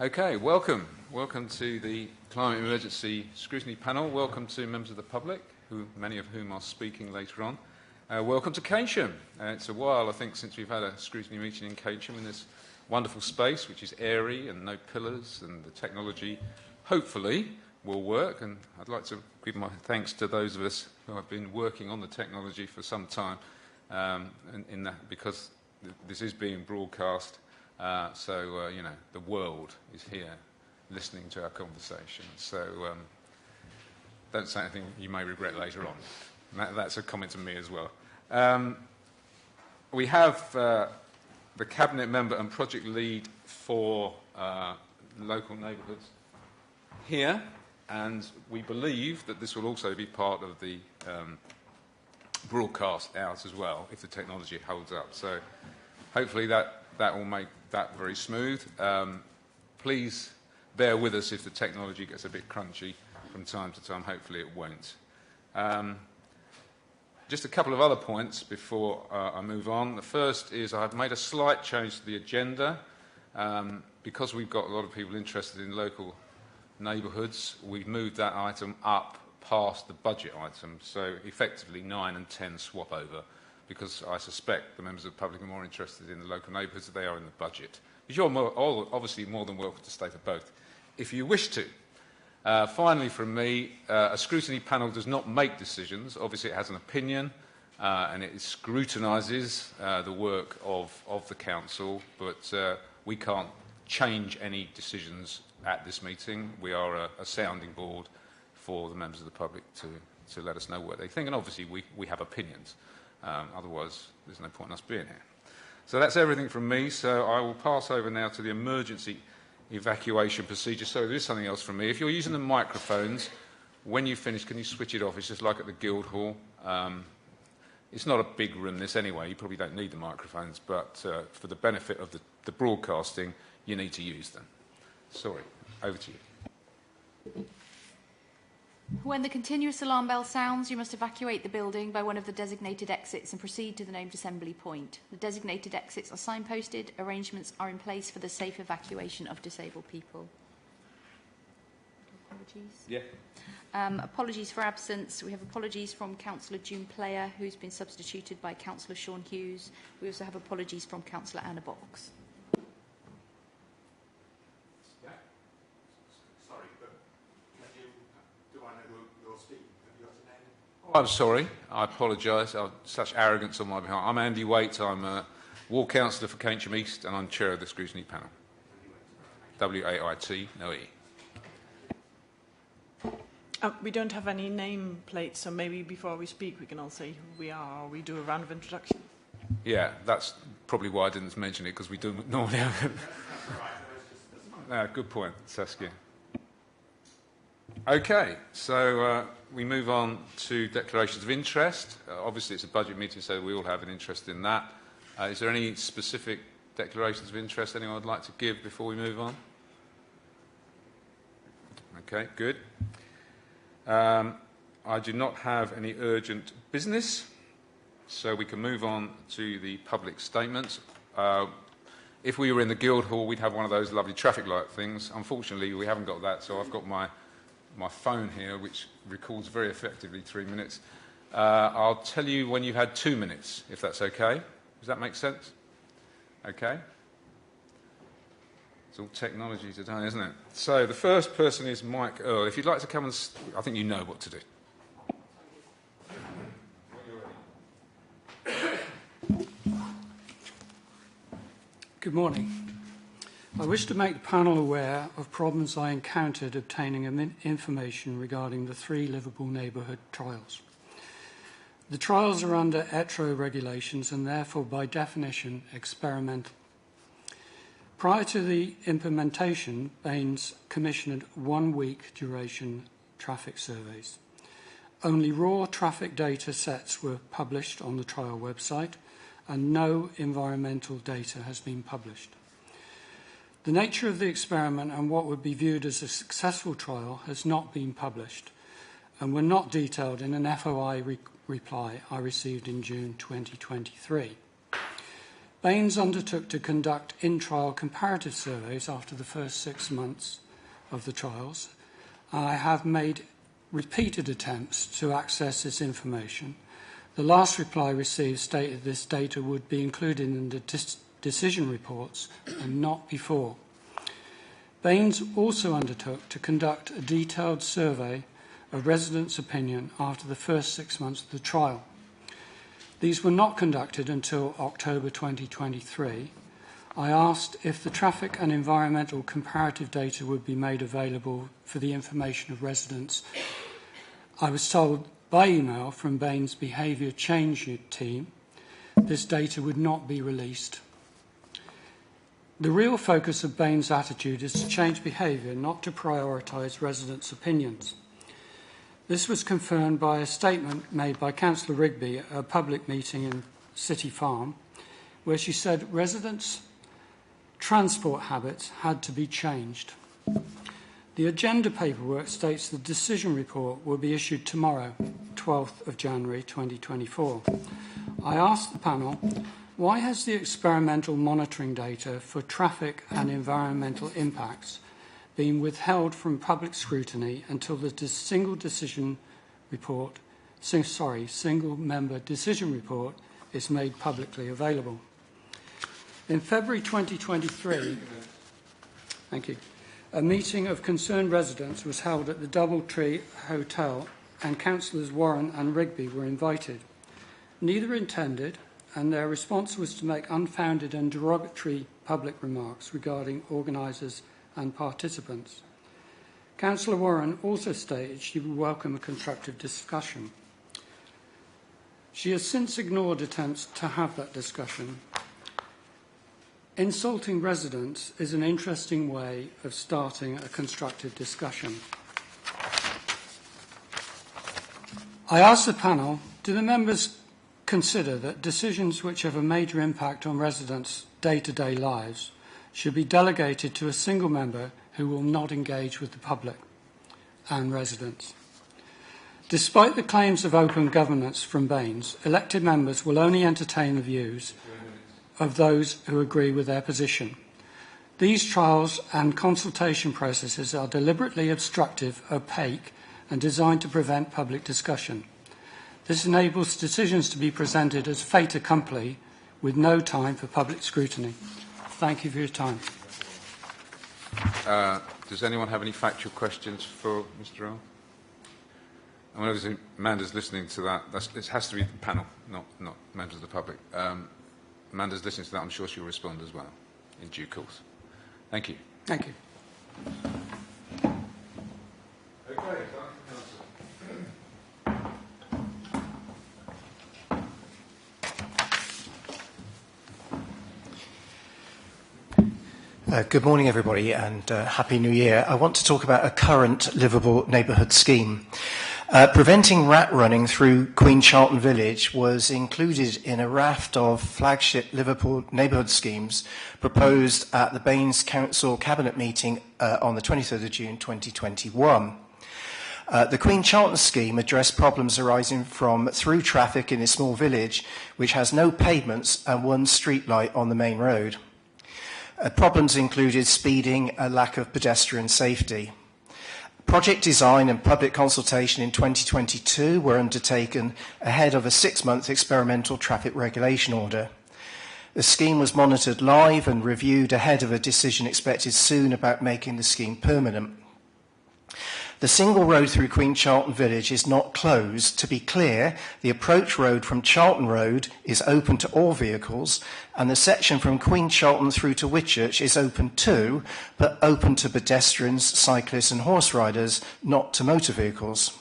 Okay, welcome. Welcome to the Climate Emergency Scrutiny Panel. Welcome to members of the public, many of whom are speaking later on. Welcome to Keynsham. It's a while, I think, since we've had a scrutiny meeting in Keynsham in this wonderful space, which is airy and no pillars, and the technology, hopefully, will work. And I'd like to give my thanks to those of us who have been working on the technology for some time, in that, because this is being broadcast. You know, the world is here listening to our conversation. So don't say anything you may regret later on. That's a comment to me as well. We have the Cabinet Member and Project Lead for local neighbourhoods here, and we believe that this will also be part of the broadcast out as well, if the technology holds up. So hopefully that will make that very smooth. Please bear with us if the technology gets a bit crunchy from time to time. Hopefully it won't. Just a couple of other points before I move on. The first is I've made a slight change to the agenda. Because we've got a lot of people interested in local neighbourhoods, we've moved that item up past the budget item. So effectively 9 and 10 swap over, because I suspect the members of the public are more interested in the local neighbourhoods than they are in the budget. But you're obviously more than welcome to stay for both, if you wish to. Finally, from me, a scrutiny panel does not make decisions. Obviously, it has an opinion, and it scrutinises the work of the council, but we can't change any decisions at this meeting. We are a sounding board for the members of the public to let us know what they think, and obviously we have opinions. Otherwise, there's no point in us being here. So that's everything from me. So I will pass over now to the emergency evacuation procedure. So there is something else from me. If you're using the microphones, when you finish, can you switch it off? It's just like at the Guildhall. It's not a big room, this anyway. You probably don't need the microphones, but for the benefit of the broadcasting, you need to use them. Sorry, over to you. When the continuous alarm bell sounds, you must evacuate the building by one of the designated exits and proceed to the named assembly point. The designated exits are signposted. Arrangements are in place for the safe evacuation of disabled people. Apologies. Yeah. Apologies for absence. We have apologies from Councillor June Player, who's been substituted by Councillor Sean Hughes. We also have apologies from Councillor Anna Box. I'm sorry. I apologise. Such arrogance on my behalf. I'm Andy Waite. I'm a ward councillor for Keynsham East, and I'm chair of the scrutiny panel. W-A-I-T, no E. We don't have any name plates, so maybe before we speak we can all say who we are, or we do a round of introduction. Yeah, that's probably why I didn't mention it, because we do normally have good point, Saskia. Okay, so we move on to declarations of interest. Obviously, it's a budget meeting, so we all have an interest in that. Is there any specific declarations of interest anyone would like to give before we move on? Okay, good. I do not have any urgent business, so we can move on to the public statements. If we were in the Guildhall, we'd have one of those lovely traffic light things. Unfortunately, we haven't got that, so I've got my phone here, which records very effectively 3 minutes. I'll tell you when you've had 2 minutes, if that's okay. Does that make sense? Okay. It's all technology today, isn't it? So the first person is Mike Earle. If you'd like to come and... I think you know what to do. Good morning. I wish to make the panel aware of problems I encountered obtaining information regarding the 3 Liverpool neighbourhood trials. The trials are under ETRO regulations and therefore by definition experimental. Prior to the implementation, Baines commissioned 1-week duration traffic surveys. Only raw traffic data sets were published on the trial website and no environmental data has been published. The nature of the experiment and what would be viewed as a successful trial has not been published and were not detailed in an FOI reply I received in June 2023. Baines undertook to conduct in-trial comparative surveys after the first 6 months of the trials. I have made repeated attempts to access this information. The last reply received stated this data would be included in the decision reports and not before. Baines also undertook to conduct a detailed survey of residents' opinion after the first 6 months of the trial. These were not conducted until October 2023. I asked if the traffic and environmental comparative data would be made available for the information of residents. I was told by email from Baines' Behaviour Change team this data would not be released. The real focus of Baines' attitude is to change behaviour, not to prioritise residents' opinions. This was confirmed by a statement made by Councillor Rigby at a public meeting in City Farm, where she said residents' transport habits had to be changed. The agenda paperwork states the decision report will be issued tomorrow, 12th of January 2024. I asked the panel, why has the experimental monitoring data for traffic and environmental impacts been withheld from public scrutiny until the single member decision report is made publicly available? In February 2023, a meeting of concerned residents was held at the Doubletree Hotel and Councillors Warren and Rigby were invited. Neither attended, and their response was to make unfounded and derogatory public remarks regarding organisers and participants. Councillor Warren also stated she would welcome a constructive discussion. She has since ignored attempts to have that discussion. Insulting residents is an interesting way of starting a constructive discussion. I ask the panel, do the members consider that decisions which have a major impact on residents' day-to-day lives should be delegated to a single member who will not engage with the public and residents? Despite the claims of open governance from Baines, elected members will only entertain the views of those who agree with their position. These trials and consultation processes are deliberately obstructive, opaque, and designed to prevent public discussion. This enables decisions to be presented as fait accompli with no time for public scrutiny. Thank you for your time. Does anyone have any factual questions for Mr. Earle? I mean, obviously, Amanda's listening to that. It has to be the panel, not members of the public. Amanda's listening to that. I'm sure she'll respond as well in due course. Thank you. Thank you. Okay, Good morning, everybody, and Happy New Year. I want to talk about a current livable neighbourhood scheme. Preventing rat running through Queen Charlton Village was included in a raft of flagship Liverpool neighbourhood schemes proposed at the Baines Council Cabinet meeting on the 23rd of June 2021. The Queen Charlton scheme addressed problems arising from through traffic in a small village which has no pavements and one street light on the main road. Problems included speeding and lack of pedestrian safety. Project design and public consultation in 2022 were undertaken ahead of a 6-month experimental traffic regulation order. The scheme was monitored live and reviewed ahead of a decision expected soon about making the scheme permanent. The single road through Queen Charlton Village is not closed. To be clear, the approach road from Charlton Road is open to all vehicles, and the section from Queen Charlton through to Whitchurch is open too, but open to pedestrians, cyclists and horse riders, not to motor vehicles.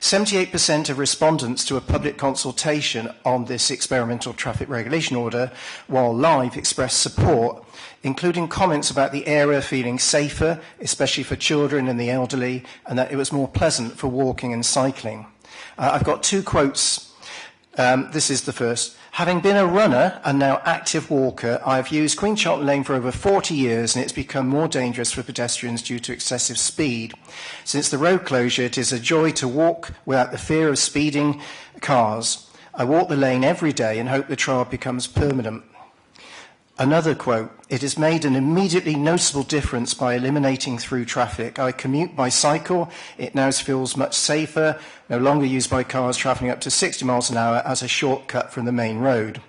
78% of respondents to a public consultation on this experimental traffic regulation order, while live, expressed support, including comments about the area feeling safer, especially for children and the elderly, and that it was more pleasant for walking and cycling. I've got 2 quotes. This is the first. Having been a runner and now active walker, I have used Queen Charlton Lane for over 40 years and it's become more dangerous for pedestrians due to excessive speed. Since the road closure, it is a joy to walk without the fear of speeding cars. I walk the lane every day and hope the trial becomes permanent. Another quote, "It has made an immediately noticeable difference by eliminating through traffic. I commute by cycle. It now feels much safer, no longer used by cars travelling up to 60 miles an hour as a shortcut from the main road."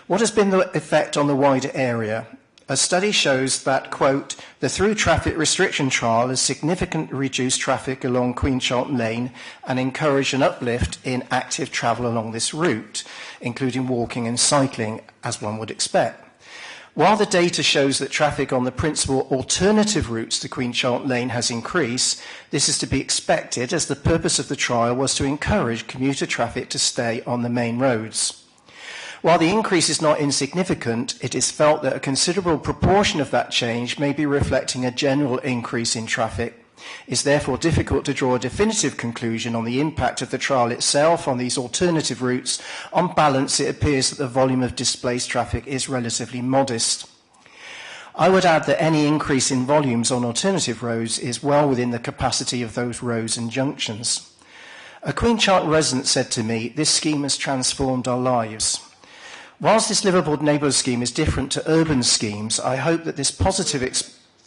What has been the effect on the wider area? A study shows that, quote, "The through traffic restriction trial has significantly reduced traffic along Queen Charlton Lane and encouraged an uplift in active travel along this route, including walking and cycling, as one would expect. While the data shows that traffic on the principal alternative routes to Queen Charlton Lane has increased, this is to be expected as the purpose of the trial was to encourage commuter traffic to stay on the main roads. While the increase is not insignificant, it is felt that a considerable proportion of that change may be reflecting a general increase in traffic. It is therefore difficult to draw a definitive conclusion on the impact of the trial itself on these alternative routes. On balance, it appears that the volume of displaced traffic is relatively modest. I would add that any increase in volumes on alternative roads is well within the capacity of those roads and junctions. A Queen Charlton resident said to me, "This scheme has transformed our lives." Whilst this Liverpool neighbourhood scheme is different to urban schemes, I hope that this positive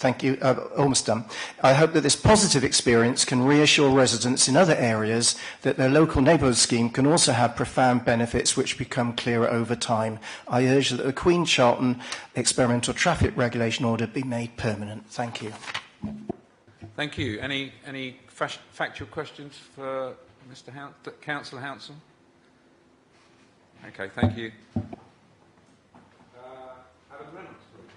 I hope that this positive experience can reassure residents in other areas that their local neighbourhood scheme can also have profound benefits which become clearer over time. I urge that the Queen Charlton Experimental Traffic Regulation Order be made permanent. Thank you. Thank you. Any factual questions for Councillor Hounsell? Okay, thank you. Adam Reynolds, please.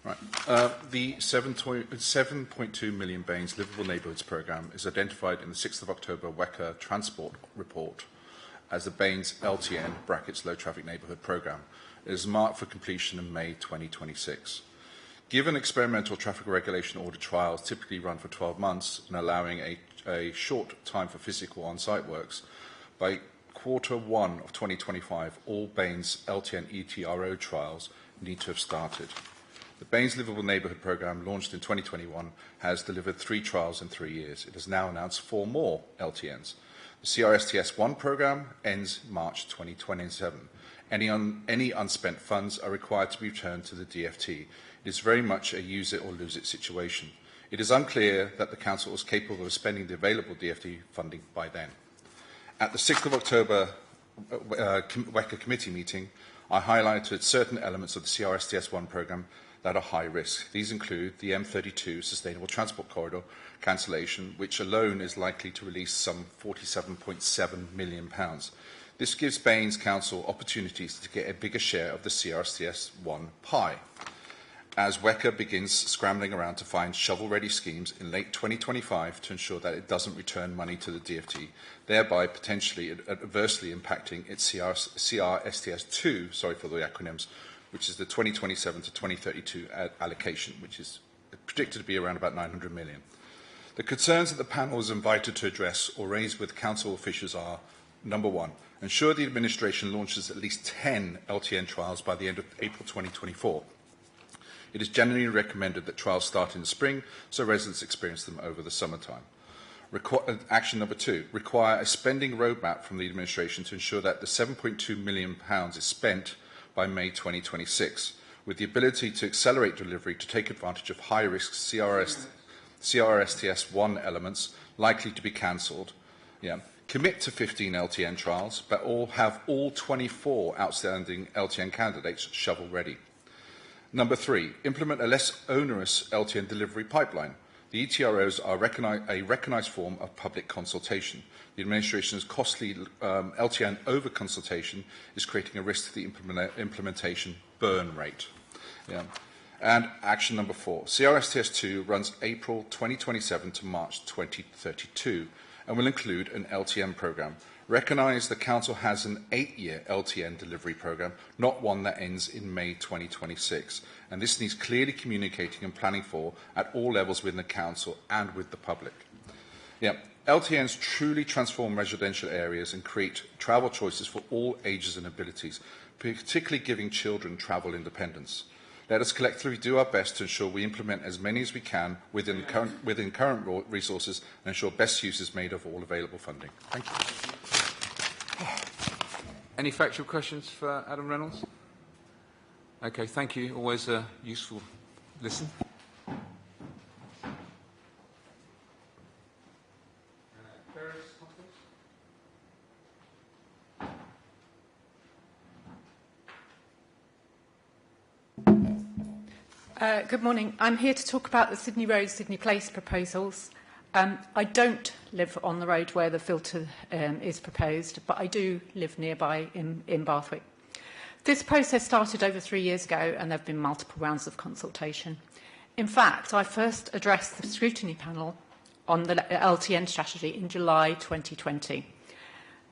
Right. The 7.2 million Baines Livable Neighbourhoods programme is identified in the 6th of October WECA Transport Report as the Baines LTN (Low Traffic Neighbourhood Programme). It is marked for completion in May 2026. Given experimental traffic regulation order trials typically run for 12 months and allowing a short time for physical on-site works, by Q1 of 2025, all Baines LTN ETRO trials need to have started. The Baines Livable Neighbourhood Programme, launched in 2021, has delivered 3 trials in 3 years. It has now announced 4 more LTNs. The CRSTS1 programme ends March 2027. Any unspent funds are required to be returned to the DFT. It is very much a use it or lose it situation. It is unclear that the Council is capable of spending the available DFT funding by then. At the 6th of October WECA committee meeting, I highlighted certain elements of the CRSTS1 programme that are high risk. These include the M32 Sustainable Transport Corridor cancellation, which alone is likely to release some £47.7 million. This gives Baines Council opportunities to get a bigger share of the CRSTS1 pie. As WECA begins scrambling around to find shovel-ready schemes in late 2025 to ensure that it doesn't return money to the DFT, thereby potentially adversely impacting its CRSTS2, sorry for the acronyms, which is the 2027 to 2032 allocation, which is predicted to be around about 900 million. The concerns that the panel is invited to address or raise with council officials are: number 1, ensure the administration launches at least 10 LTN trials by the end of April 2024. It is generally recommended that trials start in the spring so residents experience them over the summertime. Action number 2, require a spending roadmap from the administration to ensure that the £7.2 million is spent by May 2026, with the ability to accelerate delivery to take advantage of high-risk CRSTS1 elements likely to be cancelled. Commit to 15 LTN trials, but have all 24 outstanding LTN candidates shovel-ready. Number 3, implement a less onerous LTN delivery pipeline. The ETROs are a recognised form of public consultation. The administration's costly LTN over-consultation is creating a risk to the implementation burn rate. And action number 4, CRSTS2 runs April 2027 to March 2032 and will include an LTN programme. Recognise the Council has an 8-year LTN delivery programme, not one that ends in May 2026. And this needs clearly communicating and planning for at all levels within the Council and with the public. LTNs truly transform residential areas and create travel choices for all ages and abilities, particularly giving children travel independence. Let us collectively do our best to ensure we implement as many as we can within current resources and ensure best use is made of all available funding. Thank you. Any factual questions for Adam Reynolds? Okay, thank you. Always a useful listen. Good morning. I'm here to talk about the Sydney Road, Sydney Place proposals. I don't live on the road where the filter is proposed, but I do live nearby in Bathwick. This process started over 3 years ago, and there have been multiple rounds of consultation. In fact, I first addressed the scrutiny panel on the LTN strategy in July 2020.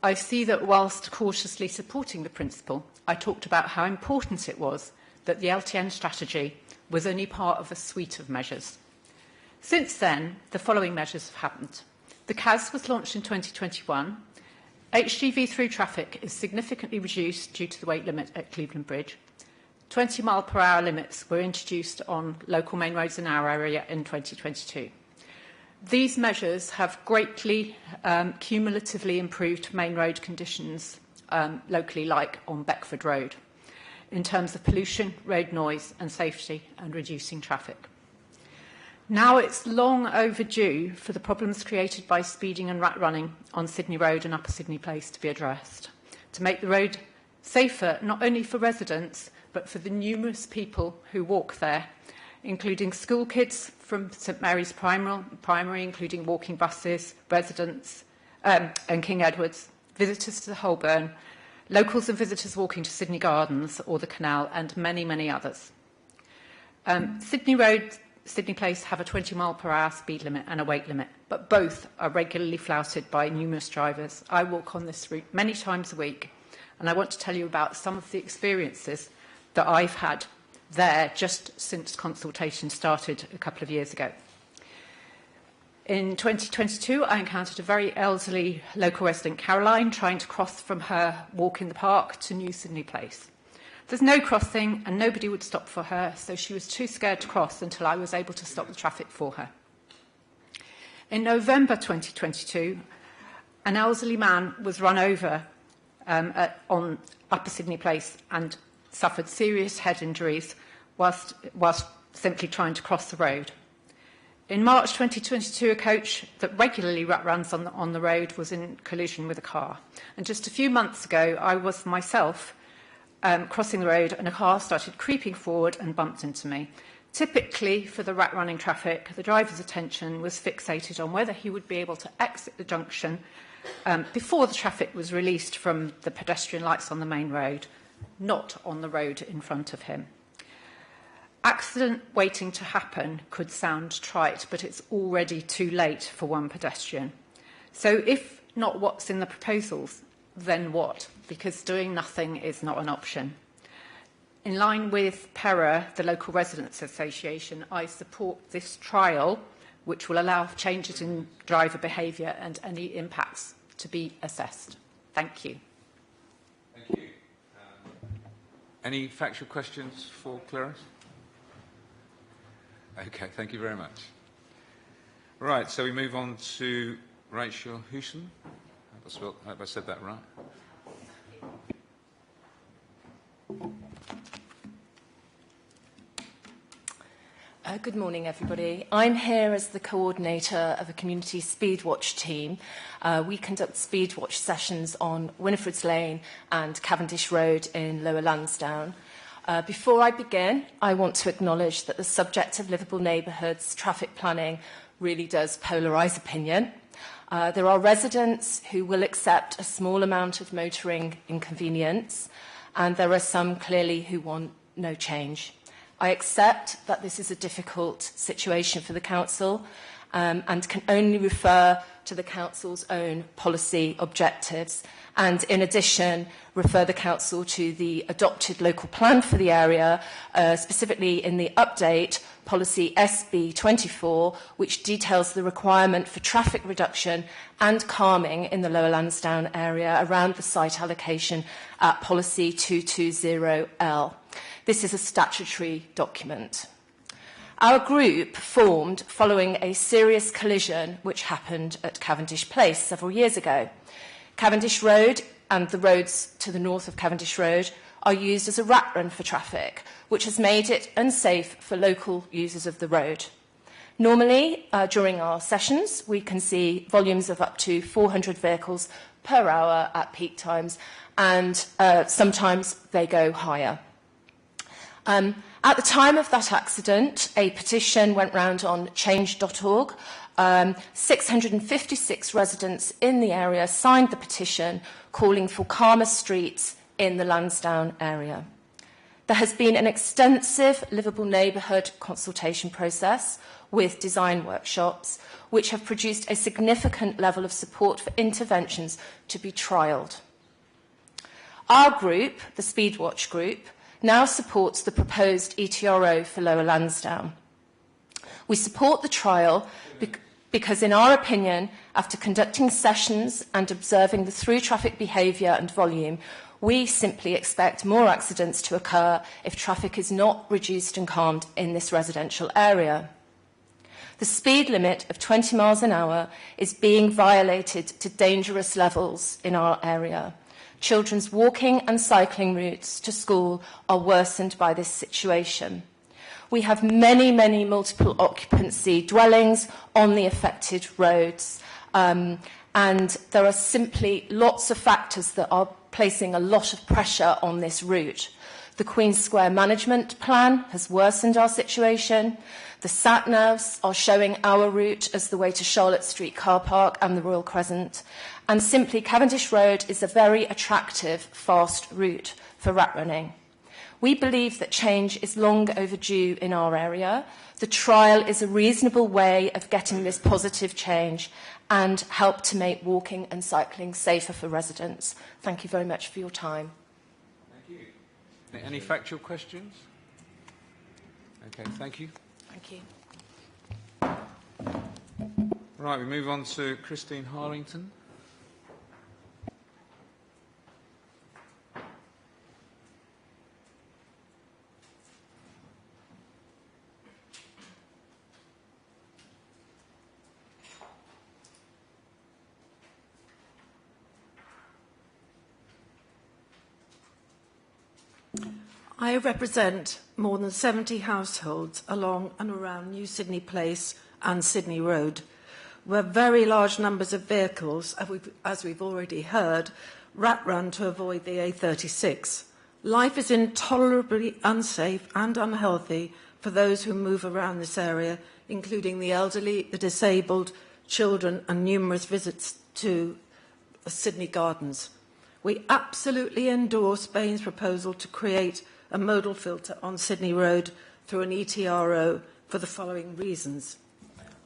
I see that whilst cautiously supporting the principle, I talked about how important it was that the LTN strategy was only part of a suite of measures. Since then, the following measures have happened. The CAS was launched in 2021. HGV through traffic is significantly reduced due to the weight limit at Cleveland Bridge. 20-mile-per-hour limits were introduced on local main roads in our area in 2022. These measures have greatly cumulatively improved main road conditions locally, like on Beckford Road, in terms of pollution, road noise and safety, and reducing traffic. Now it's long overdue for the problems created by speeding and rat running on Sydney Road and Upper Sydney Place to be addressed, to make the road safer not only for residents but for the numerous people who walk there, including school kids from St Mary's Primary, including walking buses, residents and King Edwards, visitors to Holborn, locals and visitors walking to Sydney Gardens or the Canal, and many, many others. Sydney Road, Sydney Place have a 20-mile-per-hour speed limit and a weight limit, but both are regularly flouted by numerous drivers. I walk on this route many times a week, and I want to tell you about some of the experiences that I've had there just since consultation started a couple of years ago. In 2022, I encountered a very elderly local resident, Caroline, trying to cross from her walk in the park to New Sydney Place. There's no crossing and nobody would stop for her, so she was too scared to cross until I was able to stop the traffic for her. In November 2022, an elderly man was run over on Upper Sydney Place and suffered serious head injuries whilst simply trying to cross the road. In March 2022, a coach that regularly runs on the road was in collision with a car. And just a few months ago, I was myself crossing the road and a car started creeping forward and bumped into me. Typically, for the rat-running traffic, the driver's attention was fixated on whether he would be able to exit the junction before the traffic was released from the pedestrian lights on the main road, not on the road in front of him. Accident waiting to happen could sound trite, but it's already too late for one pedestrian. So if not what's in the proposals, then what? Because doing nothing is not an option. In line with PERA, the Local Residents Association, I support this trial, which will allow changes in driver behaviour and any impacts to be assessed. Thank you. Thank you. Any factual questions for Clarence? Okay, thank you very much. Right, so we move on to Rachel Hewson. I hope I said that right. Good morning, everybody. I'm here as the coordinator of a community speedwatch team. We conduct speedwatch sessions on Winifred's Lane and Cavendish Road in Lower Lansdowne. Before I begin, I want to acknowledge that the subject of livable neighbourhoods traffic planning really does polarise opinion. There are residents who will accept a small amount of motoring inconvenience, and there are some clearly who want no change. I accept that this is a difficult situation for the Council and can only refer to the Council's own policy objectives, and in addition refer the Council to the adopted local plan for the area, specifically in the update policy SB24, which details the requirement for traffic reduction and calming in the Lower Lansdowne area around the site allocation at policy 220L. This is a statutory document. Our group formed following a serious collision which happened at Cavendish Place several years ago. Cavendish Road and the roads to the north of Cavendish Road are used as a rat run for traffic, which has made it unsafe for local users of the road. Normally, during our sessions, we can see volumes of up to 400 vehicles per hour at peak times, and sometimes they go higher. At the time of that accident, a petition went round on change.org. 656 residents in the area signed the petition calling for calmer streets in the Lansdowne area. There has been an extensive livable neighbourhood consultation process with design workshops, which have produced a significant level of support for interventions to be trialled. Our group, the Speedwatch Group, now supports the proposed ETRO for Lower Lansdowne. We support the trial because, in our opinion, after conducting sessions and observing the through traffic behaviour and volume, we simply expect more accidents to occur if traffic is not reduced and calmed in this residential area. The speed limit of 20 miles an hour is being violated to dangerous levels in our area. Children's walking and cycling routes to school are worsened by this situation. We have many, many multiple occupancy dwellings on the affected roads, and there are simply lots of factors that are placing a lot of pressure on this route. The Queen Square Management Plan has worsened our situation. The sat-navs are showing our route as the way to Charlotte Street car park and the Royal Crescent. And simply, Cavendish Road is a very attractive, fast route for rat running. We believe that change is long overdue in our area. The trial is a reasonable way of getting this positive change and help to make walking and cycling safer for residents. Thank you very much for your time. Thank you. Any factual questions? Okay, thank you. Thank you. Right, we move on to Christine Harrington. I represent more than 70 households along and around New Sydney Place and Sydney Road, where very large numbers of vehicles, as we've already heard, rat run to avoid the A36. Life is intolerably unsafe and unhealthy for those who move around this area, including the elderly, the disabled, children, and numerous visits to Sydney Gardens. We absolutely endorse Bain's proposal to create a modal filter on Sydney Road through an ETRO for the following reasons.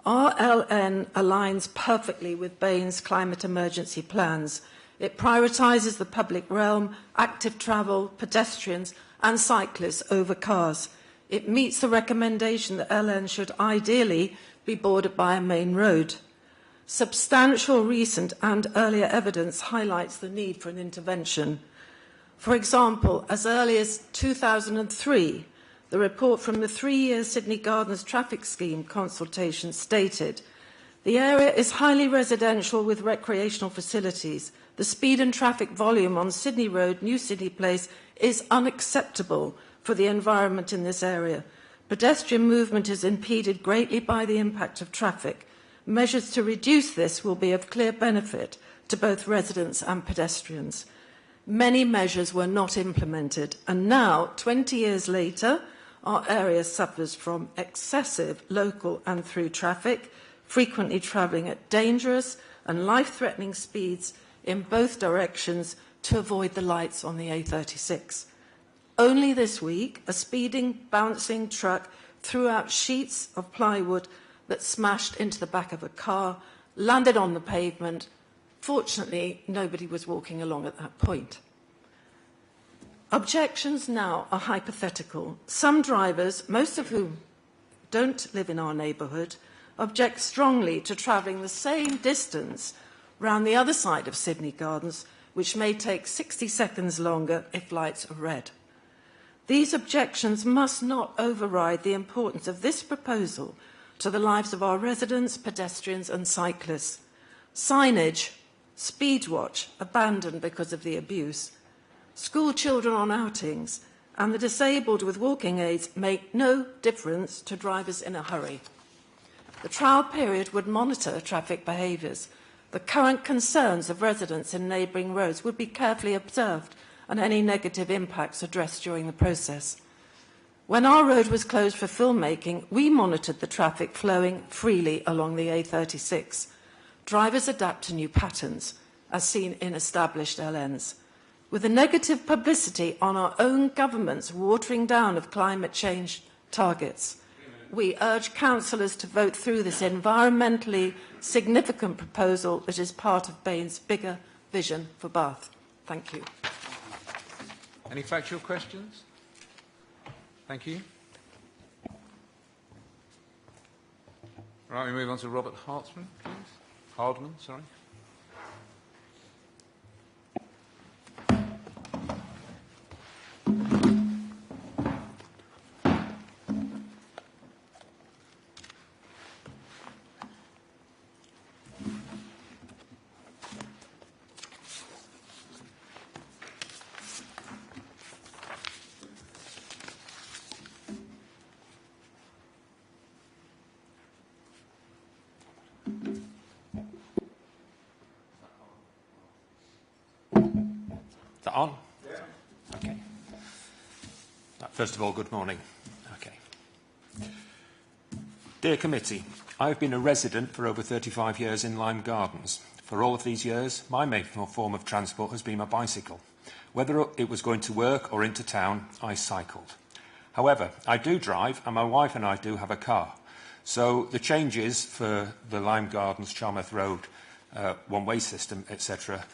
RLN aligns perfectly with Bain's climate emergency plans. It prioritises the public realm, active travel, pedestrians and cyclists over cars. It meets the recommendation that LN should ideally be bordered by a main road. Substantial recent and earlier evidence highlights the need for an intervention. For example, as early as 2003, the report from the 3-year Sydney Gardens traffic scheme consultation stated, the area is highly residential with recreational facilities. The speed and traffic volume on Sydney Road, New Sydney Place is unacceptable for the environment in this area. Pedestrian movement is impeded greatly by the impact of traffic. Measures to reduce this will be of clear benefit to both residents and pedestrians. Many measures were not implemented, and now, 20 years later, our area suffers from excessive local and through traffic, frequently travelling at dangerous and life-threatening speeds in both directions to avoid the lights on the A36. Only this week, a speeding, bouncing truck threw out sheets of plywood that smashed into the back of a car, landed on the pavement. Fortunately, nobody was walking along at that point. Objections now are hypothetical. Some drivers, most of whom don't live in our neighbourhood, object strongly to travelling the same distance round the other side of Sydney Gardens, which may take 60 seconds longer if lights are red. These objections must not override the importance of this proposal to the lives of our residents, pedestrians and cyclists. Signage, speed watch, abandoned because of the abuse, school children on outings, and the disabled with walking aids make no difference to drivers in a hurry. The trial period would monitor traffic behaviours. The current concerns of residents in neighbouring roads would be carefully observed and any negative impacts addressed during the process. When our road was closed for filmmaking, we monitored the traffic flowing freely along the A36. Drivers adapt to new patterns, as seen in established LNs. With the negative publicity on our own government's watering down of climate change targets, we urge councillors to vote through this environmentally significant proposal that is part of Bain's bigger vision for Bath. Thank you. Any factual questions? Thank you. Right, we move on to Robert Hartman, please. Hardman, sorry. Is that on? Yeah. Okay. First of all, good morning. Okay. Dear Committee, I have been a resident for over 35 years in Lime Gardens. For all of these years, my main form of transport has been my bicycle. Whether it was going to work or into town, I cycled. However, I do drive, and my wife and I do have a car. So the changes for the Lime Gardens, Charmouth Road, one-way system, etc.,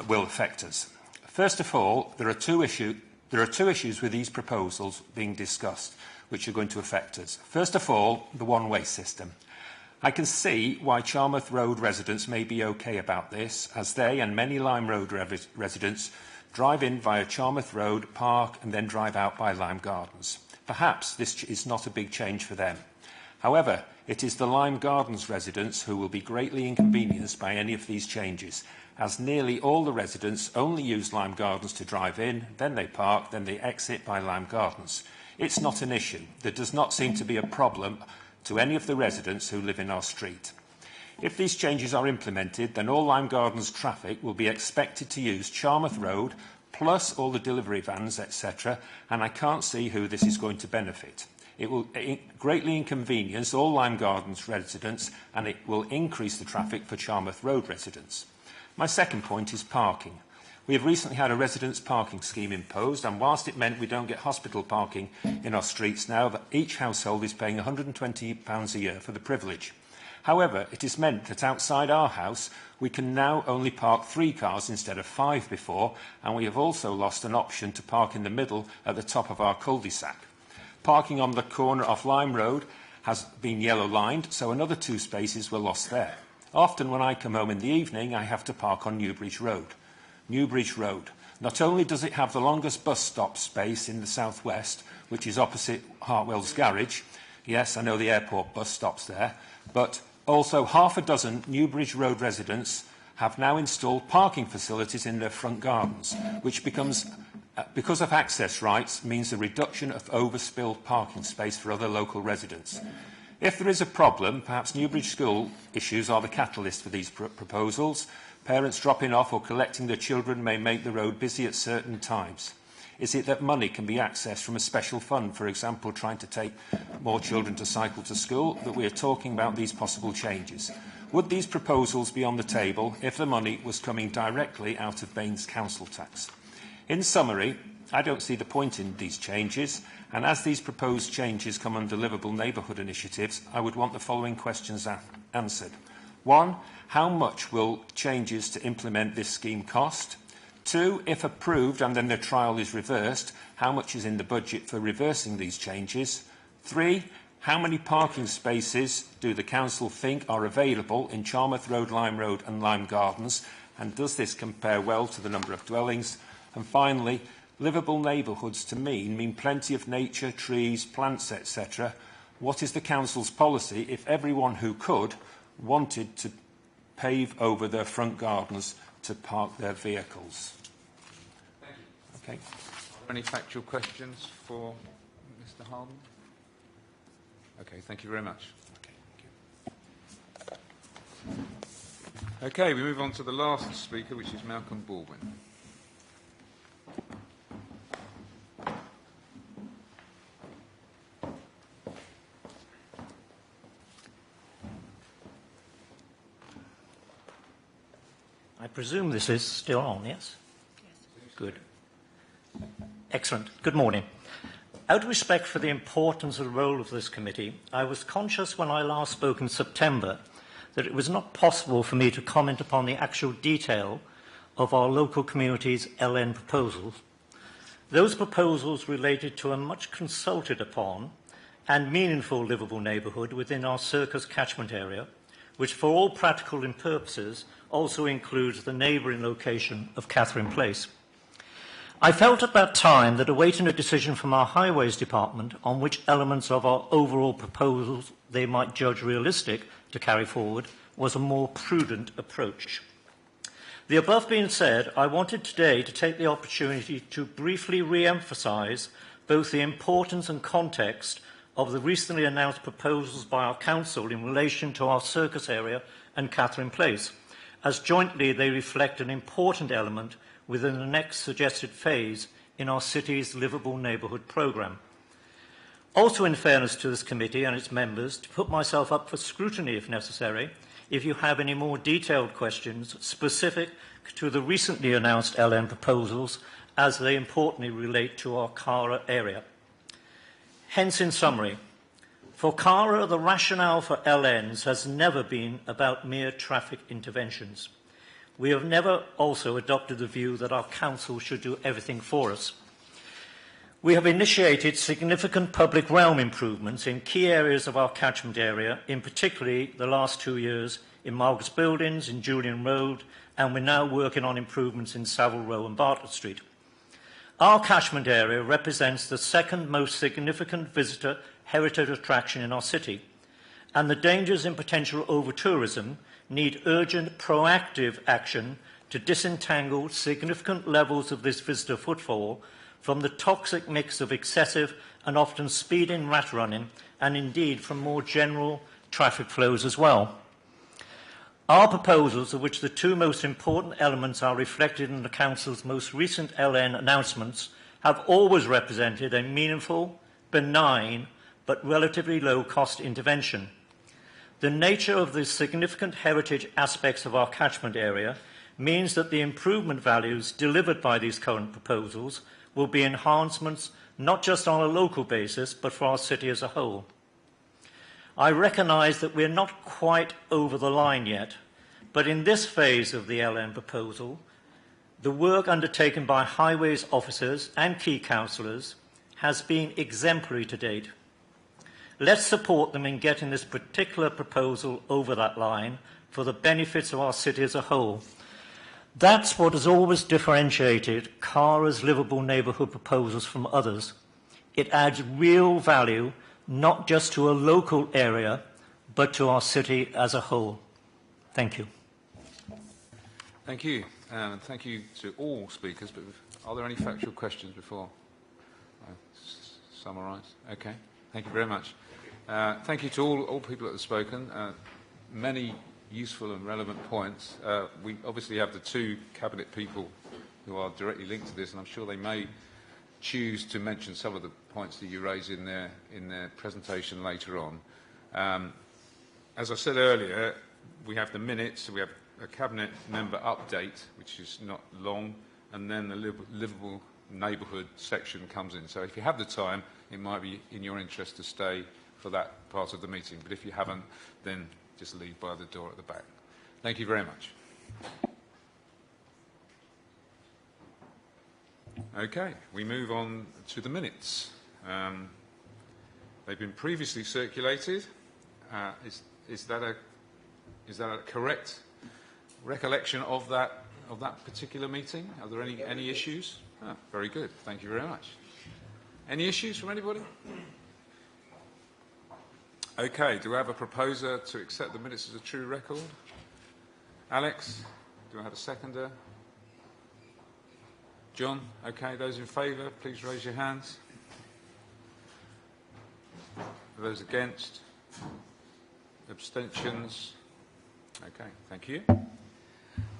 will affect us. First of all, there are two issues with these proposals being discussed which are going to affect us. First of all, the one-way system. I can see why Charmouth Road residents may be okay about this, as they and many Lime Road residents drive in via Charmouth Road, park and then drive out by Lime Gardens. Perhaps this is not a big change for them. However, it is the Lime Gardens residents who will be greatly inconvenienced by any of these changes, as nearly all the residents only use Lime Gardens to drive in, then they park, then they exit by Lime Gardens. It's not an issue. There does not seem to be a problem to any of the residents who live in our street. If these changes are implemented, then all Lime Gardens traffic will be expected to use Charmouth Road, plus all the delivery vans, etc., and I can't see who this is going to benefit. It will greatly inconvenience all Lime Gardens residents, and it will increase the traffic for Charmouth Road residents. My second point is parking. We have recently had a residents' parking scheme imposed, and whilst it meant we don't get hospital parking in our streets now, that each household is paying £120 a year for the privilege. However, it has meant that outside our house, we can now only park 3 cars instead of 5 before, and we have also lost an option to park in the middle at the top of our cul-de-sac. Parking on the corner of Lime Road has been yellow-lined, so another 2 spaces were lost there. Often when I come home in the evening, I have to park on Newbridge Road. Newbridge Road. Not only does it have the longest bus stop space in the southwest, which is opposite Hartwell's garage, yes, I know the airport bus stops there, but also half a dozen Newbridge Road residents have now installed parking facilities in their front gardens, which becomes, because of access rights, means a reduction of overspilled parking space for other local residents. If there is a problem, perhaps Newbridge School issues are the catalyst for these proposals. Parents dropping off or collecting their children may make the road busy at certain times. Is it that money can be accessed from a special fund, for example, trying to take more children to cycle to school, that we are talking about these possible changes? Would these proposals be on the table if the money was coming directly out of Bain's council tax? In summary, I don't see the point in these changes, and as these proposed changes come under livable neighbourhood initiatives, I would want the following questions answered. 1. How much will changes to implement this scheme cost? 2. If approved and then the trial is reversed, how much is in the budget for reversing these changes? 3. How many parking spaces do the council think are available in Charmouth Road, Lime Road and Lime Gardens, and does this compare well to the number of dwellings? And finally, livable neighbourhoods to mean plenty of nature, trees, plants, etc. What is the council's policy if everyone who could wanted to pave over their front gardens to park their vehicles? Thank you. Okay. Are there any factual questions for Mr. Harden? Okay, thank you very much. Okay, we move on to the last speaker, which is Malcolm Baldwin. I presume this is still on, yes? Yes. Good. Excellent. Good morning. Out of respect for the importance of the role of this committee, I was conscious when I last spoke in September that it was not possible for me to comment upon the actual detail of our local community's LN proposals. Those proposals related to a much consulted upon and meaningful livable neighbourhood within our Circus catchment area, which for all practical purposes also includes the neighbouring location of Catherine Place. I felt at that time that awaiting a decision from our Highways Department on which elements of our overall proposals they might judge realistic to carry forward was a more prudent approach. The above being said, I wanted today to take the opportunity to briefly re-emphasise both the importance and context of the recently announced proposals by our Council in relation to our Circus area and Catherine Place, as jointly they reflect an important element within the next suggested phase in our city's livable neighbourhood programme. Also, in fairness to this committee and its members, to put myself up for scrutiny if necessary, if you have any more detailed questions specific to the recently announced LN proposals as they importantly relate to our Cara area. Hence, in summary, for Cara, the rationale for LNs has never been about mere traffic interventions. We have never also adopted the view that our council should do everything for us. We have initiated significant public realm improvements in key areas of our catchment area, in particularly the last 2 years in Margaret's Buildings, in Julian Road, and we're now working on improvements in Savile Row and Bartlett Street. Our catchment area represents the second most significant visitor heritage attraction in our city, and the dangers in potential over-tourism need urgent, proactive action to disentangle significant levels of this visitor footfall from the toxic mix of excessive and often speeding rat running, and indeed from more general traffic flows as well. Our proposals, of which the two most important elements are reflected in the Council's most recent LN announcements, have always represented a meaningful, benign, but relatively low-cost intervention. The nature of the significant heritage aspects of our catchment area means that the improvement values delivered by these current proposals will be enhancements not just on a local basis, but for our city as a whole. I recognise that we're not quite over the line yet, but in this phase of the LN proposal, the work undertaken by highways officers and key councillors has been exemplary to date. Let's support them in getting this particular proposal over that line for the benefits of our city as a whole. That's what has always differentiated Cara's livable neighbourhood proposals from others. It adds real value, not just to a local area, but to our city as a whole. Thank you. Thank you. And thank you to all speakers. But are there any factual questions before I summarise? Okay. Thank you very much. Thank you to all people that have spoken. Many useful and relevant points. We obviously have the two cabinet people who are directly linked to this, and I'm sure they may choose to mention some of the points that you raise in their presentation later on. As I said earlier, we have the minutes, we have a cabinet member update, which is not long, and then the livable neighbourhood section comes in. So if you have the time, it might be in your interest to stay for that part of the meeting. But if you haven't, then just leave by the door at the back. Thank you very much. Okay, we move on to the minutes. They've been previously circulated. Is that a correct recollection of that of that particular meeting? Are there any issues? Ah, very good. Thank you very much. Any issues from anybody? Okay, do I have a proposer to accept the minutes as a true record? Alex, do I have a seconder? John, okay, those in favour, please raise your hands. Those against? Abstentions? Okay, thank you.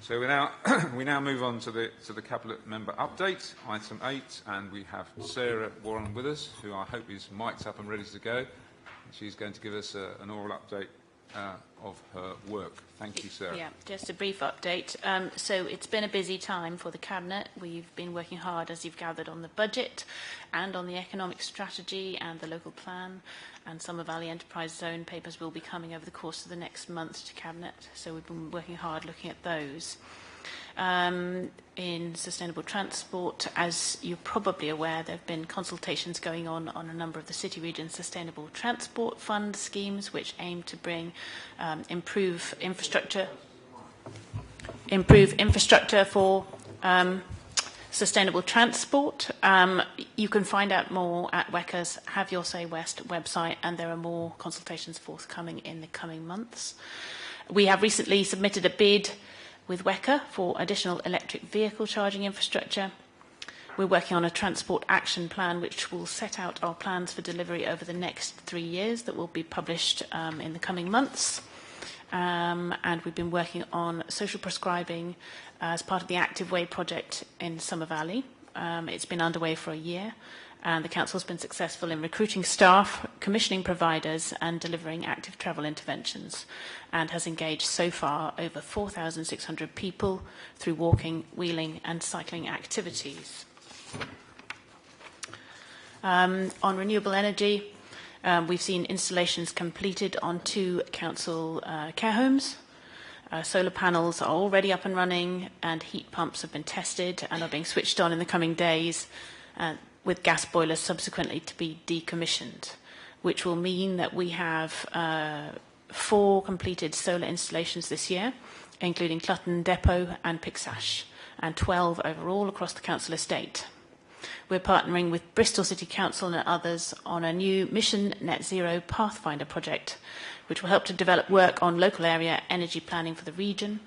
So we now move on to the cabinet member update, item 8, and we have Sarah Warren with us, who I hope is mic'd up and ready to go. She's going to give us an oral update of her work. Thank you, Sarah. Yeah, just a brief update. So it's been a busy time for the Cabinet. We've been working hard, as you've gathered, on the budget and on the economic strategy and the local plan, and some of Valley Enterprise Zone papers will be coming over the course of the next month to Cabinet. So we've been working hard looking at those. In sustainable transport, as you're probably aware, there have been consultations going on a number of the City Region Sustainable Transport Fund schemes, which aim to bring improve infrastructure for sustainable transport. You can find out more at WECA's Have Your Say West website, and there are more consultations forthcoming in the coming months. We have recently submitted a bid with WECA for additional electric vehicle charging infrastructure. We're working on a transport action plan which will set out our plans for delivery over the next 3 years that will be published in the coming months. And we've been working on social prescribing as part of the Active Way project in Summer Valley. It's been underway for a year, and the Council has been successful in recruiting staff, commissioning providers and delivering active travel interventions, and has engaged so far over 4,600 people through walking, wheeling and cycling activities. On renewable energy, we've seen installations completed on 2 council care homes. Solar panels are already up and running, and heat pumps have been tested and are being switched on in the coming days, with gas boilers subsequently to be decommissioned, which will mean that we have 4 completed solar installations this year, including Clutton Depot and Pixash, and 12 overall across the council estate. We're partnering with Bristol City Council and others on a new Mission Net Zero Pathfinder project, which will help to develop work on local area energy planning for the region,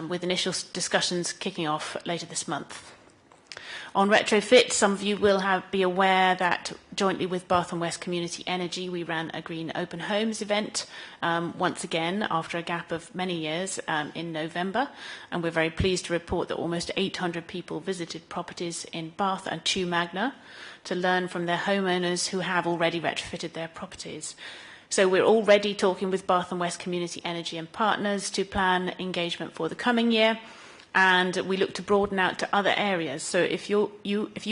with initial discussions kicking off later this month. On retrofit, some of you will be aware that jointly with Bath and West Community Energy, we ran a Green Open Homes event once again after a gap of many years in November. And we're very pleased to report that almost 800 people visited properties in Bath and Chew Magna to learn from their homeowners who have already retrofitted their properties. So we're already talking with Bath and West Community Energy and partners to plan engagement for the coming year. And we look to broaden out to other areas. So if you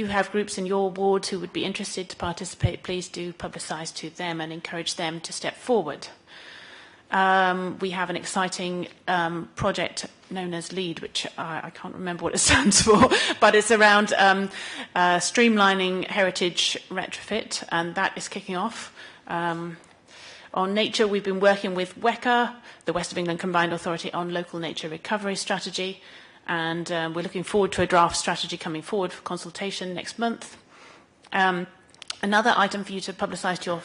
have groups in your ward who would be interested to participate, please do publicise to them and encourage them to step forward. We have an exciting project known as LEAD, which I can't remember what it stands for, but it's around streamlining heritage retrofit, and that is kicking off. On nature, we've been working with WECA, the West of England Combined Authority, on local nature recovery strategy. And we're looking forward to a draft strategy coming forward for consultation next month. Another item for you to publicise to your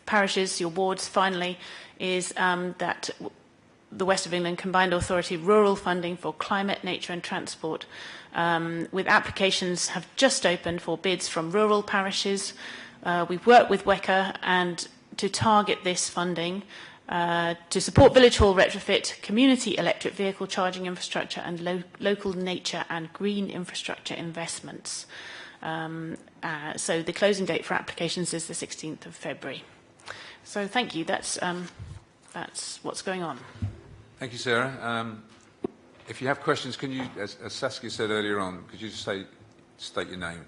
parishes, your wards, finally, is that the West of England Combined Authority rural funding for climate, nature and transport, with applications have just opened for bids from rural parishes. We've worked with WECA and to target this funding to support village hall retrofit, community electric vehicle charging infrastructure and local nature and green infrastructure investments. So the closing date for applications is the 16th of February. So thank you. That's what's going on. Thank you, Sarah. If you have questions, can you, as Saskia said earlier on, could you just state your name,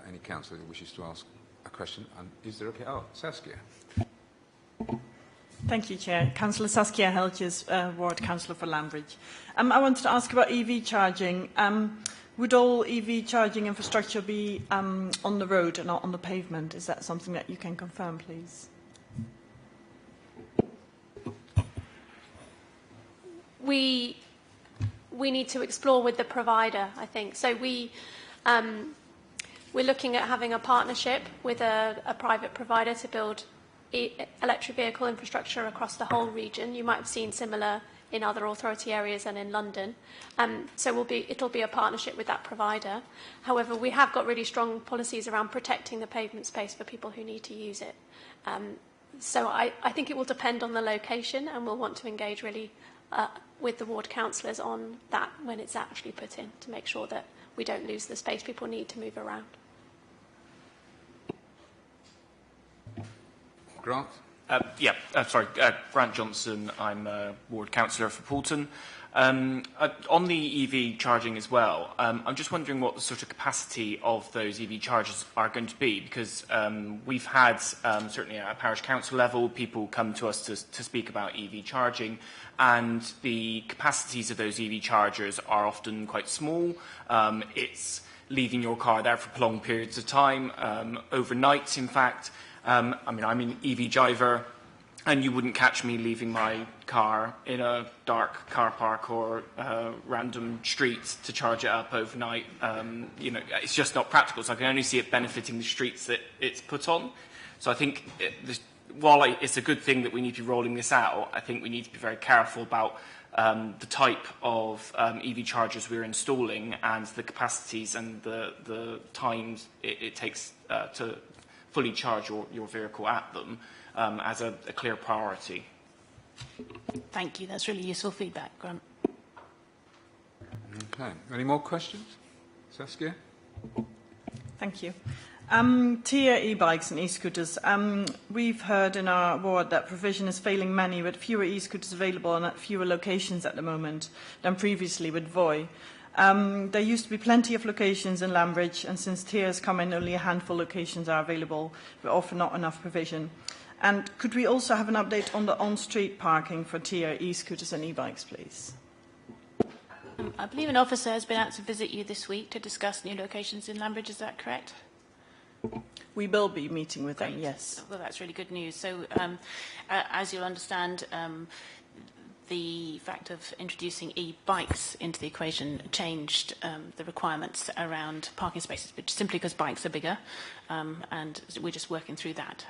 any councillor who wishes to ask a question? And is there a... Oh, Saskia. Thank you, Chair. Councillor Saskia Helges, Ward Councillor for Lambridge. I wanted to ask about EV charging. Would all EV charging infrastructure be on the road and not on the pavement? Is that something that you can confirm, please? We we need to explore with the provider, I think. So we're looking at having a partnership with a private provider to build electric vehicle infrastructure across the whole region. You might have seen similar in other authority areas and in London. So it'll be a partnership with that provider. However, we have got really strong policies around protecting the pavement space for people who need to use it. So I think it will depend on the location, and we'll want to engage really with the ward councillors on that when it's actually put in, to make sure that we don't lose the space people need to move around. Grant? Grant Johnson. I'm a ward councillor for Poulton. On the EV charging as well, I'm just wondering what the sort of capacity of those EV chargers are going to be, because we've had, certainly at a parish council level, people come to us to speak about EV charging, and the capacities of those EV chargers are often quite small. It's leaving your car there for prolonged periods of time, overnight in fact. I'm an EV driver, and you wouldn't catch me leaving my car in a dark car park or random street to charge it up overnight. It's just not practical, so I can only see it benefiting the streets that it's put on. So I think while it's a good thing that we need to be rolling this out, I think we need to be very careful about the type of EV chargers we're installing and the capacities and the times it takes to fully charge your vehicle at them as a clear priority. Thank you. That's really useful feedback, Grant. Okay. Any more questions? Saskia? Thank you. TIA e-bikes and e-scooters. We've heard in our ward that provision is failing many, with fewer e-scooters available and at fewer locations at the moment than previously with VOI. There used to be plenty of locations in Lambridge, and since TIA has come in, only a handful of locations are available, but often not enough provision. And could we also have an update on the on-street parking for TIA e-scooters and e-bikes, please? I believe an officer has been out to visit you this week to discuss new locations in Lambridge. Is that correct? We will be meeting with them, yes. Well, that's really good news. So, as you'll understand, the fact of introducing e-bikes into the equation changed the requirements around parking spaces, but simply because bikes are bigger, and we're just working through that.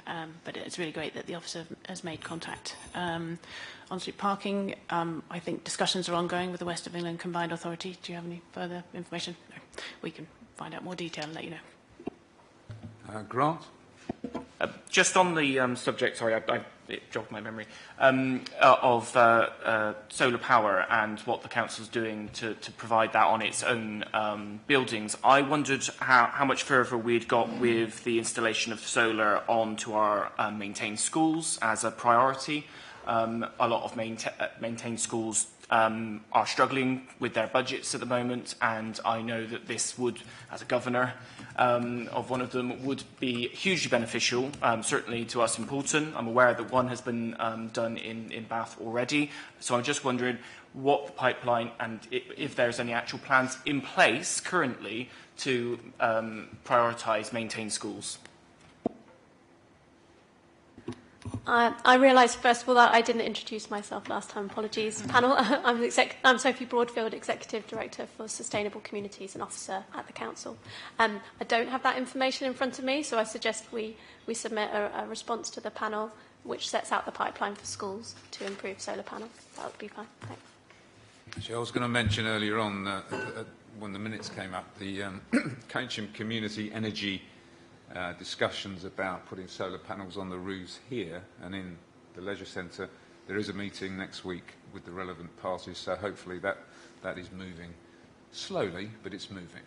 But it's really great that the officer has made contact. On-street parking, I think discussions are ongoing with the West of England Combined Authority. Do you have any further information? No. We can find out more detail and let you know. Grant? Just on the subject, sorry, it jogged my memory, of solar power and what the council's doing to provide that on its own buildings. I wondered how much further we'd got with the installation of solar onto our maintained schools as a priority. A lot of maintained schools are struggling with their budgets at the moment, and I know that this would, as a governor of one of them, would be hugely beneficial, certainly to us in Poulton. I'm aware that one has been done in Bath already, so I'm just wondering what the pipeline and if there's any actual plans in place currently to prioritise maintained schools. I realised, first of all, that I didn't introduce myself last time. Apologies, panel. I'm Sophie Broadfield, Executive Director for Sustainable Communities and Officer at the Council. I don't have that information in front of me, so I suggest we submit a response to the panel which sets out the pipeline for schools to improve solar panels. That would be fine. Thanks. Actually, I was going to mention earlier on, when the minutes came up, the Keynsham Community Energy discussions about putting solar panels on the roofs here and in the leisure centre. There is a meeting next week with the relevant parties, so hopefully that is moving slowly, but it's moving.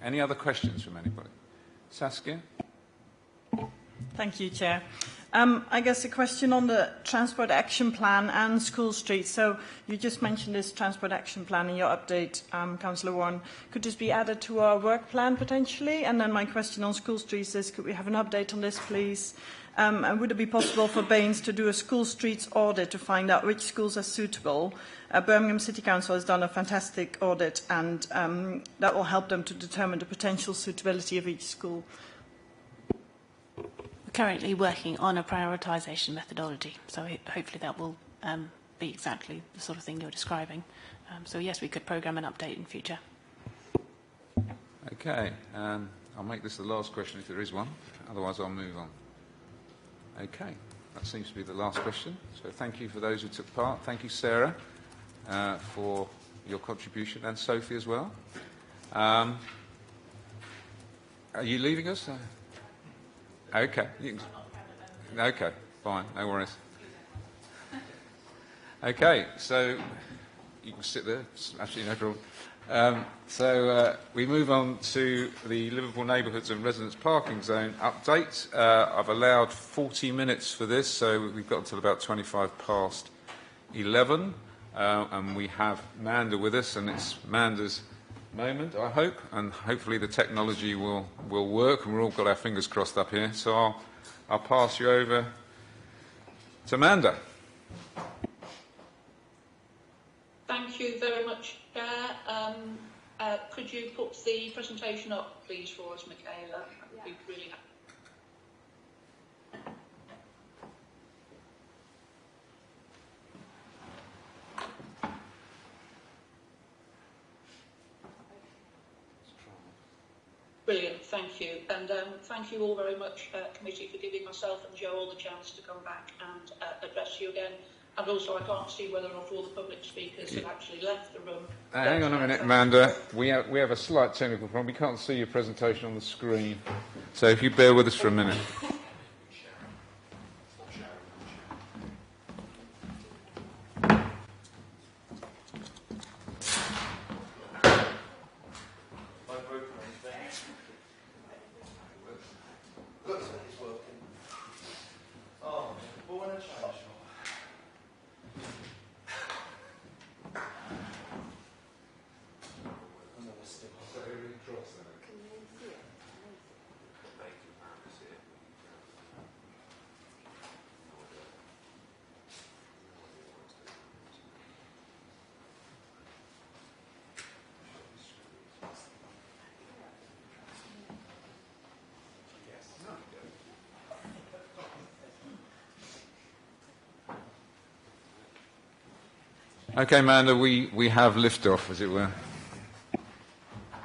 Any other questions from anybody? Saskia? Thank you, Chair. I guess a question on the Transport Action Plan and School Street. So you just mentioned this Transport Action Plan in your update, Councillor Warren. Could this be added to our work plan potentially? And then my question on School Streets is, could we have an update on this, please? And would it be possible for Baines to do a School Streets audit to find out which schools are suitable? Birmingham City Council has done a fantastic audit, and that will help them to determine the potential suitability of each school. Currently working on a prioritisation methodology, so hopefully that will be exactly the sort of thing you're describing. So yes, we could programme an update in future. Okay, I'll make this the last question if there is one. Otherwise, I'll move on. Okay, that seems to be the last question. So thank you for those who took part. Thank you, Sarah, for your contribution, and Sophie as well. Are you leaving us? Okay. Okay, fine, no worries. Okay, so you can sit there, it's absolutely no problem. We move on to the Liverpool Neighbourhoods and Residents Parking Zone update. I've allowed 40 minutes for this, so we've got until about 25 past 11. And we have Manda with us, and it's Manda's moment, I hope, and hopefully the technology will work, and we've all got our fingers crossed up here. So I'll pass you over to Manda. Thank you very much, Chair. Could you put the presentation up, please, for us, Michaela? I'd be really happy. Brilliant, thank you. And thank you all very much, Committee, for giving myself and Joe all the chance to come back and address you again. And also, I can't see whether or not all the public speakers have actually left the room. Hang on a minute, Amanda. We have a slight technical problem. We can't see your presentation on the screen. So if you bear with us for a minute. Okay, Amanda, we have liftoff, as it were.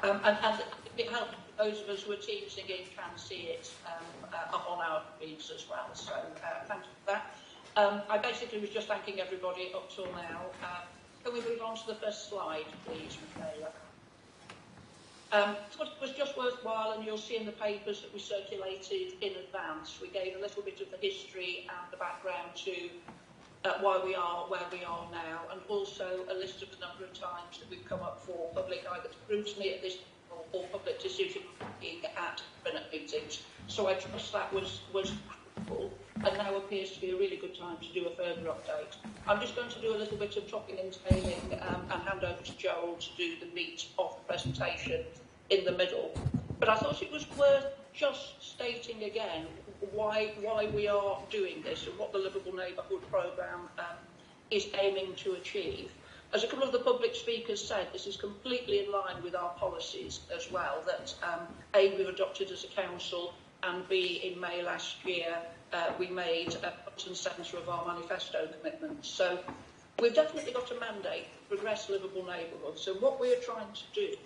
And it helps those of us who are teamsing in can see it up on our feeds as well. So thank you for that. I basically was just thanking everybody up till now. Can we move on to the first slide, please, Michaela? Thought it was just worthwhile, and you'll see in the papers that we circulated in advance. We gave a little bit of the history and the background to why we are where we are now, and also a list of the number of times that we've come up for public either scrutiny at this or public decision making at cabinet meetings. So I trust that was critical, and now appears to be a really good time to do a further update. I'm just going to do a little bit of topping and tailing and hand over to Joel to do the meat of the presentation in the middle. But I thought it was worth just stating again why we are doing this and what the Liverpool Neighbourhood Programme is aiming to achieve. As a couple of the public speakers said, this is completely in line with our policies as well, that A, we've adopted as a council, and B, in May last year, we made a front and centre of our manifesto commitments. So we've definitely got a mandate to progress Liverpool neighbourhoods. So what we are trying to do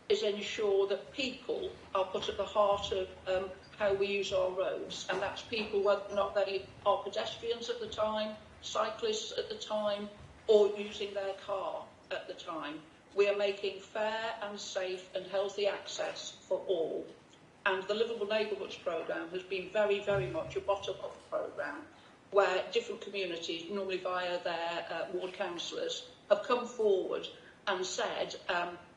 is ensure that people are put at the heart of how we use our roads, and that's people, whether or not they are pedestrians at the time, cyclists at the time, or using their car at the time. We are making fair and safe and healthy access for all. And the Liverpool Neighbourhoods Programme has been very, very much a bottom-up programme where different communities, normally via their ward councillors, have come forward and said,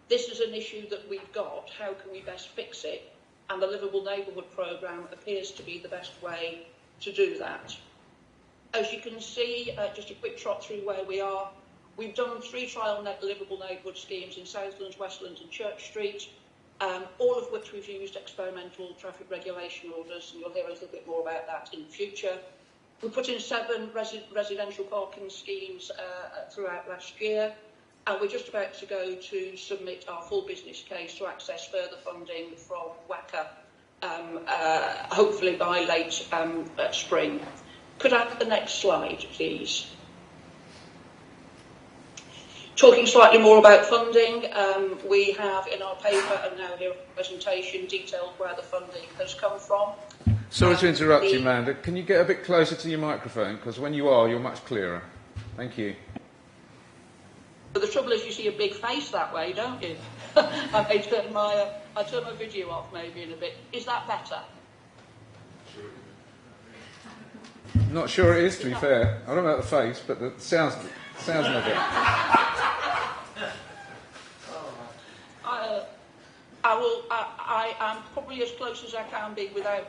this is an issue that we've got, how can we best fix it? And the Liverpool Neighbourhood Programme appears to be the best way to do that. As you can see, just a quick trot through where we are. We've done 3 trial Liverpool neighbourhood schemes in Southlands, Westlands and Church Street, all of which we've used experimental traffic regulation orders, and you'll hear a little bit more about that in the future. We put in 7 residential parking schemes throughout last year, and we're just about to go to submit our full business case to access further funding from WACA, hopefully by late spring. Could I have the next slide, please? Talking slightly more about funding, we have in our paper and now here a presentation detailed where the funding has come from. Sorry to interrupt you, Amanda. Can you get a bit closer to your microphone? Because when you are, you're much clearer. Thank you. But the trouble is you see a big face that way, don't you? I may turn my video off maybe in a bit. Is that better? Not sure it is, to be fair. I don't know about the face, but the sounds of it. I am probably as close as I can be without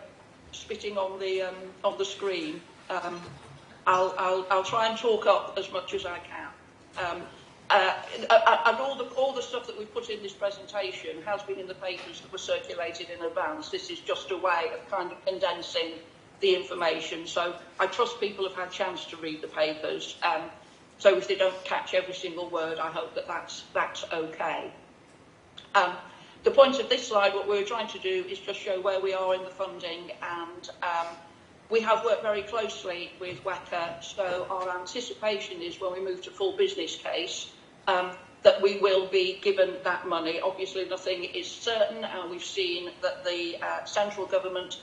spitting on the screen. I'll try and talk up as much as I can. And all the stuff that we've put in this presentation has been in the papers that were circulated in advance. This is just a way of kind of condensing the information. So I trust people have had a chance to read the papers. So if they don't catch every single word, I hope that that's okay. The point of this slide, what we're trying to do is just show where we are in the funding, and we have worked very closely with WECA, so our anticipation is when we move to full business case, that we will be given that money. Obviously nothing is certain, and we've seen that the central government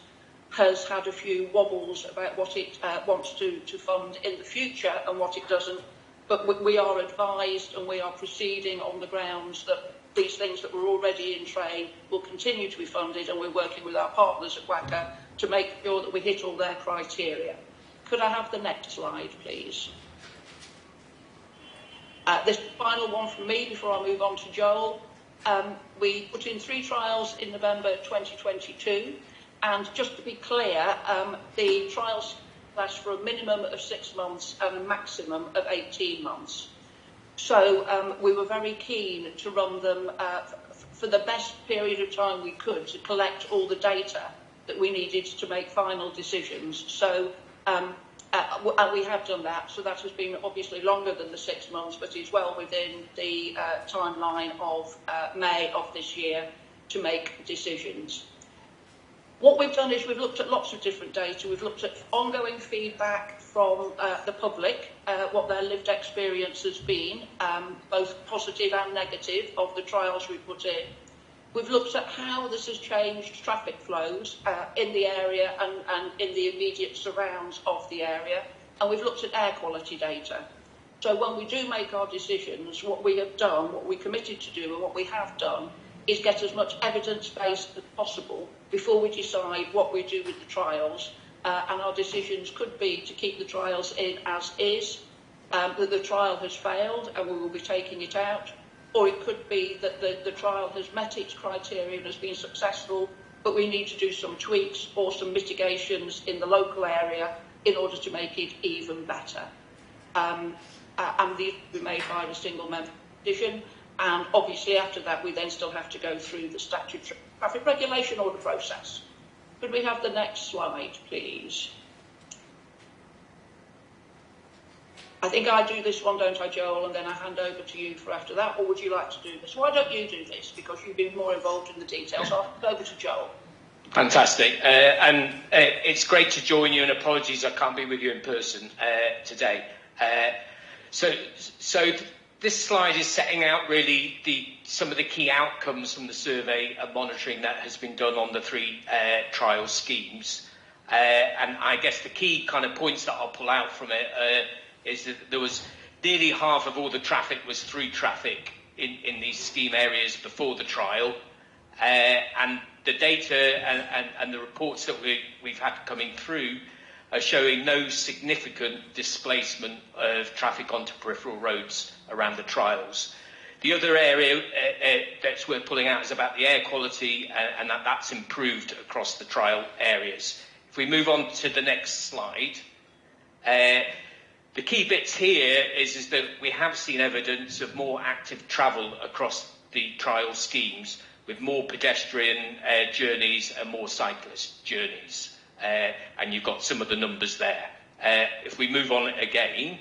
has had a few wobbles about what it wants to fund in the future and what it doesn't, but we are advised and we are proceeding on the grounds that these things that were already in train will continue to be funded, and we're working with our partners at WACA to make sure that we hit all their criteria. Could I have the next slide, please? This final one from me before I move on to Joel. We put in 3 trials in November 2022, and just to be clear, the trials last for a minimum of 6 months and a maximum of 18 months. So we were very keen to run them for the best period of time we could to collect all the data that we needed to make final decisions. So and we have done that. So that has been obviously longer than the 6 months, but is well within the timeline of May of this year to make decisions. What we've done is we've looked at lots of different data. We've looked at ongoing feedback from the public, what their lived experience has been, both positive and negative, of the trials we put in. We've looked at how this has changed traffic flows in the area and in the immediate surrounds of the area. And we've looked at air quality data. So when we do make our decisions, what we have done, what we committed to do and what we have done is get as much evidence-based as possible before we decide what we do with the trials. And our decisions could be to keep the trials in as is, that the trial has failed and we will be taking it out, or it could be that the trial has met its criteria and has been successful, but we need to do some tweaks or some mitigations in the local area in order to make it even better. And these will be made by the single member decision. And obviously after that, we then still have to go through the statutory traffic regulation order process. Could we have the next slide, please? I think I do this one, don't I, Joel, and then I hand over to you for after that, or would you like to do this? Why don't you do this? Because you've been more involved in the details. So I'll hand over to Joel. Fantastic. And it's great to join you, and apologies I can't be with you in person today. So this slide is setting out really some of the key outcomes from the survey and monitoring that has been done on the 3 trial schemes. And I guess the key kind of points that I'll pull out from it is that there was nearly half of all the traffic was through traffic in these scheme areas before the trial. And the data and the reports that we've had coming through are showing no significant displacement of traffic onto peripheral roads around the trials. The other area that's worth pulling out is about the air quality, and that's improved across the trial areas. If we move on to the next slide, the key bits here is that we have seen evidence of more active travel across the trial schemes, with more pedestrian journeys and more cyclist journeys. And you've got some of the numbers there. If we move on again,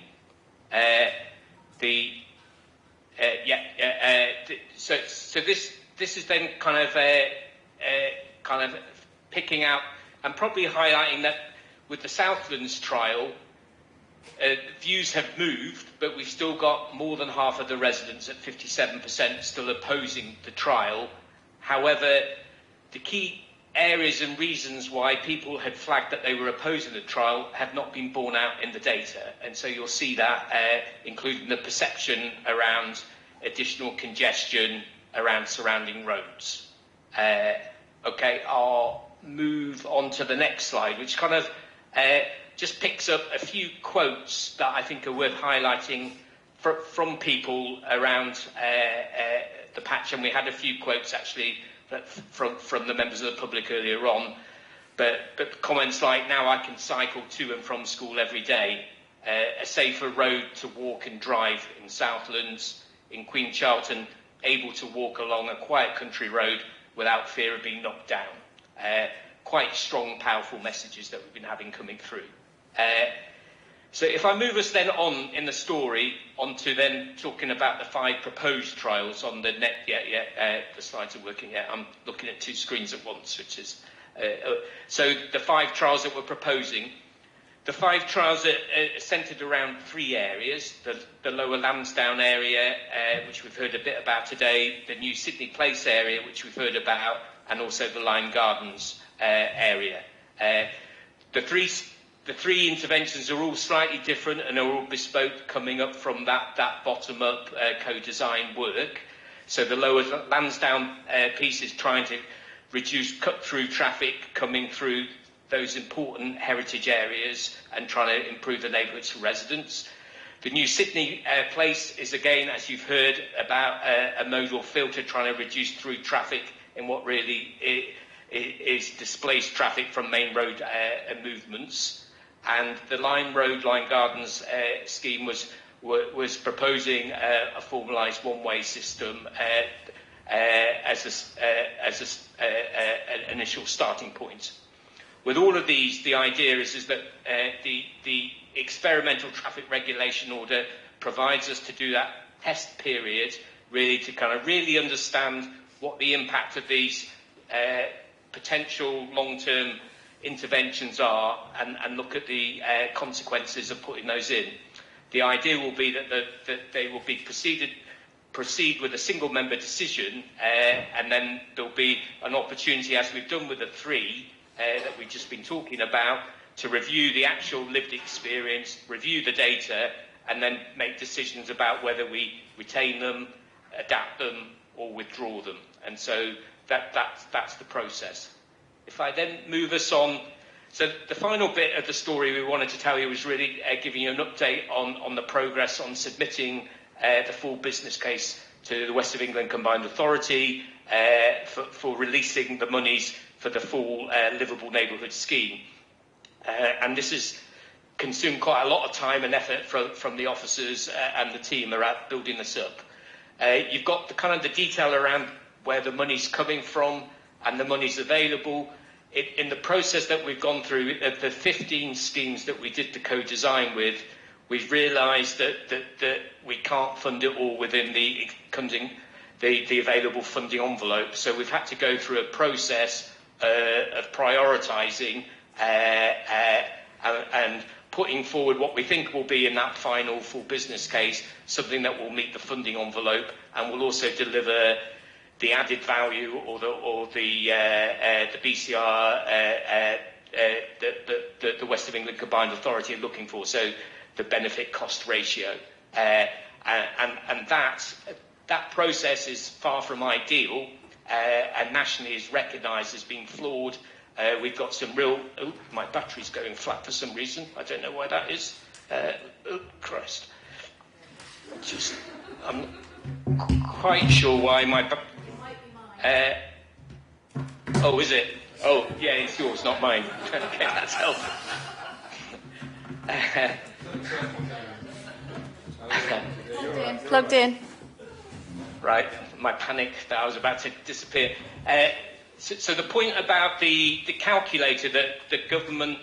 so this is then kind of picking out and probably highlighting that with the Southlands trial, views have moved, but we've still got more than half of the residents at 57% still opposing the trial. However, the key areas and reasons why people had flagged that they were opposing the trial have not been borne out in the data. And so you'll see that, including the perception around additional congestion around surrounding roads. Okay, I'll move on to the next slide, which kind of just picks up a few quotes that I think are worth highlighting from people around the patch. And we had a few quotes actually from the members of the public earlier on, but comments like, now I can cycle to and from school every day, a safer road to walk and drive in Southlands, in Queen Charlton, able to walk along a quiet country road without fear of being knocked down. Quite strong, powerful messages that we've been having coming through. So if I move us then on in the story onto then talking about the 5 proposed trials on the net, the slides are working. I'm looking at 2 screens at once, which is so the 5 trials that we're proposing. The 5 trials are centred around 3 areas: the Lower Lansdowne area, which we've heard a bit about today, the New Sydney Place area, which we've heard about, and also the Lime Gardens area. The three interventions are all slightly different and are all bespoke, coming up from that bottom-up co-design work. So the Lower Lansdowne piece is trying to reduce cut-through traffic coming through those important heritage areas and trying to improve the neighbourhoods for residents. The New Sydney Place is, again, as you've heard, about a modal filter trying to reduce through traffic in what really is displaced traffic from main road movements. And the Lime Gardens scheme was proposing a formalised one-way system as an initial starting point. With all of these, the idea is that the experimental traffic regulation order provides us to do that test period, really to kind of really understand what the impact of these potential long-term interventions are and look at the consequences of putting those in. The idea will be that they will be proceed with a single member decision, and then there'll be an opportunity, as we've done with the 3 that we've just been talking about, to review the actual lived experience, review the data, and then make decisions about whether we retain them, adapt them, or withdraw them. And so that's the process. If I then move us on, so the final bit of the story we wanted to tell you was really giving you an update on the progress on submitting the full business case to the West of England Combined Authority for releasing the monies for the full livable neighbourhood scheme. And this has consumed quite a lot of time and effort from the officers and the team around building this up. You've got the kind of the detail around where the money's coming from and the money's available. In the process that we've gone through, the 15 schemes that we did the co-design with, we've realised that we can't fund it all within the available funding envelope. So we've had to go through a process of prioritising and putting forward what we think will be in that final full business case, something that will meet the funding envelope and will also deliver the added value or the BCR the West of England Combined Authority are looking for, so the benefit cost ratio. And that process is far from ideal and nationally is recognised as being flawed. We've got some real... Oh, my battery's going flat for some reason. I don't know why that is. Oh, Christ. I'm quite sure why my... oh, is it? Oh, yeah, it's yours, not mine. Okay, that's helpful. Plugged in. Right, my panic that I was about to disappear. So the point about the calculator that the government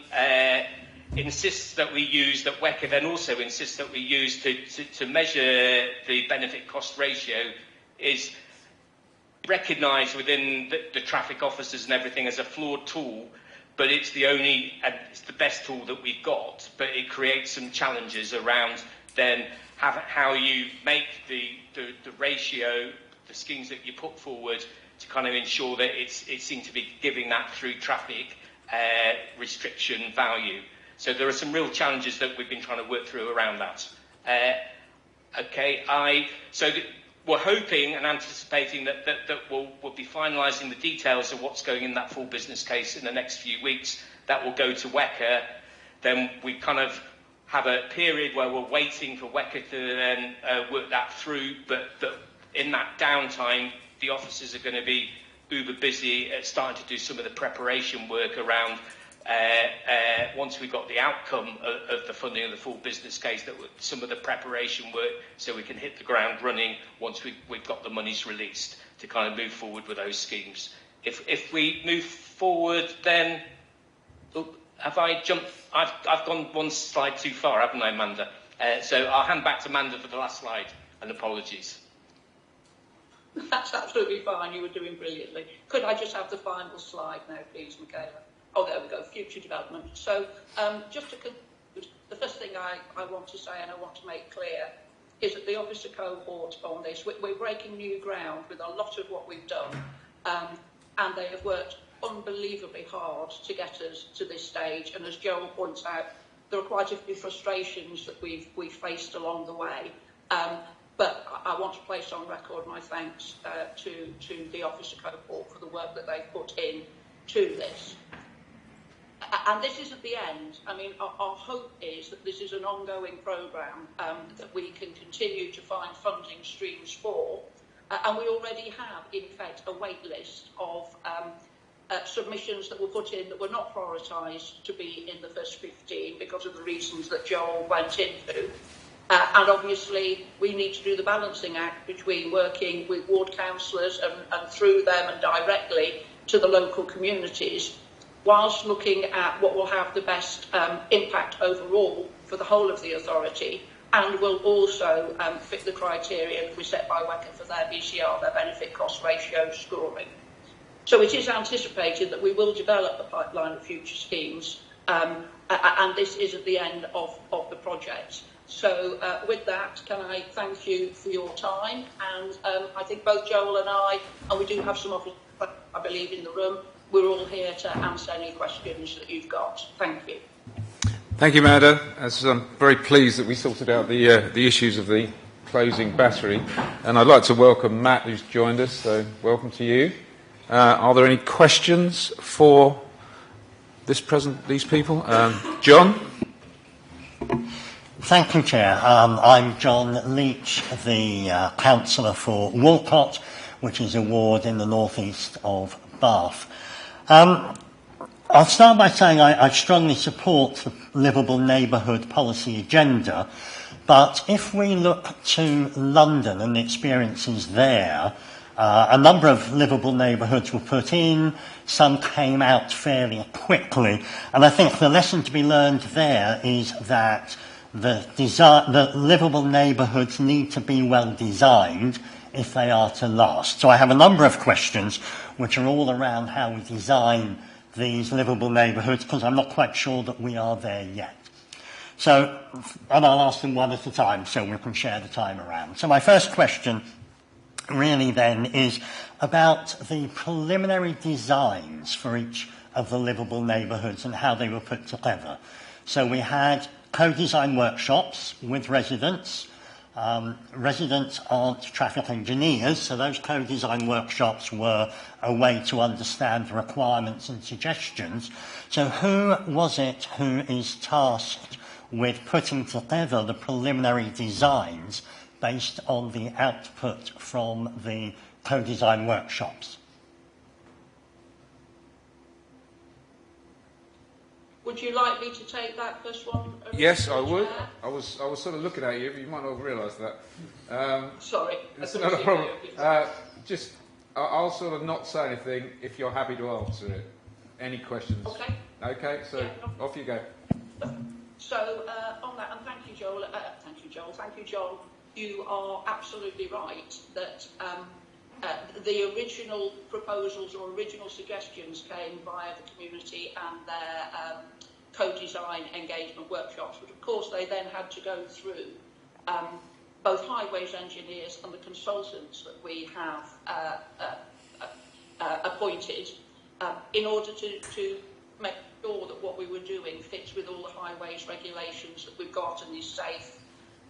insists that we use, that WECA then also insists that we use to measure the benefit cost ratio, is recognised within the traffic officers and everything as a flawed tool, but it's the only, and it's the best tool that we've got, but it creates some challenges around then how you make the ratio, the schemes that you put forward to kind of ensure that it seems to be giving that through traffic restriction value. So there are some real challenges that we've been trying to work through around that. We're hoping and anticipating that we'll be finalising the details of what's going in that full business case in the next few weeks. That will go to WECA. Then we kind of have a period where we're waiting for WECA to then work that through. But in that downtime, the officers are going to be uber busy at starting to do some of the preparation work around once we've got the outcome of the funding of the full business case, that some of the preparation work so we can hit the ground running once we've got the monies released to kind of move forward with those schemes. If we move forward, then have I jumped? I've gone one slide too far, haven't I, Amanda? So I'll hand back to Amanda for the last slide, and apologies. That's absolutely fine. You were doing brilliantly. Could I just have the final slide now, please, Michaela? Oh, there we go, future development. So just to conclude, the first thing I want to say and I want to make clear is that the officer cohort on this, we're breaking new ground with a lot of what we've done, and they have worked unbelievably hard to get us to this stage. And as Joel points out, there are quite a few frustrations that we've faced along the way. But I want to place on record my thanks to the officer cohort for the work that they've put in to this. And this isn't the end. I mean, our hope is that this is an ongoing programme that we can continue to find funding streams for. And we already have, in fact, a wait list of submissions that were put in that were not prioritised to be in the first 15 because of the reasons that Joel went into. And obviously, we need to do the balancing act between working with ward councillors and through them and directly to the local communities, whilst looking at what will have the best impact overall for the whole of the authority, and will also fit the criteria that we set by WECA for their BCR, their benefit cost ratio scoring. So it is anticipated that we will develop a pipeline of future schemes, and this isn't the end of the project. So with that, can I thank you for your time? And I think both Joel and I, and we do have some officers, I believe, in the room, we're all here to answer any questions that you've got. Thank you. Thank you, Amanda. I'm very pleased that we sorted out the issues of the closing battery. And I'd like to welcome Matt, who's joined us. So welcome to you. Are there any questions for these people? John? Thank you, Chair. I'm John Leach, the councillor for Walcott, which is a ward in the northeast of Bath. I'll start by saying I strongly support the livable neighbourhood policy agenda, but if we look to London and the experiences there, a number of livable neighbourhoods were put in, some came out fairly quickly, and I think the lesson to be learned there is that the livable neighbourhoods need to be well designed if they are to last. So I have a number of questions which are all around how we design these livable neighbourhoods, because I'm not quite sure that we are there yet. So, and I'll ask them one at a time so we can share the time around. So my first question really then is about the preliminary designs for each of the livable neighbourhoods and how they were put together. So we had co-design workshops with residents. Residents aren't traffic engineers, so those co-design workshops were a way to understand the requirements and suggestions. So who was it who is tasked with putting together the preliminary designs based on the output from the co-design workshops? Would you like me to take that first one? Yes, I would. I was sort of looking at you, but you might not have realised that. Sorry. It's not a problem. I'll sort of not say anything if you're happy to answer it. Any questions? Okay. Okay, so yeah, off you go. So on that, and thank you, Joel. Thank you, Joel. Thank you, John. You are absolutely right that the original proposals or original suggestions came via the community and their co-design engagement workshops, but of course they then had to go through both highways engineers and the consultants that we have appointed in order to make sure that what we were doing fits with all the highways regulations that we've got and is safe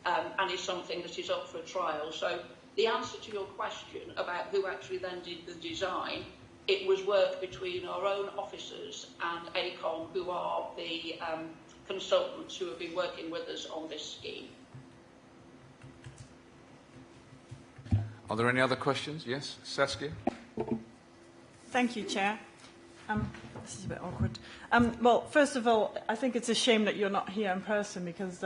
and is something that is up for trial. So the answer to your question about who actually then did the design, it was work between our own officers and ACOM, who are the consultants who have been working with us on this scheme. Are there any other questions? Yes, Saskia? Thank you, Chair. This is a bit awkward. Well, first of all, I think it's a shame that you're not here in person because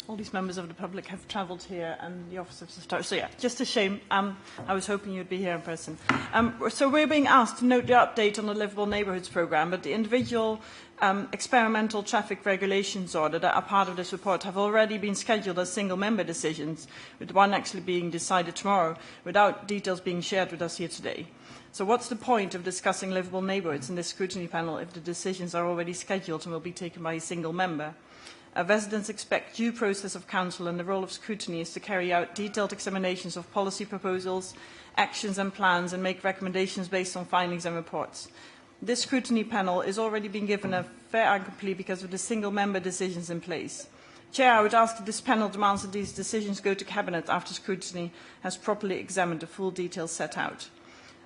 all these members of the public have travelled here and the officers have started. So, yeah, just a shame. I was hoping you'd be here in person. So we're being asked to note the update on the Livable Neighbourhoods programme, but the individual experimental traffic regulations order that are part of this report have already been scheduled as single-member decisions, with one actually being decided tomorrow, without details being shared with us here today. So what's the point of discussing livable neighbourhoods in this scrutiny panel if the decisions are already scheduled and will be taken by a single member? Residents expect due process of council, and the role of scrutiny is to carry out detailed examinations of policy proposals, actions and plans, and make recommendations based on findings and reports. This scrutiny panel is already being given a fair and complete because of the single-member decisions in place. Chair, I would ask that this panel demands that these decisions go to Cabinet after scrutiny has properly examined the full details set out.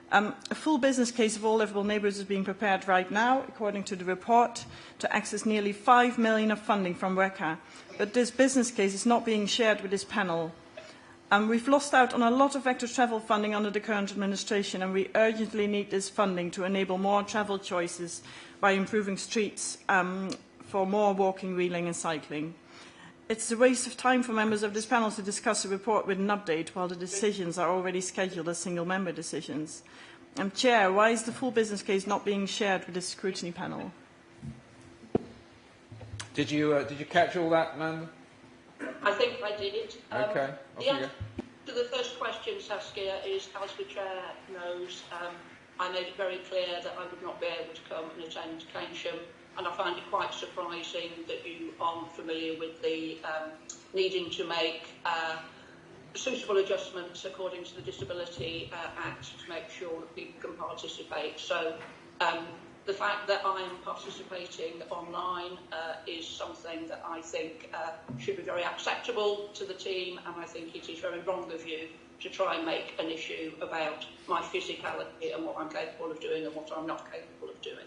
A full business case of all livable neighbourhoods is being prepared right now, according to the report, to access nearly 5 million of funding from WECA. But this business case is not being shared with this panel. We've lost out on a lot of extra travel funding under the current administration, and we urgently need this funding to enable more travel choices by improving streets for more walking, wheeling and cycling. It's a waste of time for members of this panel to discuss a report with an update while the decisions are already scheduled as single-member decisions. Chair, why is the full business case not being shared with this scrutiny panel? Did you catch all that, Amanda? I think I did. Okay. The answer to the first question, Saskia, is, as the Chair knows, I made it very clear that I would not be able to come and attend Keynsham, and I find it quite surprising that you aren't familiar with the needing to make suitable adjustments according to the Disability Act to make sure that people can participate. So the fact that I'm participating online is something that I think should be very acceptable to the team, and I think it is very wrong of you to try and make an issue about my physicality and what I'm capable of doing and what I'm not capable of doing.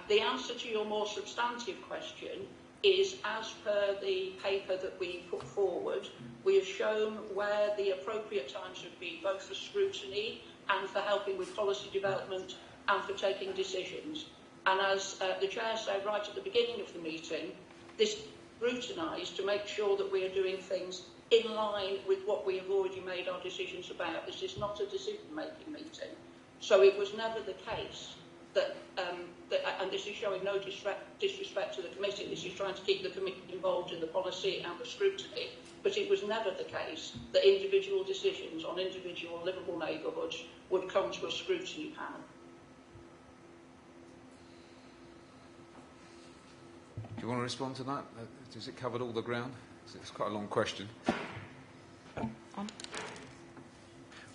The answer to your more substantive question is, as per the paper that we put forward, we have shown where the appropriate times would be, both for scrutiny and for helping with policy development and for taking decisions. And as the Chair said right at the beginning of the meeting, this is scrutinised to make sure that we are doing things in line with what we have already made our decisions about. This is not a decision-making meeting. So it was never the case that, and this is showing no disrespect to the committee, this is trying to keep the committee involved in the policy and the scrutiny, but it was never the case that individual decisions on individual livable neighbourhoods would come to a scrutiny panel. Do you want to respond to that? Has it covered all the ground? It's quite a long question.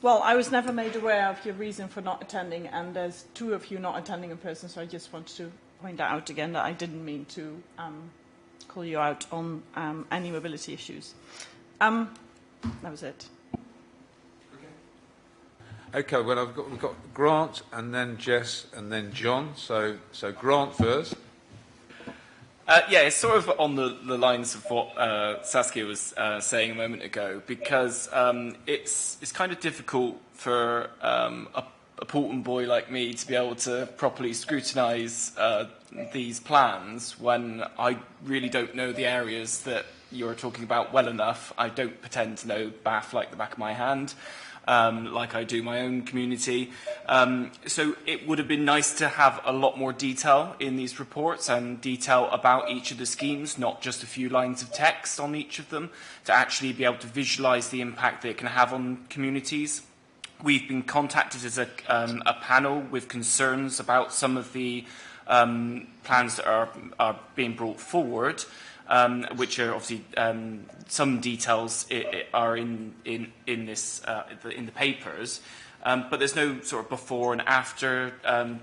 Well, I was never made aware of your reason for not attending, and there's 2 of you not attending in person, so I just wanted to point that out again, that I didn't mean to call you out on any mobility issues. That was it. Okay, well, we've got Grant, and then Jess, and then John. So Grant first. Yeah, it's sort of on the lines of what Saskia was saying a moment ago, because it's kind of difficult for a Poulton boy like me to be able to properly scrutinise these plans when I really don't know the areas that you're talking about well enough. I don't pretend to know Bath like the back of my hand. Like I do my own community. So it would have been nice to have a lot more detail in these reports and detail about each of the schemes, not just a few lines of text on each of them, to actually be able to visualise the impact that it can have on communities. We've been contacted as a panel with concerns about some of the plans that are being brought forward, which are obviously some details are in this in the papers. But there's no sort of before and after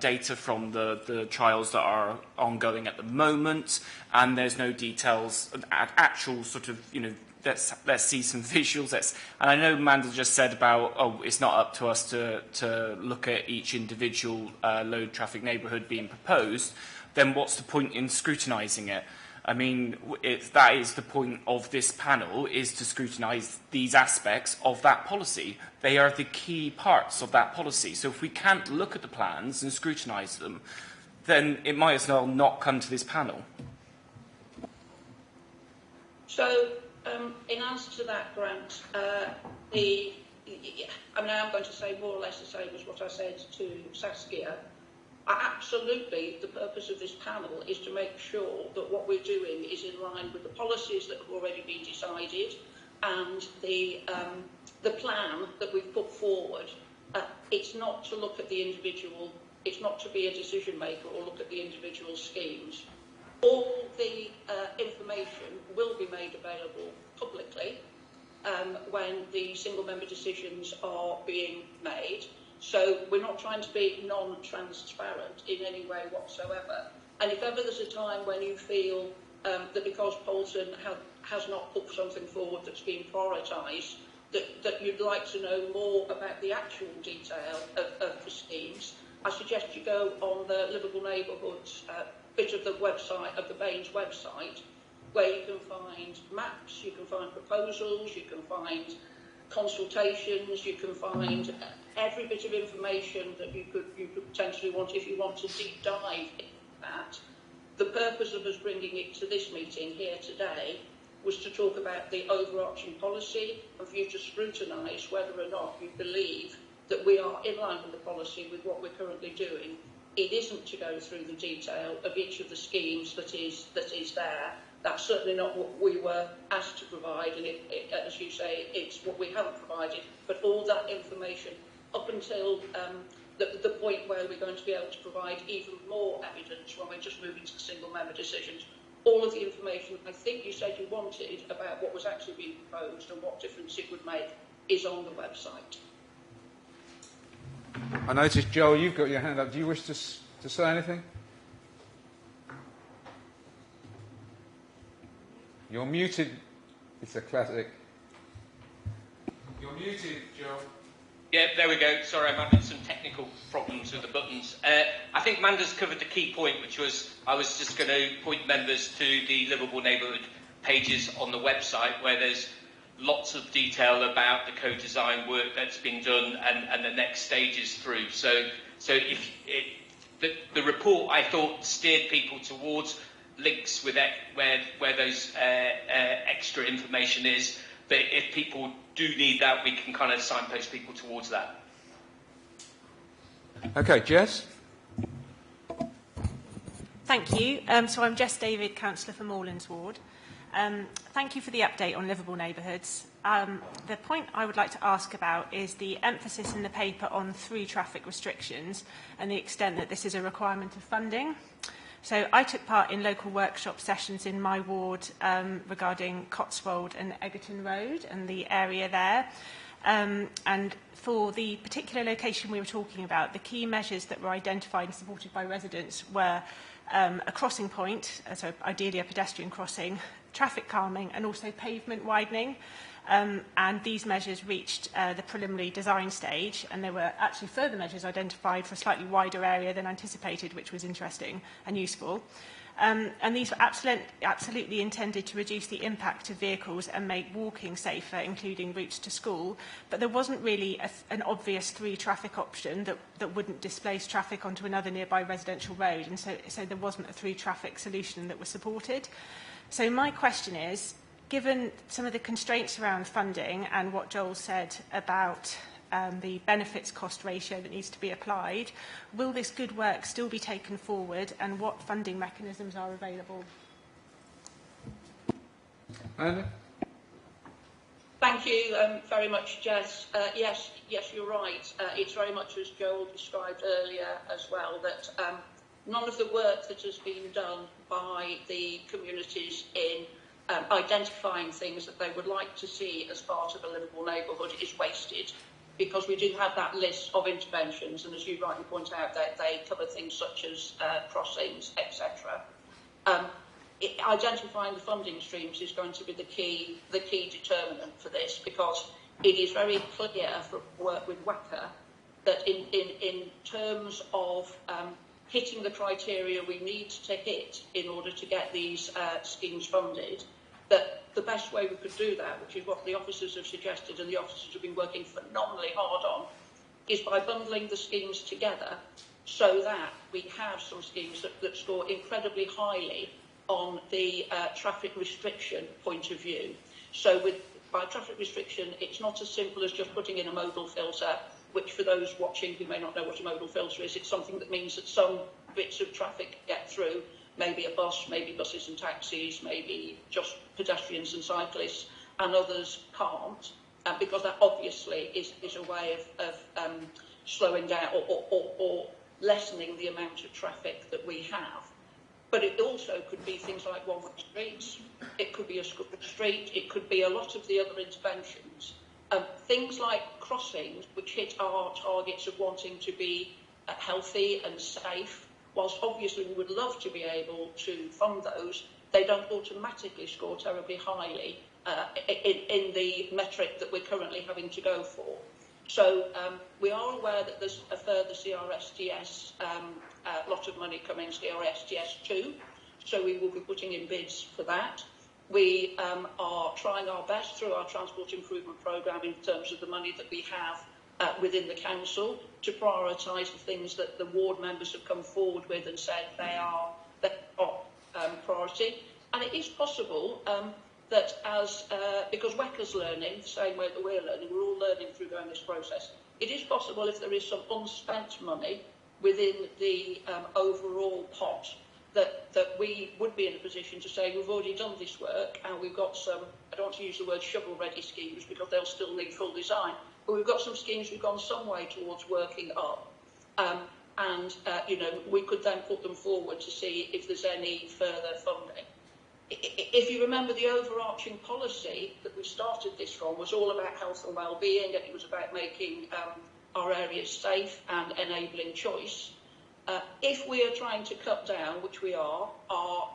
data from the trials that are ongoing at the moment, and there's no details, actual sort of, you know, let's see some visuals. And I know Amanda just said about, oh, it's not up to us to look at each individual low traffic neighbourhood being proposed. Then what's the point in scrutinising it? I mean, that is the point of this panel, is to scrutinise these aspects of that policy. They are the key parts of that policy. So if we can't look at the plans and scrutinise them, then it might as well not come to this panel. So, in answer to that, Grant, I mean, I'm going to say more or less the same as what I said to Saskia. Absolutely, the purpose of this panel is to make sure that what we're doing is in line with the policies that have already been decided and the plan that we've put forward. It's not to look at the individual, it's not to be a decision maker or look at the individual schemes. All the information will be made available publicly when the single member decisions are being made. So we're not trying to be non-transparent in any way whatsoever. And if ever there's a time when you feel that because Poulton has not put something forward that's been prioritised, that you'd like to know more about the actual detail of the schemes, I suggest you go on the Livable Neighbourhoods bit of the website, of the Baines website, where you can find maps, you can find proposals, you can find consultations, you can find every bit of information that you could potentially want if you want to deep dive into that. The purpose of us bringing it to this meeting here today was to talk about the overarching policy and for you to scrutinise whether or not you believe that we are in line with the policy with what we're currently doing. It isn't to go through the detail of each of the schemes that is there. That's certainly not what we were asked to provide, and as you say, it's what we haven't provided. But all that information up until the point where we're going to be able to provide even more evidence when we're just moving to the single member decisions, all of the information I think you said you wanted about what was actually being proposed and what difference it would make is on the website. I noticed, Joel, you've got your hand up. Do you wish to say anything? You're muted. It's a classic. You're muted, Joel. Yeah, there we go. Sorry, I'm having some technical problems with the buttons. I think Amanda's covered the key point, which was I was just going to point members to the Livable Neighbourhood pages on the website, where there's lots of detail about the co-design work that's been done and the next stages through. So if the report, I thought, steered people towards links with it, where those extra information is. But if people do need that, we can kind of signpost people towards that. Okay, Jess? Thank you. So I'm Jess David, Councillor for Moorlands Ward. Thank you for the update on livable neighbourhoods. The point I would like to ask about is the emphasis in the paper on through traffic restrictions and the extent that this is a requirement of funding. So I took part in local workshop sessions in my ward regarding Cotswold and Egerton Road and the area there. And for the particular location we were talking about, the key measures that were identified and supported by residents were a crossing point, so ideally a pedestrian crossing, traffic calming and also pavement widening. And these measures reached the preliminary design stage, and there were actually further measures identified for a slightly wider area than anticipated, which was interesting and useful. And these were absolutely intended to reduce the impact of vehicles and make walking safer, including routes to school. But there wasn't really an obvious through traffic option that wouldn't displace traffic onto another nearby residential road. And so there wasn't a through traffic solution that was supported. So my question is, given some of the constraints around funding and what Joel said about the benefits cost ratio that needs to be applied, will this good work still be taken forward, and what funding mechanisms are available? Thank Thank you very much, Jess. Yes, you're right. It's very much as Joel described earlier as well, that none of the work that has been done by the communities in identifying things that they would like to see as part of a livable neighbourhood is wasted, because we do have that list of interventions, and as you rightly point out, they cover things such as crossings, etc. Identifying the funding streams is going to be the key determinant for this, because it is very clear from work with WECA that in terms of hitting the criteria we need to hit in order to get these schemes funded, that the best way we could do that, which is what the officers have suggested and the officers have been working phenomenally hard on, is by bundling the schemes together so that we have some schemes that score incredibly highly on the traffic restriction point of view. So by traffic restriction, it's not as simple as just putting in a modal filter, which for those watching who may not know what a modal filter is, it's something that means that some bits of traffic get through, maybe a bus, maybe buses and taxis, maybe just pedestrians and cyclists, and others can't, because that obviously is a way of slowing down or lessening the amount of traffic that we have. But it also could be things like one-way streets, it could be a school street, it could be a lot of the other interventions. Things like crossings, which hit our targets of wanting to be healthy and safe, whilst obviously we would love to be able to fund those, they don't automatically score terribly highly in the metric that we're currently having to go for. So we are aware that there's a further CRSTS lot of money coming, CRSTS 2, so we will be putting in bids for that. We are trying our best through our Transport Improvement Programme in terms of the money that we have within the council to prioritise the things that the ward members have come forward with and said they are priority. And it is possible that because WECA's learning, the same way that we're learning, we're all learning through going this process, it is possible if there is some unspent money within the overall pot that we would be in a position to say we've already done this work and we've got some, I don't want to use the word shovel-ready schemes because they'll still need full design, but we've got some schemes we've gone some way towards working up. We could then put them forward to see if there's any further funding. If you remember, the overarching policy that we started this from was all about health and well-being, and it was about making our areas safe and enabling choice. If we are trying to cut down, which we are, our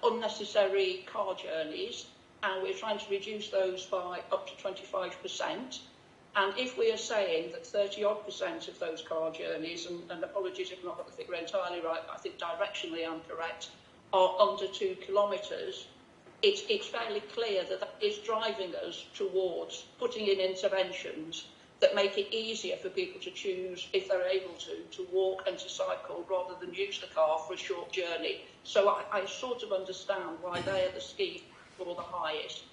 unnecessary car journeys, and we're trying to reduce those by up to 25%, and if we are saying that 30-odd% of those car journeys, and apologies if I've not got the figure entirely right, but I think directionally I'm correct, are under 2 kilometres, it's fairly clear that that is driving us towards putting in interventions that make it easier for people to choose, if they're able to walk and to cycle rather than use the car for a short journey. So I sort of understand why they are the schemes for the highest.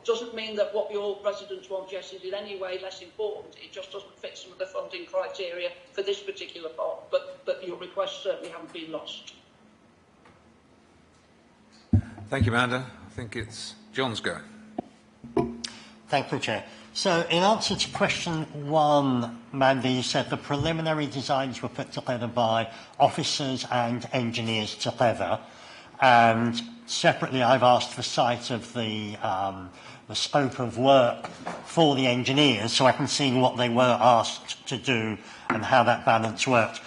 Doesn't mean that what your residents want, Jess, is in any way less important. It just doesn't fit some of the funding criteria for this particular part, but your requests certainly haven't been lost. Thank you, Amanda. I think it's John's go. Thank you, Chair. So, in answer to question 1, Mandy, you said the preliminary designs were put together by officers and engineers together, and separately I've asked the site of the scope of work for the engineers so I can see what they were asked to do and how that balance worked.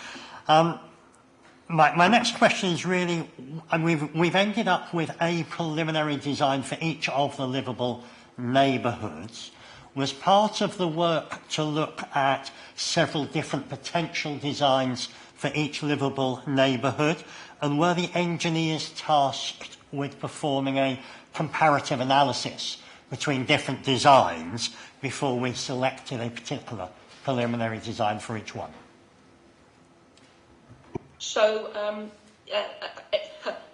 My next question is really, and we've ended up with a preliminary design for each of the livable neighbourhoods. Was part of the work to look at several different potential designs for each livable neighbourhood, and were the engineers tasked with performing a comparative analysis between different designs before we selected a particular preliminary design for each one? So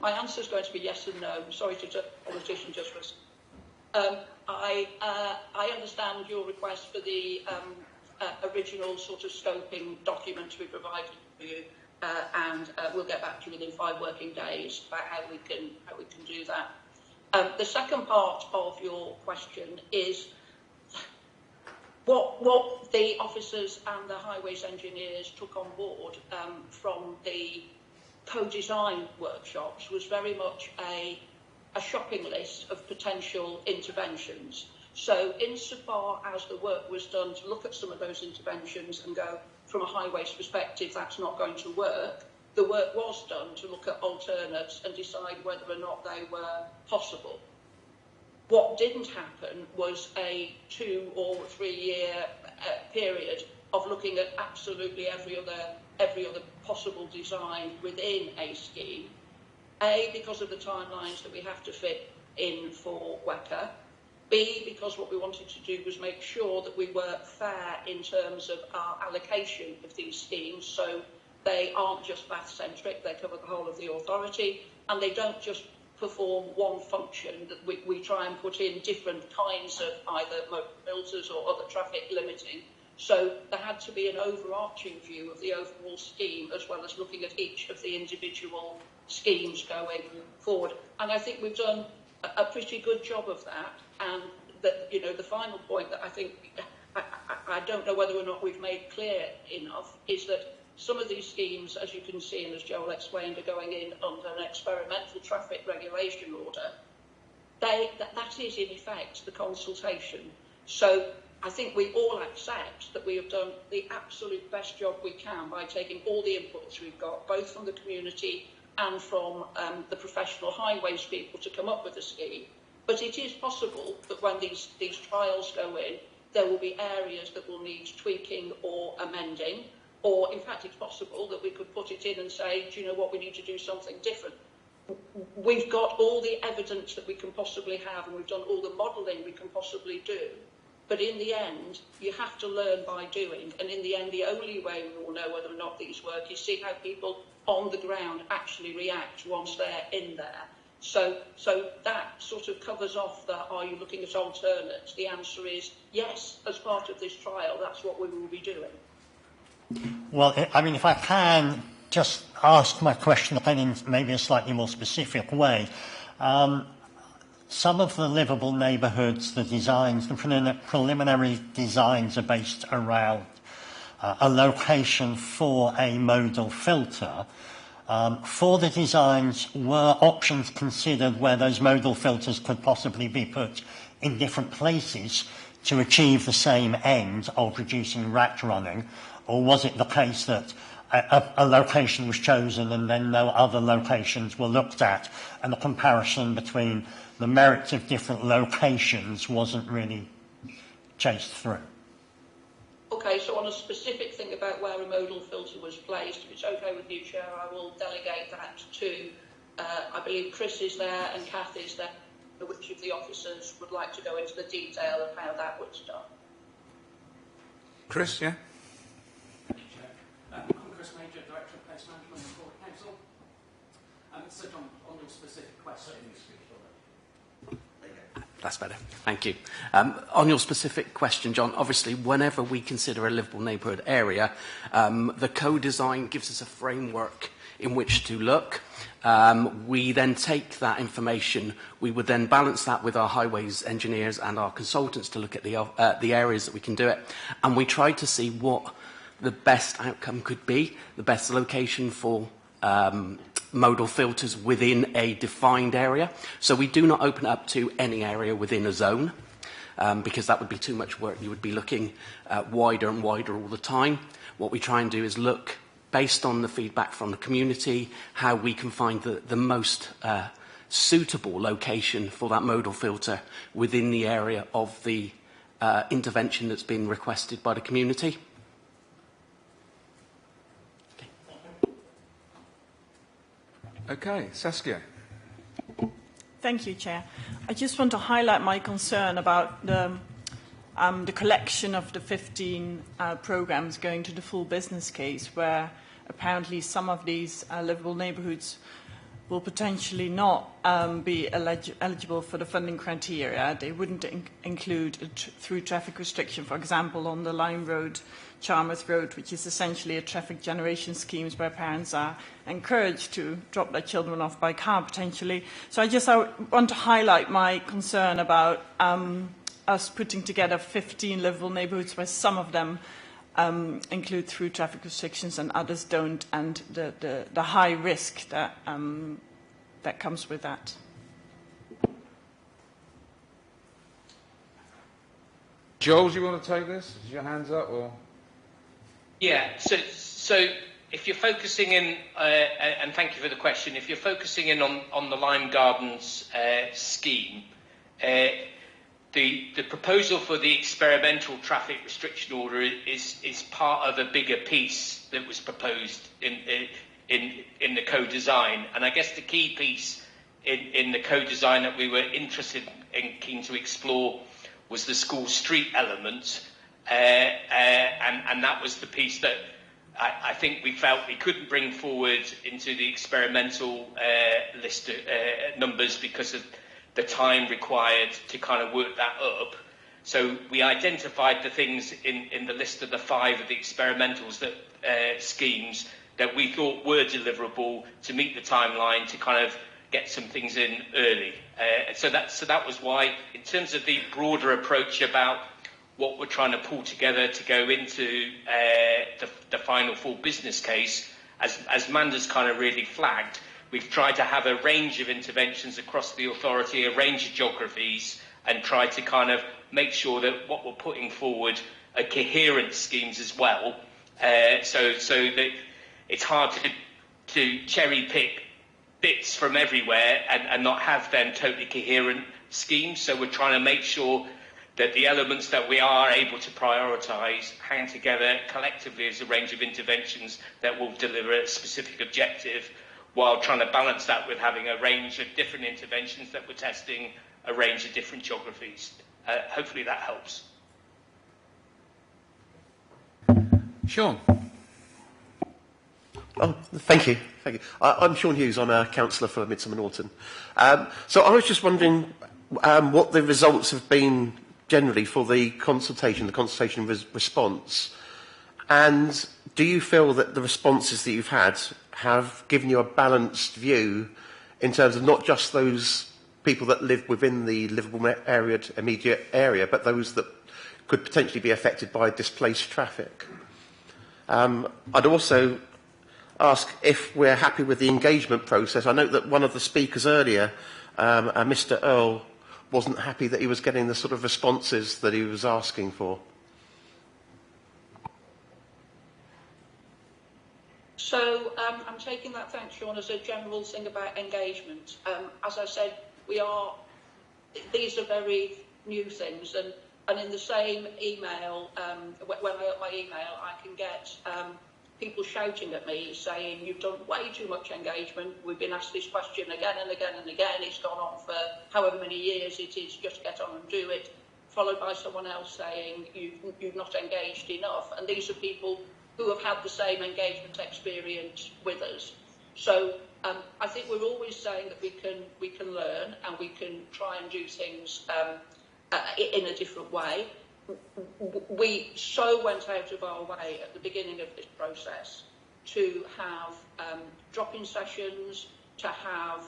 my answer is going to be yes and no. I'm sorry to politician just for a second. I understand your request for the original sort of scoping document to be provided to you, and we'll get back to you within 5 working days about how we can do that. The second part of your question is what the officers and the highways engineers took on board from the co-design workshops was very much a shopping list of potential interventions. So insofar as the work was done to look at some of those interventions and go, from a highways perspective, that's not going to work, the work was done to look at alternates and decide whether or not they were possible. What didn't happen was a 2 or 3 year period of looking at absolutely every other possible design within a scheme. A, because of the timelines that we have to fit in for WECA. B, because what we wanted to do was make sure that we were fair in terms of our allocation of these schemes, so they aren't just Bath-centric, they cover the whole of the authority, and they don't just perform one function, that we try and put in different kinds of either motor filters or other traffic limiting. So there had to be an overarching view of the overall scheme, as well as looking at each of the individual schemes going forward. And I think we've done a pretty good job of that. And that, you know, the final point that I think I don't know whether or not we've made clear enough is that some of these schemes, as you can see and as Joel explained, are going in under an experimental traffic regulation order. That is in effect the consultation. So I think we all accept that we have done the absolute best job we can by taking all the inputs we've got, both from the community and from the professional highways people, to come up with a scheme. But it is possible that when these trials go in, there will be areas that will need tweaking or amending, or in fact it's possible that we could put it in and say, do you know what, we need to do something different. We've got all the evidence that we can possibly have, and we've done all the modelling we can possibly do. But in the end, you have to learn by doing. And in the end, the only way we will know whether or not these work is see how people on the ground actually react once they're in there. So that sort of covers off the, are you looking at alternates? The answer is yes, as part of this trial, that's what we will be doing. Well, I mean, if I can just ask my question again in maybe a slightly more specific way. Some of the livable neighbourhoods, the designs, the preliminary designs are based around a location for a modal filter. For the designs, were options considered where those modal filters could possibly be put in different places to achieve the same end of reducing rat running? Or was it the case that a location was chosen and then no other locations were looked at, and the comparison between the merits of different locations wasn't really chased through? Okay, so on a specific thing about where a modal filter was placed, if it's okay with you, Chair, I will delegate that to, I believe Chris is there and Kath is there, which of the officers would like to go into the detail of how that was done. Chris, yeah? I'm Chris Major, Director of Place Management and Port Council. So on your specific question. That's better. Thank you. On your specific question, John, obviously, whenever we consider a livable neighbourhood area, the co-design gives us a framework in which to look. We then take that information, we would then balance that with our highways engineers and our consultants to look at the areas that we can do it. And we try to see what the best outcome could be, the best location for modal filters within a defined area. So we do not open up to any area within a zone, because that would be too much work. You would be looking wider and wider all the time. What we try and do is look, based on the feedback from the community, how we can find the most suitable location for that modal filter within the area of the intervention that's been requested by the community. Okay, Saskia. Thank you, Chair. I just want to highlight my concern about the collection of the 15 programmes going to the full business case, where apparently some of these livable neighbourhoods will potentially not be eligible for the funding criteria. They wouldn't include a through traffic restriction, for example, on the Lime Road, Charmouth Road, which is essentially a traffic generation scheme where parents are encouraged to drop their children off by car potentially. So I want to highlight my concern about us putting together 15 livable neighbourhoods where some of them include through traffic restrictions and others don't, and the high risk that that comes with that. Joel, do you want to take this? Is your hands up or? Yeah. So if you're focusing in, and thank you for the question. If you're focusing in on the Lime Gardens scheme. The proposal for the experimental traffic restriction order is part of a bigger piece that was proposed in the co-design. And I guess the key piece in the co-design that we were interested and keen to explore was the school street element. And that was the piece that I think we felt we couldn't bring forward into the experimental list numbers because of the time required to kind of work that up. So we identified the things in the list of the 5 of the experimentals that schemes that we thought were deliverable to meet the timeline to kind of get some things in early. So that was why, in terms of the broader approach about what we're trying to pull together to go into the final full business case, as Manda's kind of really flagged, we've tried to have a range of interventions across the authority, a range of geographies, and try to kind of make sure that what we're putting forward are coherent schemes as well. So that it's hard to cherry pick bits from everywhere and not have them totally coherent schemes. So we're trying to make sure that the elements that we are able to prioritise hang together collectively as a range of interventions that will deliver a specific objective, while trying to balance that with having a range of different interventions that we're testing, a range of different geographies. Hopefully that helps. Sean. Oh, thank you. I'm Sean Hughes. I'm a councillor for Midsummer Norton. So I was just wondering what the results have been generally for the consultation response. And do you feel that the responses that you've had have given you a balanced view in terms of not just those people that live within the livable area, immediate area, but those that could potentially be affected by displaced traffic? I'd also ask if we're happy with the engagement process. I note that one of the speakers earlier, Mr. Earl, wasn't happy that he was getting the sort of responses that he was asking for. So I'm taking that, thanks Sean, as a general thing about engagement. As I said, these are very new things, and in the same email, when I open my email, I can get people shouting at me saying, you've done way too much engagement, we've been asked this question again and again and again, it's gone on for however many years it is, just get on and do it, followed by someone else saying, you've not engaged enough. And these are people who have had the same engagement experience with us. So I think we're always saying that we can learn and we can try and do things in a different way. We so went out of our way at the beginning of this process to have drop-in sessions, to have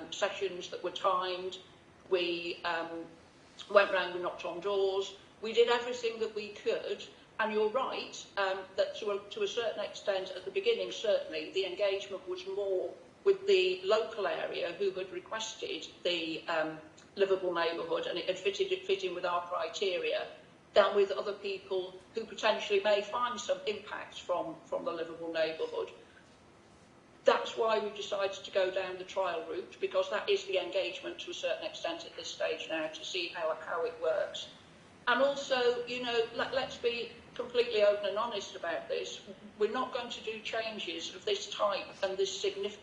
sessions that were timed. We went round and knocked on doors. We did everything that we could. And you're right, that to a certain extent at the beginning, certainly, the engagement was more with the local area who had requested the livable neighbourhood, and it had fit in with our criteria, than with other people who potentially may find some impact from the livable neighbourhood. That's why we decided to go down the trial route, because that is the engagement to a certain extent at this stage now, to see how it works. And also, let's be completely open and honest about this. We're not going to do changes of this type and this significant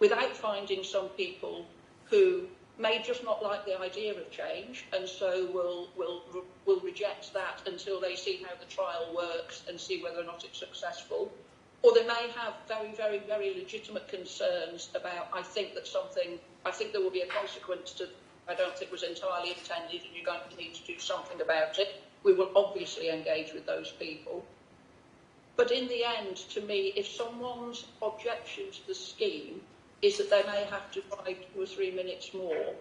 without finding some people who may just not like the idea of change, and so will reject that until they see how the trial works and see whether or not it's successful, or they may have very, very, very legitimate concerns about, I think there will be a consequence to, I don't think was entirely intended, and you're going to need to do something about it. We will obviously engage with those people. But in the end, to me, if someone's objection to the scheme is that they may have to drive 2 or 3 minutes more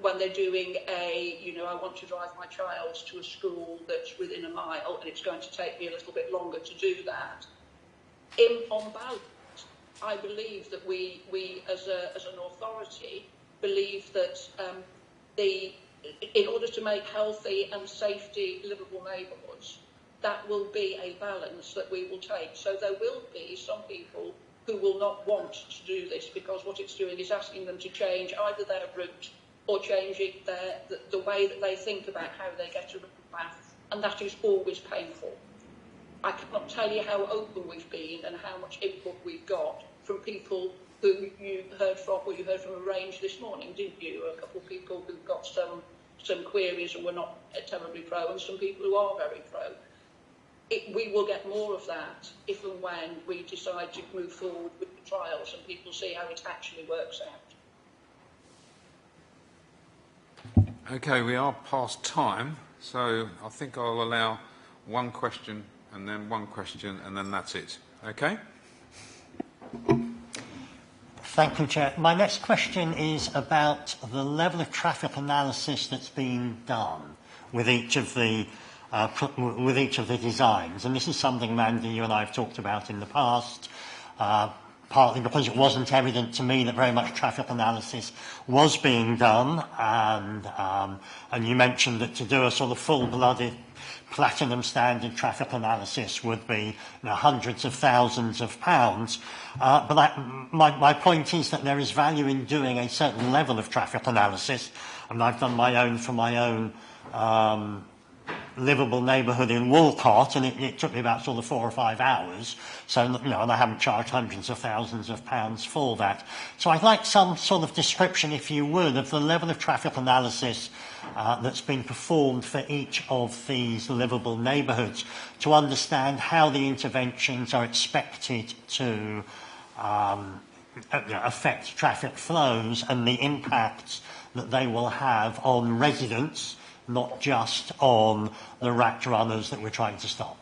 when they're doing I want to drive my child to a school that's within a mile and it's going to take me a little bit longer to do that, on balance, I believe that we as an authority believe that in order to make healthy and safety livable neighbourhoods, that will be a balance that we will take. So there will be some people who will not want to do this because what it's doing is asking them to change either their route or changing the way that they think about how they get around the path, and that is always painful. I cannot tell you how open we've been and how much input we've got from people who you heard from a range this morning, didn't you? A couple of people who've got some queries and were not terribly pro, and some people who are very pro. We will get more of that if and when we decide to move forward with the trials and people see how it actually works out. Okay, we are past time, so I think I'll allow one question and then one question and then that's it. Okay? Thank you, Chair. My next question is about the level of traffic analysis that's been done with each of the designs. And this is something, Mandy, you and I have talked about in the past, partly because it wasn't evident to me that very much traffic analysis was being done. And you mentioned that to do a sort of full-blooded platinum standard traffic analysis would be hundreds of thousands of pounds. But my point is that there is value in doing a certain level of traffic analysis. And I've done my own for my own livable neighbourhood in Walcott, and it took me about sort of 4 or 5 hours. So, and I haven't charged hundreds of thousands of pounds for that. So I'd like some sort of description, if you would, of the level of traffic analysis that's been performed for each of these livable neighbourhoods to understand how the interventions are expected to affect traffic flows and the impacts that they will have on residents, not just on the rat runners that we're trying to stop.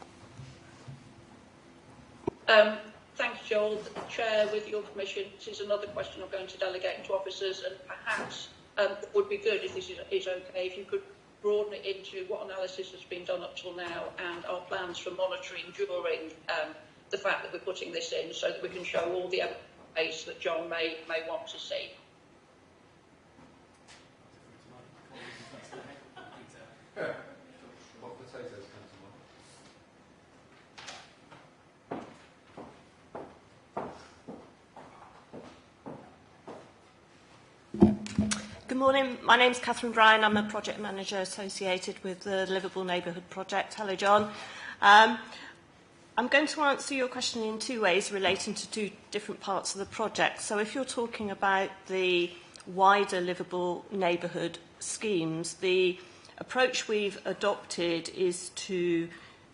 Thanks, Joel. Chair, with your permission, this is another question I'm going to delegate to officers, and perhaps it would be good if this is okay, if you could broaden it into what analysis has been done up till now and our plans for monitoring during the fact that we're putting this in, so that we can show all the evidence that John may want to see. Good morning. My name's Catherine Bryan. I'm a project manager associated with the Livable Neighbourhood Project. Hello, John. I'm going to answer your question in 2 ways relating to 2 different parts of the project. So if you're talking about the wider livable neighbourhood schemes, the approach we've adopted is to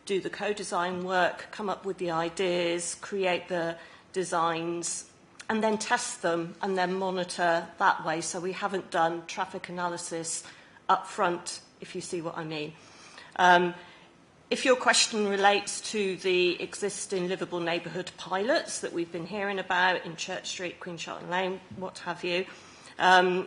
do the co-design work, come up with the ideas, create the designs, and then test them and then monitor that way. So we haven't done traffic analysis up front, if you see what I mean. If your question relates to the existing livable neighbourhood pilots that we've been hearing about in Church Street, Queen Charlotte Lane, what have you,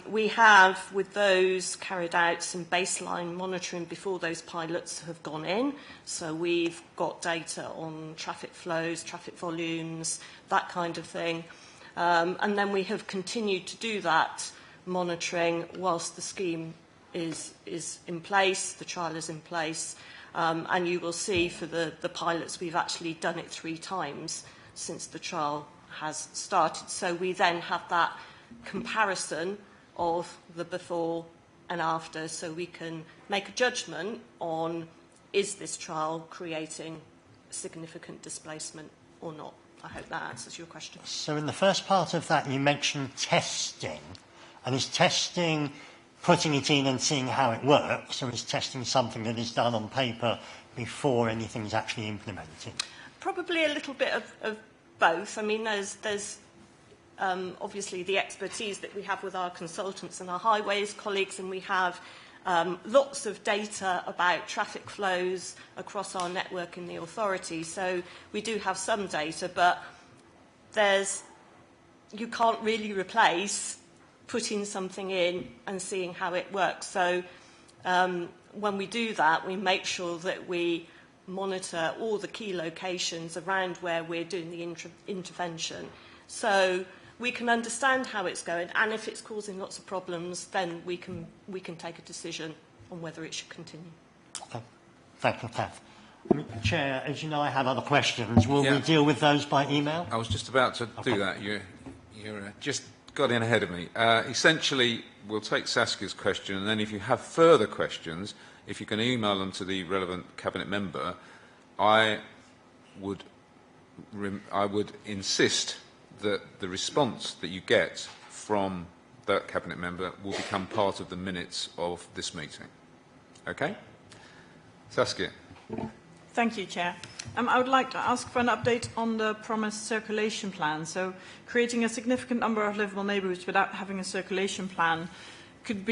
we have, with those, carried out some baseline monitoring before those pilots have gone in. So we've got data on traffic flows, traffic volumes, that kind of thing. And then we have continued to do that monitoring whilst the scheme is in place, the trial is in place. And you will see for the pilots, we've actually done it 3 times since the trial has started. So we then have that comparison of the before and after, so we can make a judgment on, is this trial creating significant displacement or not? I hope that answers your question. So in the first part of that, you mentioned testing. And is testing putting it in and seeing how it works, or is testing something that is done on paper before anything is actually implemented? Probably a little bit of both. I mean, there's obviously the expertise that we have with our consultants and our highways colleagues, and we have lots of data about traffic flows across our network in the authority. So we do have some data, but you can't really replace putting something in and seeing how it works. So when we do that, we make sure that we monitor all the key locations around where we're doing the intervention. So we can understand how it's going, and if it's causing lots of problems, then we can take a decision on whether it should continue. Okay. Thank you, Kath. Chair, as you know, I have other questions. Will we deal with those by email? I was just about to do that. You're just got in ahead of me. Essentially, we'll take Saskia's question, and then if you have further questions, if you can email them to the relevant cabinet member, I would insist that the response that you get from that cabinet member will become part of the minutes of this meeting. Okay? Saskia. Thank you, Chair. I would like to ask for an update on the promised circulation plan. So creating a significant number of livable neighbourhoods without having a circulation plan could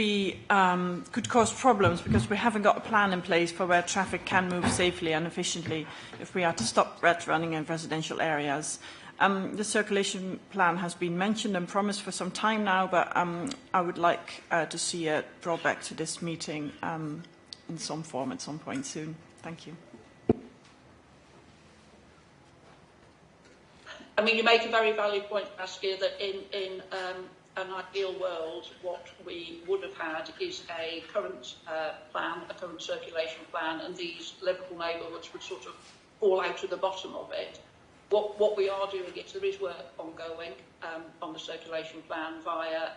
cause problems, because we haven't got a plan in place for where traffic can move safely and efficiently if we are to stop rat running in residential areas. The circulation plan has been mentioned and promised for some time now, but I would like to see it brought back to this meeting in some form at some point soon. Thank you. I mean, you make a very valid point, Saskia, that in an ideal world, what we would have had is a current plan, a current circulation plan, and these livable neighbourhoods would sort of fall out of the bottom of it. What we are doing is there is work ongoing on the circulation plan via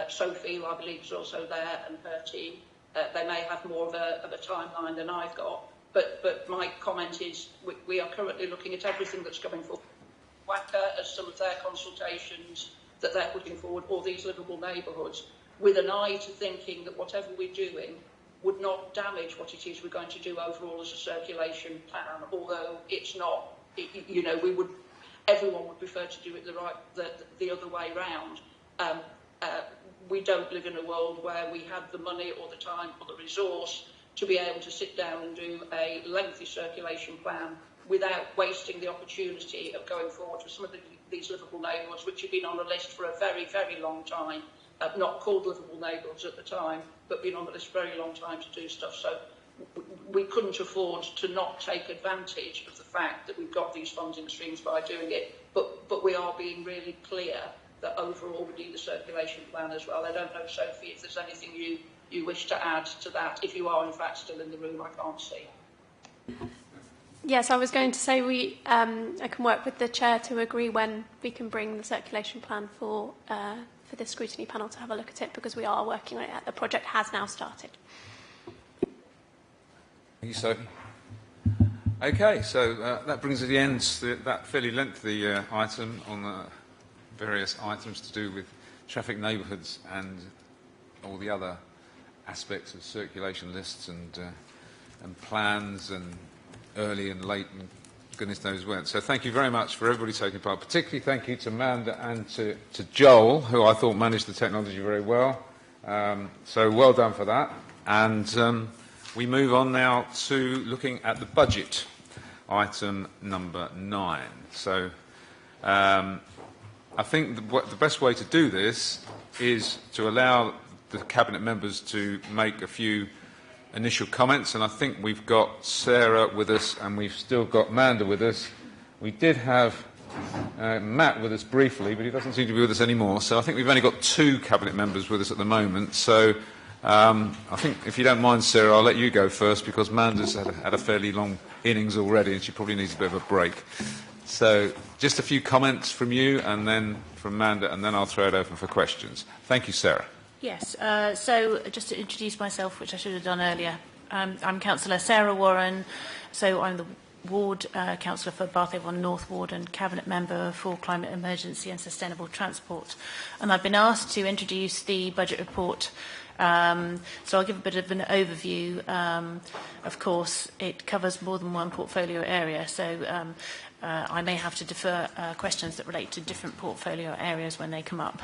Sophie, who I believe is also there, and her team. They may have more of a timeline than I've got, but my comment is we are currently looking at everything that's coming forward. WACA as some of their consultations that they're putting forward, or these livable neighbourhoods, with an eye to thinking that whatever we're doing would not damage what it is we're going to do overall as a circulation plan, although it's not, you know, everyone would prefer to do it the other way round. We don't live in a world where we have the money or the time or the resource to be able to sit down and do a lengthy circulation plan without wasting the opportunity of going forward with some of these livable neighbourhoods, which have been on the list for a very, very long time, not called livable neighbourhoods at the time, but been on the list for a very long time to do stuff. So we couldn't afford to not take advantage of the fact that we've got these funding streams by doing it, but we are being really clear that overall we need the circulation plan as well. I don't know, Sophie, if there's anything you wish to add to that. If you are, in fact, still in the room, I can't see. Yes, I was going to say I can work with the chair to agree when we can bring the circulation plan for the scrutiny panel to have a look at it, because we are working on it. The project has now started. Thank you, Sophie. Okay, so that brings us to the end to that fairly lengthy item on various items to do with traffic neighbourhoods and all the other aspects of circulation lists and plans and early and late and goodness knows when. So thank you very much for everybody taking part. Particularly thank you to Amanda and to Joel, who I thought managed the technology very well. So well done for that. And we move on now to looking at the budget, item number 9. So I think the best way to do this is to allow the Cabinet members to make a few initial comments, and I think we've got Sarah with us and we've still got Amanda with us. We did have Matt with us briefly, but he doesn't seem to be with us anymore, so I think we've only got 2 Cabinet members with us at the moment. So I think, if you don't mind, Sarah, I'll let you go first, because Amanda's had a fairly long innings already and she probably needs a bit of a break. So just a few comments from you and then from Amanda, and then I'll throw it open for questions. Thank you, Sarah. Yes, so just to introduce myself, which I should have done earlier, I'm Councillor Sarah Warren, so I'm the Ward Councillor for Bath Avon North Ward and Cabinet Member for Climate Emergency and Sustainable Transport. And I've been asked to introduce the budget report So I'll give a bit of an overview. Of course, it covers more than one portfolio area, so I may have to defer questions that relate to different portfolio areas when they come up.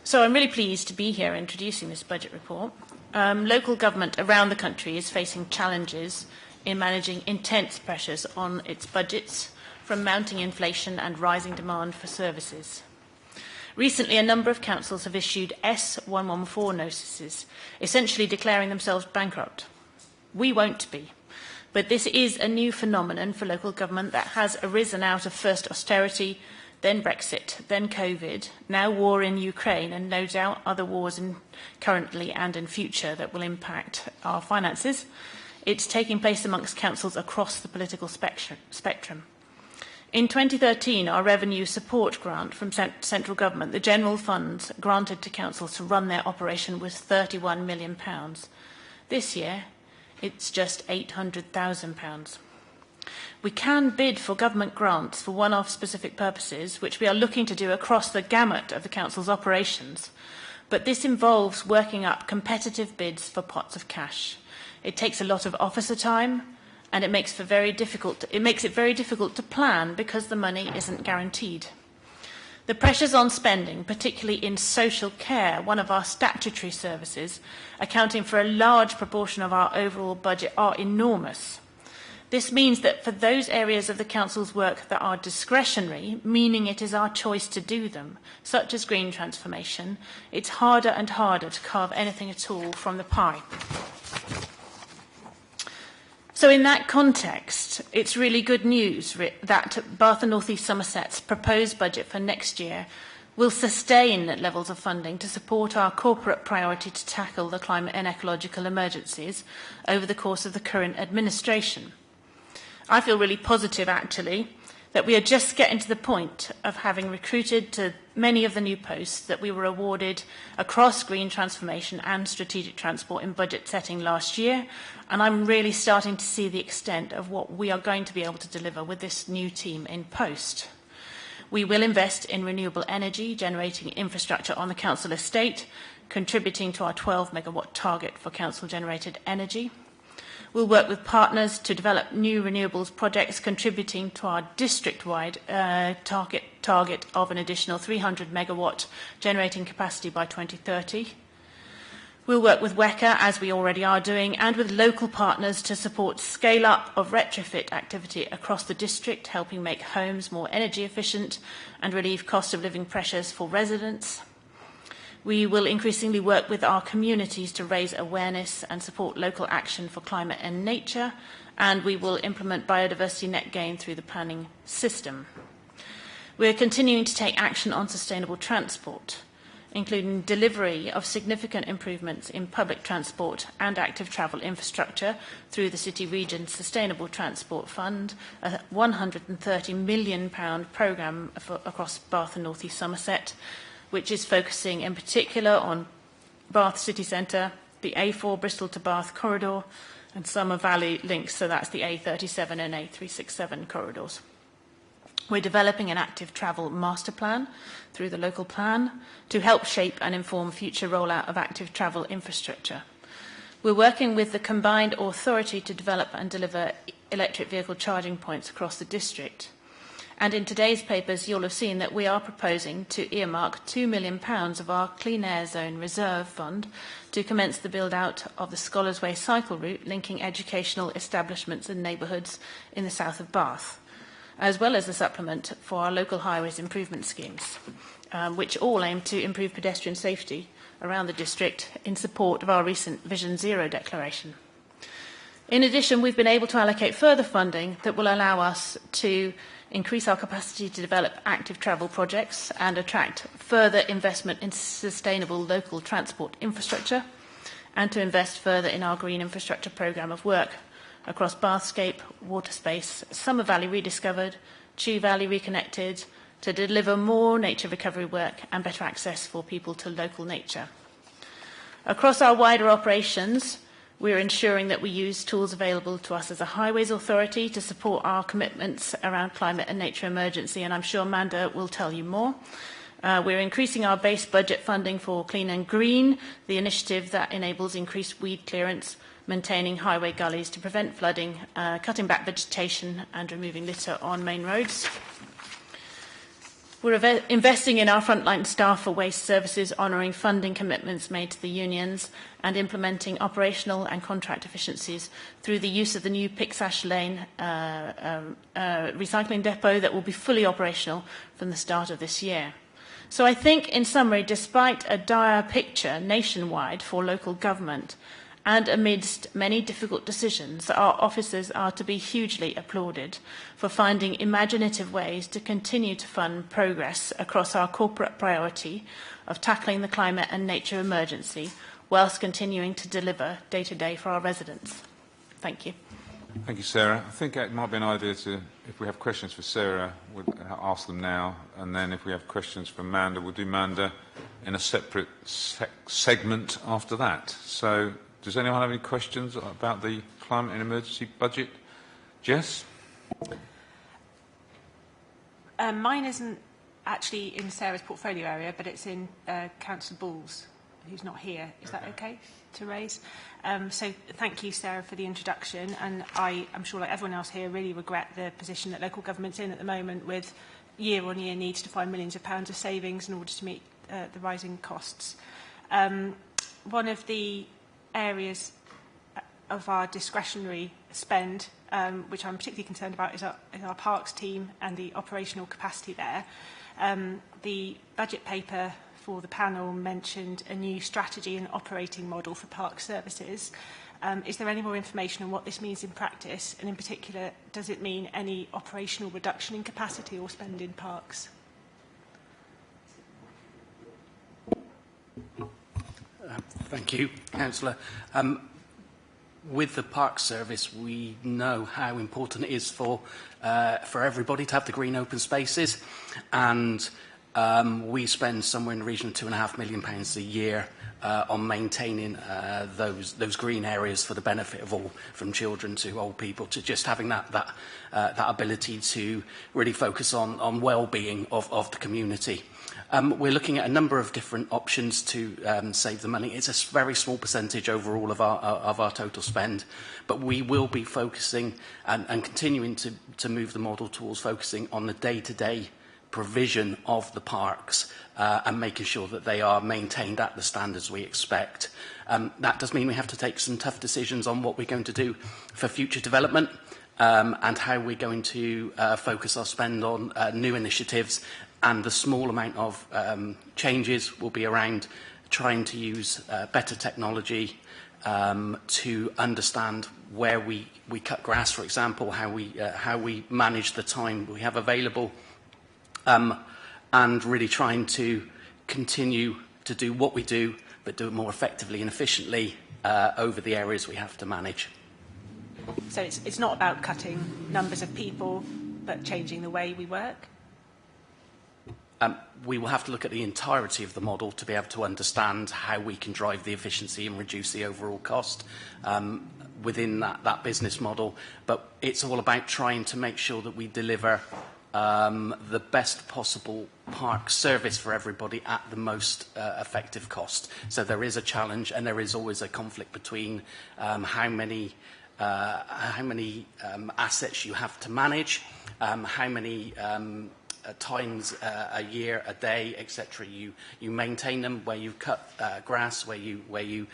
So I'm really pleased to be here introducing this budget report. Local government around the country is facing challenges in managing intense pressures on its budgets from mounting inflation and rising demand for services. Recently, a number of councils have issued S114 notices, essentially declaring themselves bankrupt. We won't be, but this is a new phenomenon for local government that has arisen out of first austerity, then Brexit, then COVID, now war in Ukraine, and no doubt other wars currently and in future that will impact our finances. It's taking place amongst councils across the political spectrum. In 2013, our revenue support grant from central government, the general funds granted to councils to run their operation, was £31 million. This year, it's just £800,000. We can bid for government grants for one-off specific purposes, which we are looking to do across the gamut of the council's operations, but this involves working up competitive bids for pots of cash. It takes a lot of officer time, and it makes it very difficult to plan because the money isn't guaranteed. The pressures on spending, particularly in social care, one of our statutory services, accounting for a large proportion of our overall budget, are enormous. This means that for those areas of the Council's work that are discretionary, meaning it is our choice to do them, such as green transformation, it's harder and harder to carve anything at all from the pie. So in that context, it's really good news that Bath and North East Somerset's proposed budget for next year will sustain levels of funding to support our corporate priority to tackle the climate and ecological emergencies over the course of the current administration. I feel really positive, actually, that we are just getting to the point of having recruited to many of the new posts that we were awarded across green transformation and strategic transport in budget setting last year, and I'm really starting to see the extent of what we are going to be able to deliver with this new team in post. We will invest in renewable energy, generating infrastructure on the council estate, contributing to our 12 megawatt target for council-generated energy. We'll work with partners to develop new renewables projects, contributing to our district-wide target of an additional 300 megawatt generating capacity by 2030. We'll work with WECA, as we already are doing, and with local partners to support scale-up of retrofit activity across the district, helping make homes more energy efficient and relieve cost of living pressures for residents. We will increasingly work with our communities to raise awareness and support local action for climate and nature, and we will implement biodiversity net gain through the planning system. We are continuing to take action on sustainable transport, including delivery of significant improvements in public transport and active travel infrastructure through the City Region Sustainable Transport Fund, a £130 million programme across Bath and North East Somerset, which is focusing in particular on Bath City Centre, the A4 Bristol to Bath corridor, and Summer Valley links, so that's the A37 and A367 corridors. We're developing an active travel master plan through the local plan to help shape and inform future rollout of active travel infrastructure. We're working with the combined authority to develop and deliver electric vehicle charging points across the district. And in today's papers, you'll have seen that we are proposing to earmark £2 million of our Clean Air Zone Reserve Fund to commence the build-out of the Scholars Way cycle route linking educational establishments and neighbourhoods in the south of Bath, as well as a supplement for our local highways improvement schemes, which all aim to improve pedestrian safety around the district in support of our recent Vision Zero declaration. In addition, we've been able to allocate further funding that will allow us to increase our capacity to develop active travel projects and attract further investment in sustainable local transport infrastructure, and to invest further in our green infrastructure programme of work across Bathscape, Waterspace, Summer Valley Rediscovered, Chew Valley Reconnected, to deliver more nature recovery work and better access for people to local nature. Across our wider operations, we are ensuring that we use tools available to us as a highways authority to support our commitments around climate and nature emergency, and I'm sure Amanda will tell you more. We're increasing our base budget funding for Clean and Green, the initiative that enables increased weed clearance, maintaining highway gullies to prevent flooding, cutting back vegetation and removing litter on main roads. We're investing in our frontline staff for waste services, honouring funding commitments made to the unions and implementing operational and contract efficiencies through the use of the new Pixash Lane recycling depot that will be fully operational from the start of this year. So I think, in summary, despite a dire picture nationwide for local government, and amidst many difficult decisions, our officers are to be hugely applauded for finding imaginative ways to continue to fund progress across our corporate priority of tackling the climate and nature emergency, whilst continuing to deliver day-to-day for our residents. Thank you. Thank you, Sarah. I think it might be an idea to, if we have questions for Sarah, we'll ask them now, and then if we have questions for Manda, we'll do Manda in a separate segment after that. So, does anyone have any questions about the climate and emergency budget? Jess? Mine isn't actually in Sarah's portfolio area, but it's in Councillor Bull's, who's not here. Is that okay to raise? So thank you, Sarah, for the introduction. And I'm sure, like everyone else here, really regret the position that local government's in at the moment, with year-on-year needs to find millions of pounds of savings in order to meet the rising costs. One of the areas of our discretionary spend, which I'm particularly concerned about, is our parks team and the operational capacity there. The budget paper for the panel mentioned a new strategy and operating model for park services. Is there any more information on what this means in practice? And in particular, does it mean any operational reduction in capacity or spend in parks? Thank you, Councillor. With the park service, we know how important it is for everybody to have the green open spaces, and we spend somewhere in the region of £2.5 million a year on maintaining those green areas for the benefit of all, from children to old people, to just having that ability to really focus on well-being of the community. We're looking at a number of different options to save the money. It's a very small percentage overall of our total spend, but we will be focusing and continuing to move the model towards focusing on the day-to-day provision of the parks and making sure that they are maintained at the standards we expect. That does mean we have to take some tough decisions on what we're going to do for future development and how we're going to focus our spend on new initiatives. And the small amount of changes will be around trying to use better technology to understand where we cut grass, for example, how we manage the time we have available, and really trying to continue to do what we do, but do it more effectively and efficiently over the areas we have to manage. So it's not about cutting numbers of people, but changing the way we work? We will have to look at the entirety of the model to be able to understand how we can drive the efficiency and reduce the overall cost within that business model. But it's all about trying to make sure that we deliver the best possible park service for everybody at the most effective cost. So there is a challenge, and there is always a conflict between how many assets you have to manage, how many times a year, a day, etc. You maintain them, where you cut grass, where you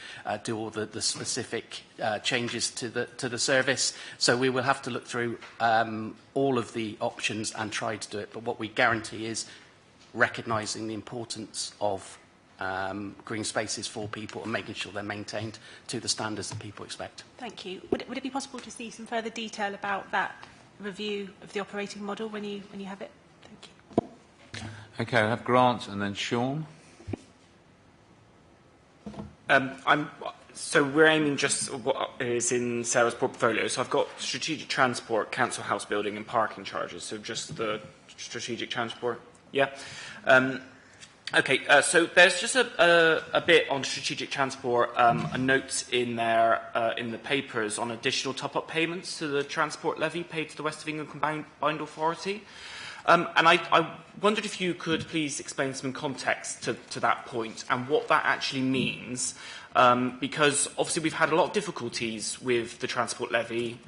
do all the specific changes to the service. So we will have to look through all of the options and try to do it. But what we guarantee is recognising the importance of green spaces for people and making sure they're maintained to the standards that people expect. Thank you. Would it be possible to see some further detail about that review of the operating model when you have it? Okay, I have Grant and then Sean. So we're aiming just what is in Sarah's portfolio. So I've got strategic transport, council house building and parking charges. So just the strategic transport. Yeah. Okay, so there's just a bit on strategic transport, a note in there in the papers on additional top-up payments to the transport levy paid to the West of England Combined Authority. And I wondered if you could please explain some context to that point and what that actually means. Because obviously we've had a lot of difficulties with the transport levy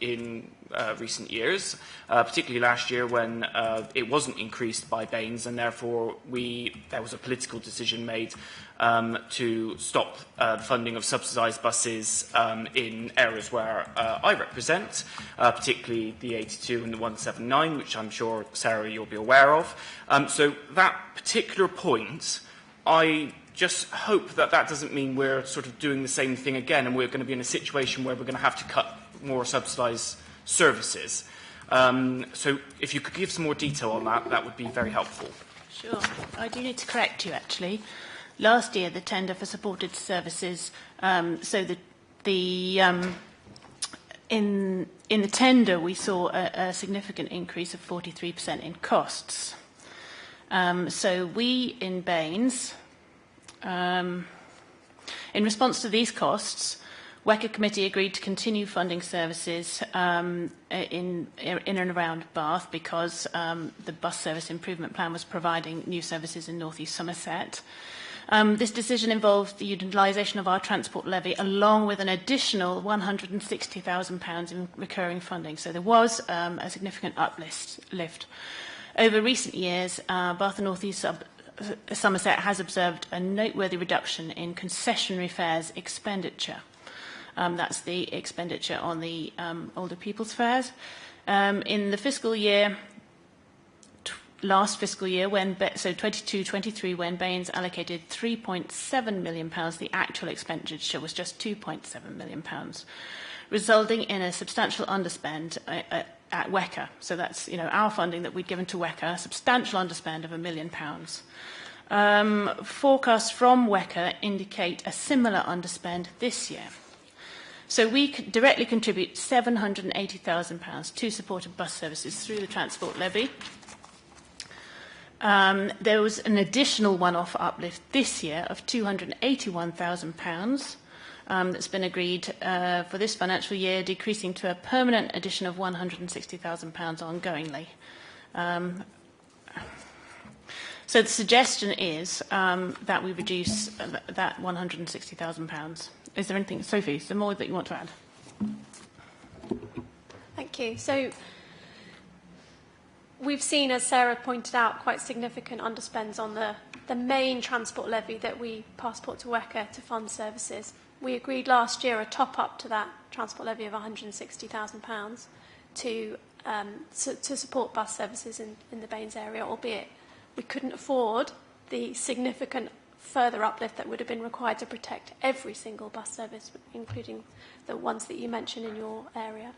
in recent years, particularly last year when it wasn't increased by Baines, and therefore there was a political decision made to stop the funding of subsidised buses in areas where I represent, particularly the 82 and the 179, which I'm sure, Sarah, you'll be aware of. So that particular point, I just hope that that doesn't mean we're sort of doing the same thing again and we're going to be in a situation where we're going to have to cut more subsidised services. So if you could give some more detail on that, that would be very helpful. Sure. I do need to correct you, actually. Last year, the tender for supported services, in the tender, we saw a significant increase of 43% in costs. So we, in Baines, in response to these costs, WECA Committee agreed to continue funding services in and around Bath because the bus service improvement plan was providing new services in North East Somerset. This decision involved the utilisation of our transport levy along with an additional £160,000 in recurring funding. So there was a significant uplift. Over recent years, Bath and North East Somerset has observed a noteworthy reduction in concessionary fares expenditure. That's the expenditure on the older people's fares. In the fiscal year, last fiscal year, so 22-23, when Baines allocated £3.7 million, the actual expenditure was just £2.7 million, resulting in a substantial underspend at WECA. So that's our funding that we'd given to WECA, a substantial underspend of £1 million. Forecasts from WECA indicate a similar underspend this year. So we directly contribute £780,000 to supported bus services through the transport levy. There was an additional one-off uplift this year of £281,000 that's been agreed for this financial year, decreasing to a permanent addition of £160,000 ongoingly. So the suggestion is that we reduce that £160,000. Is there anything, Sophie, is there more that you want to add? Thank you. So we've seen, as Sarah pointed out, quite significant underspends on the main transport levy that we passport to WECA to fund services. We agreed last year a top-up to that transport levy of £160,000 to support bus services in the Baines area, albeit we couldn't afford the significant further uplift that would have been required to protect every single bus service, including the ones that you mentioned in your area.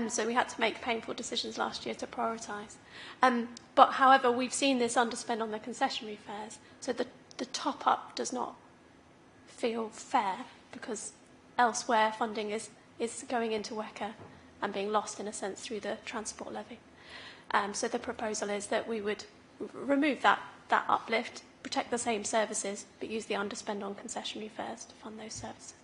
So we had to make painful decisions last year to prioritise. But however, we've seen this underspend on the concessionary fares, so the top-up does not feel fair because elsewhere funding is going into WECA and being lost in a sense through the transport levy. So the proposal is that we would remove that uplift, protect the same services, but use the underspend on concessionary fares to fund those services.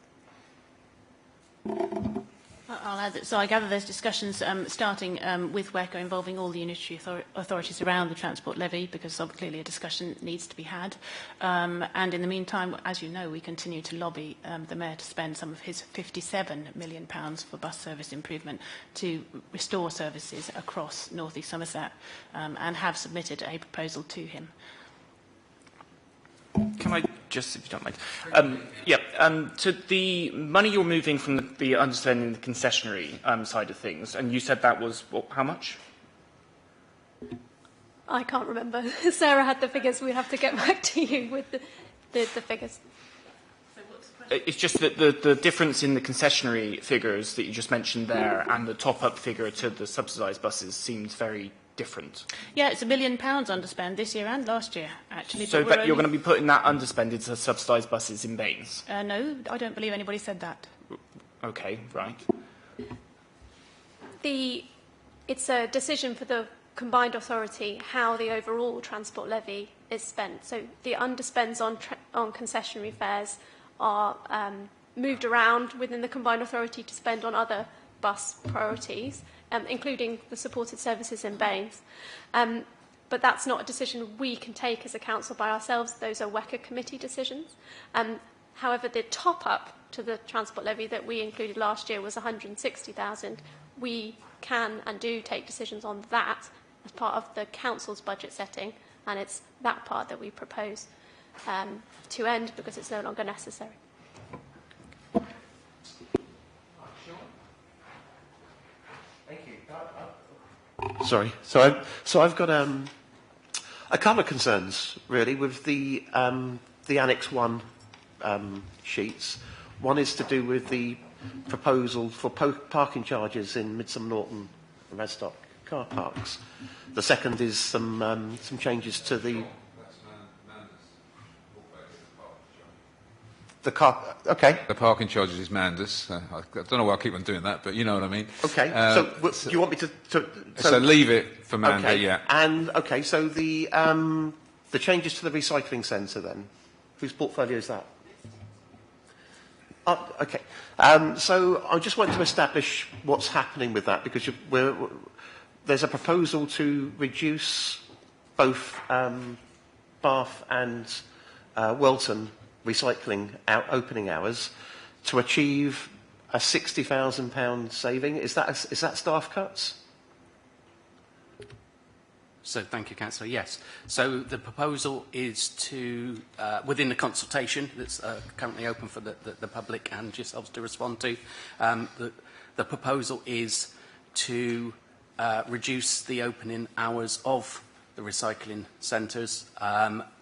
I'll add that, so I gather there's discussions starting with WECA involving all the unitary authorities around the transport levy, because clearly a discussion needs to be had. And in the meantime, as you know, we continue to lobby the Mayor to spend some of his £57 million for bus service improvement to restore services across North East Somerset, and have submitted a proposal to him. Can I just, if you don't mind? To the money you're moving from the understanding the concessionary side of things, and you said that was, how much? I can't remember. Sarah had the figures. We'd have to get back to you with the figures. It's just that the difference in the concessionary figures that you just mentioned there and the top-up figure to the subsidised buses seems very different. Yeah, it's £1 million underspend this year and last year, actually. So you're going to be putting that underspend into subsidised buses in Baines? No, I don't believe anybody said that. Okay, right. It's a decision for the combined authority how the overall transport levy is spent. So the underspends on concessionary fares are moved around within the combined authority to spend on other bus priorities, including the supported services in Baines. But that's not a decision we can take as a council by ourselves. Those are WECA committee decisions. However, the top-up to the transport levy that we included last year was 160,000. We can and do take decisions on that as part of the council's budget setting, and it's that part that we propose to end because it's no longer necessary. Sorry. So I've got a couple of concerns really with the Annex 1 sheets. One is to do with the proposal for parking charges in Midsummer Norton and Radstock car parks. The second is some changes to the car. Okay. The parking charges is Mandus. I don't know why I keep on doing that, but you know what I mean. Okay. So do you want me to? So leave it for Manda. Okay. Yeah. And okay. So the changes to the recycling centre then, whose portfolio is that? Okay. So I just want to establish what's happening with that because there's a proposal to reduce both Bath and Welton recycling opening hours to achieve a £60,000 saving. Is that staff cuts? So thank you, Councillor. Yes. So the proposal is to, within the consultation that's currently open for the public and yourselves to respond to, the proposal is to reduce the opening hours of the recycling centres,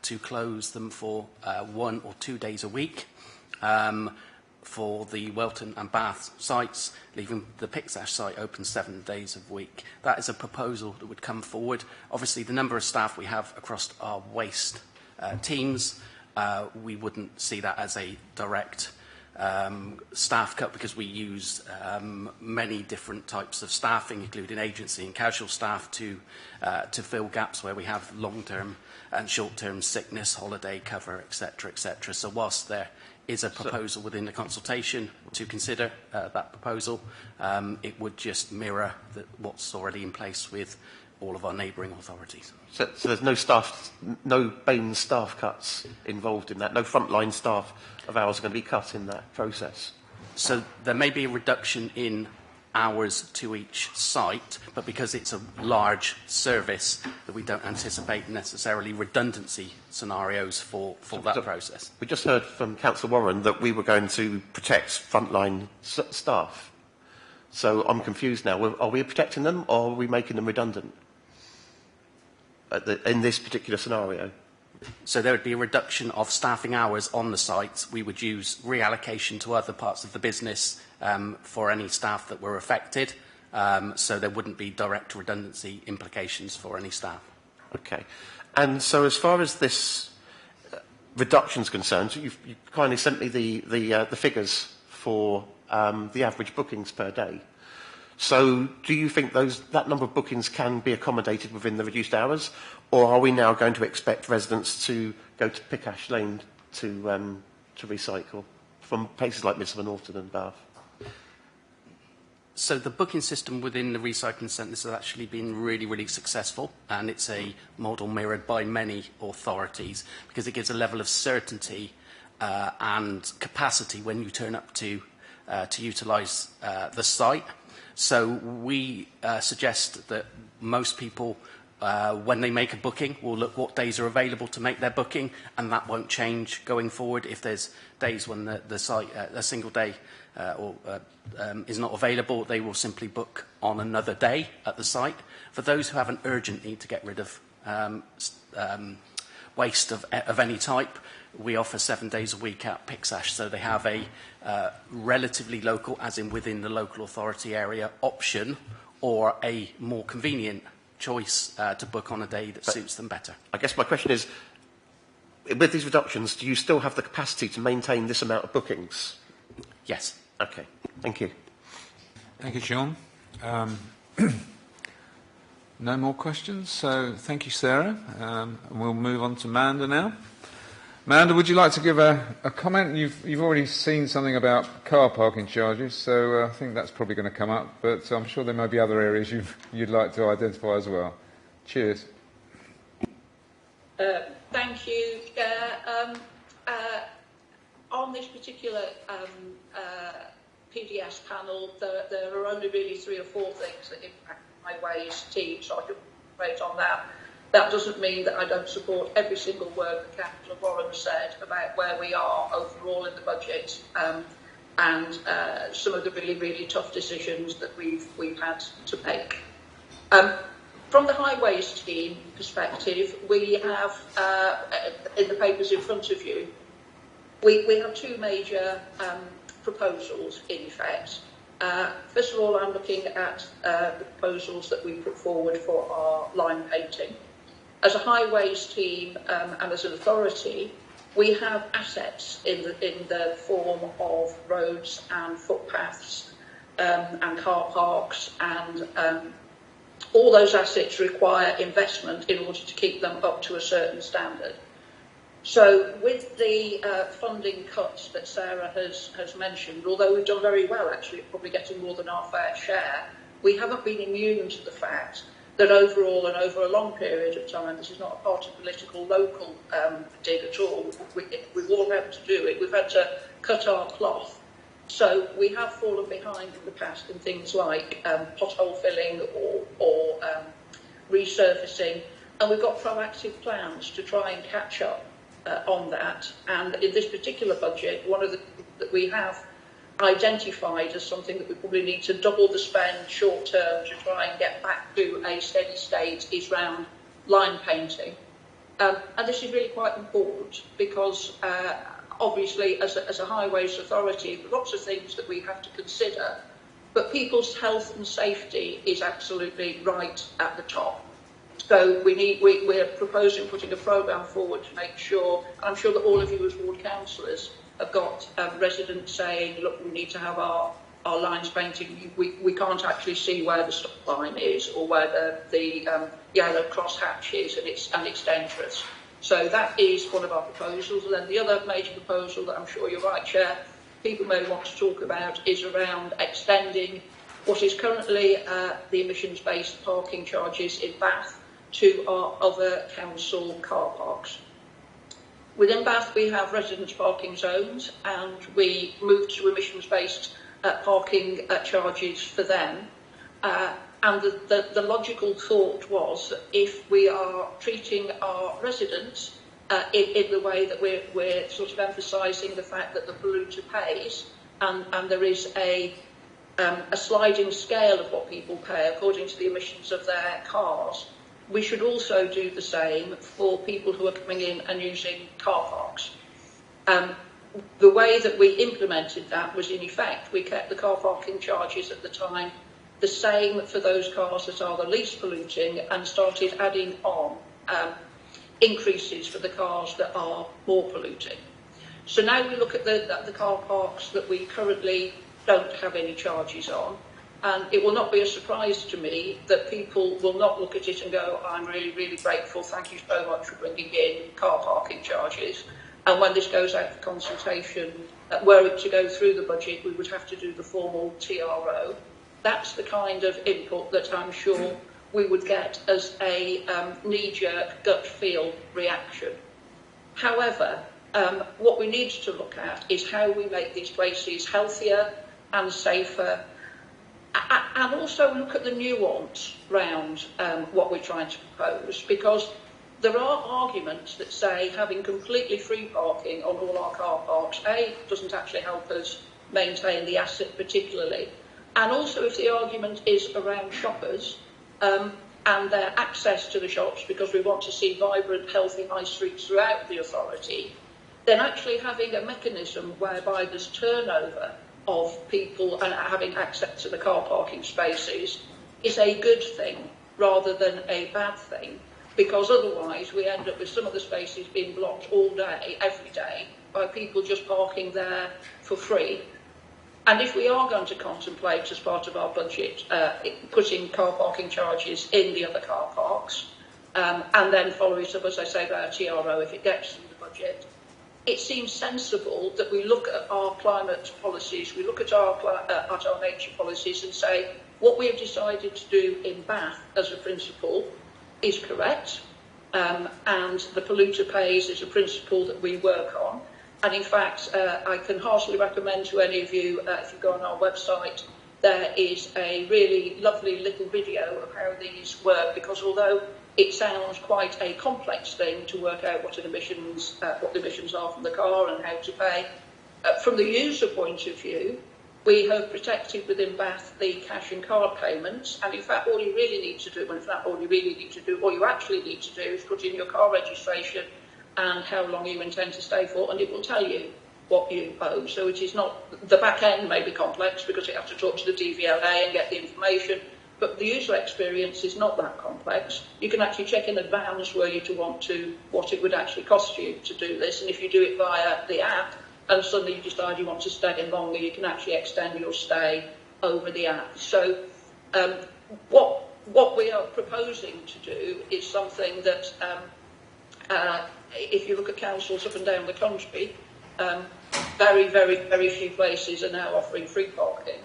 to close them for 1 or 2 days a week for the Welton and Bath sites, leaving the Pixash site open 7 days a week. That is a proposal that would come forward. Obviously, the number of staff we have across our waste teams, we wouldn't see that as a direct staff cut because we use many different types of staffing, including agency and casual staff, to fill gaps where we have long-term and short-term sickness, holiday cover, etc., etc. So whilst there is a proposal within the consultation to consider that proposal, it would just mirror what's already in place with all of our neighbouring authorities. So there's no Baines staff cuts involved in that? No frontline staff of ours are going to be cut in that process? So there may be a reduction in hours to each site, but because it's a large service, that we don't anticipate necessarily redundancy scenarios for that process. We just heard from Councillor Warren that we were going to protect frontline staff. So I'm confused now. Are we protecting them or are we making them redundant in this particular scenario? So there would be a reduction of staffing hours on the site. We would use reallocation to other parts of the business for any staff that were affected. So there wouldn't be direct redundancy implications for any staff. Okay. And so as far as this reduction is concerned, you've kindly sent me the figures for the average bookings per day. So do you think that number of bookings can be accommodated within the reduced hours, or are we now going to expect residents to go to Pickash Lane to recycle from places like Midsummer Norton and Bath? So the booking system within the recycling centres has actually been really, really successful, and it's a model mirrored by many authorities because it gives a level of certainty and capacity when you turn up to utilise the site. So we suggest that most people, when they make a booking, will look what days are available to make their booking, and that won't change going forward. If there's days when the site, a single day is not available, they will simply book on another day at the site. For those who have an urgent need to get rid of waste of any type, we offer 7 days a week at Pixash, so they have a relatively local, as in within the local authority area, option, or a more convenient choice to book on a day that suits them better. I guess my question is, with these reductions, do you still have the capacity to maintain this amount of bookings? Yes. Okay. Thank you. Thank you, Sean. No more questions, so thank you, Sarah. And we'll move on to Manda now. Amanda, would you like to give a comment? You've already seen something about car parking charges, so I think that's probably going to come up, but I'm sure there may be other areas you'd like to identify as well. Cheers. Thank you, Chair. On this particular PDS panel, there are only really 3 or 4 things that impact my ways team, so I can concentrate on that. That doesn't mean that I don't support every single word that Councillor Warren said about where we are overall in the budget and some of the really, really tough decisions that we've had to make. From the highways team perspective, we have, in the papers in front of you, we have 2 major proposals in effect. First of all, I'm looking at the proposals that we put forward for our line painting. As a highways team and as an authority, we have assets in the form of roads and footpaths and car parks, and all those assets require investment in order to keep them up to a certain standard. So with the funding cuts that Sarah has mentioned, although we've done very well actually at probably getting more than our fair share, we haven't been immune to the fact that overall and over a long period of time, this is not a party political local dig at all, we've all had to do it, we've had to cut our cloth. So we have fallen behind in the past in things like pothole filling or resurfacing, and we've got proactive plans to try and catch up on that. And in this particular budget, one of the that we have identified as something that we probably need to double the spend short term to try and get back to a steady state is round line painting. And this is really quite important because obviously as a highways authority, there are lots of things that we have to consider, but people's health and safety is absolutely right at the top. So we're proposing putting a programme forward to make sure, and I'm sure that all of you as ward councillors have got residents saying, look, we need to have our lines painted. We can't actually see where the stop line is or where the yellow cross hatch is, and it's dangerous. So that is one of our proposals. And then the other major proposal that I'm sure you're right, Chair, people may want to talk about is around extending what is currently the emissions-based parking charges in Bath to our other council car parks. Within Bath, we have residence parking zones, and we moved to emissions-based parking charges for them. And the logical thought was that if we are treating our residents in the way that we're sort of emphasising the fact that the polluter pays, and there is a sliding scale of what people pay according to the emissions of their cars, we should also do the same for people who are coming in and using car parks. The way that we implemented that was, in effect, we kept the car parking charges at the time the same for those cars that are the least polluting and started adding on increases for the cars that are more polluting. So now we look at the car parks that we currently don't have any charges on, and it will not be a surprise to me that people will not look at it and go, I'm really, really grateful, thank you so much for bringing in car parking charges. And when this goes out for consultation, were it to go through the budget, we would have to do the formal TRO. That's the kind of input that I'm sure we would get as a knee-jerk gut feel reaction. However, what we need to look at is how we make these places healthier and safer, and also look at the nuance round what we're trying to propose, because there are arguments that say having completely free parking on all our car parks, A, doesn't actually help us maintain the asset particularly, and also if the argument is around shoppers and their access to the shops, because we want to see vibrant, healthy high streets throughout the authority, then actually having a mechanism whereby there's turnover of people and having access to the car parking spaces is a good thing rather than a bad thing, because otherwise we end up with some of the spaces being blocked all day, every day, by people just parking there for free. And if we are going to contemplate as part of our budget putting car parking charges in the other car parks and then follow it up, as I say, by a TRO if it gets through the budget, it seems sensible that we look at our climate policies, we look at our nature policies and say what we have decided to do in Bath as a principle is correct, and the polluter pays is a principle that we work on. And in fact, I can heartily recommend to any of you, if you go on our website, there is a really lovely little video of how these work, because although it sounds quite a complex thing to work out what the emissions are from the car and how to pay, from the user point of view, we have protected within Bath the cash and card payments, and in fact all you really need to do, all you actually need to do is put in your car registration and how long you intend to stay for, and it will tell you what you owe. So it is not, the back end may be complex because you have to talk to the DVLA and get the information, but the user experience is not that complex. You can actually check in advance were you to want to, what it would actually cost you to do this, and if you do it via the app and suddenly you decide you want to stay in longer, you can actually extend your stay over the app. So what we are proposing to do is something that if you look at councils up and down the country, very, very, very few places are now offering free parking.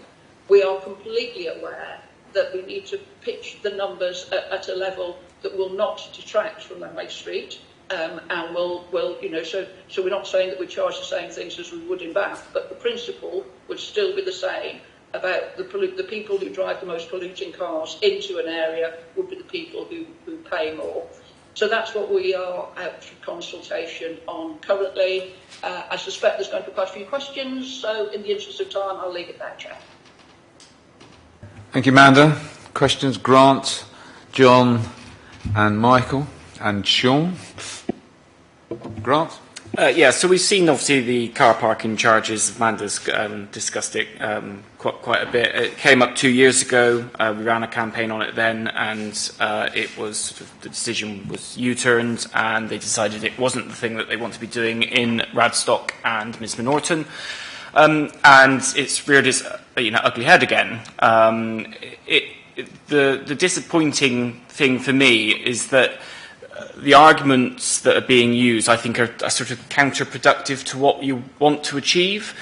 We are completely aware that we need to pitch the numbers at a level that will not detract from the high street, and will so we're not saying that we charge the same things as we would in Bath, but the principle would still be the same about the people who drive the most polluting cars into an area would be the people who pay more. So that's what we are out for consultation on currently. I suspect there's going to be quite a few questions, so in the interest of time, I'll leave it there, Chair. Thank you, Amanda. Questions? Grant, John and Michael and Sean. Grant? Yeah, so we've seen obviously the car parking charges. Amanda's discussed it quite a bit. It came up 2 years ago. We ran a campaign on it then, and it was the decision was U-turned, and they decided it wasn't the thing that they want to be doing in Radstock and Midsman Norton. And it's reared its ugly head again. The disappointing thing for me is that the arguments that are being used, I think, are sort of counterproductive to what you want to achieve.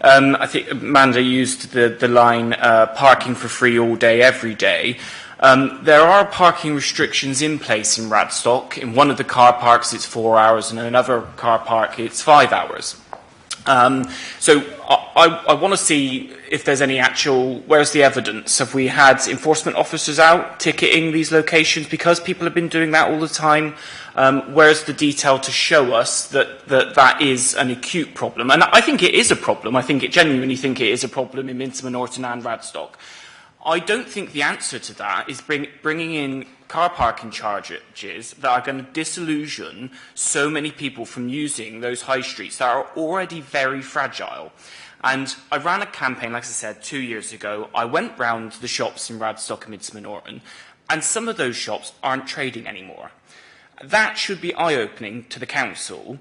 I think Amanda used the line, parking for free all day, every day. There are parking restrictions in place in Radstock. In one of the car parks, it's 4 hours, and in another car park, it's 5 hours. So I want to see if there's any where's the evidence? Have we had enforcement officers out ticketing these locations because people have been doing that all the time? Where's the detail to show us that is an acute problem? And I think it is a problem. Genuinely think it is a problem in Midsman Norton and Radstock. I don't think the answer to that is bringing in car parking charges that are going to disillusion so many people from using those high streets that are already very fragile. And I ran a campaign, like I said, 2 years ago. I went round the shops in Radstock and Midsman Norton, and some of those shops aren't trading anymore. That should be eye-opening to the council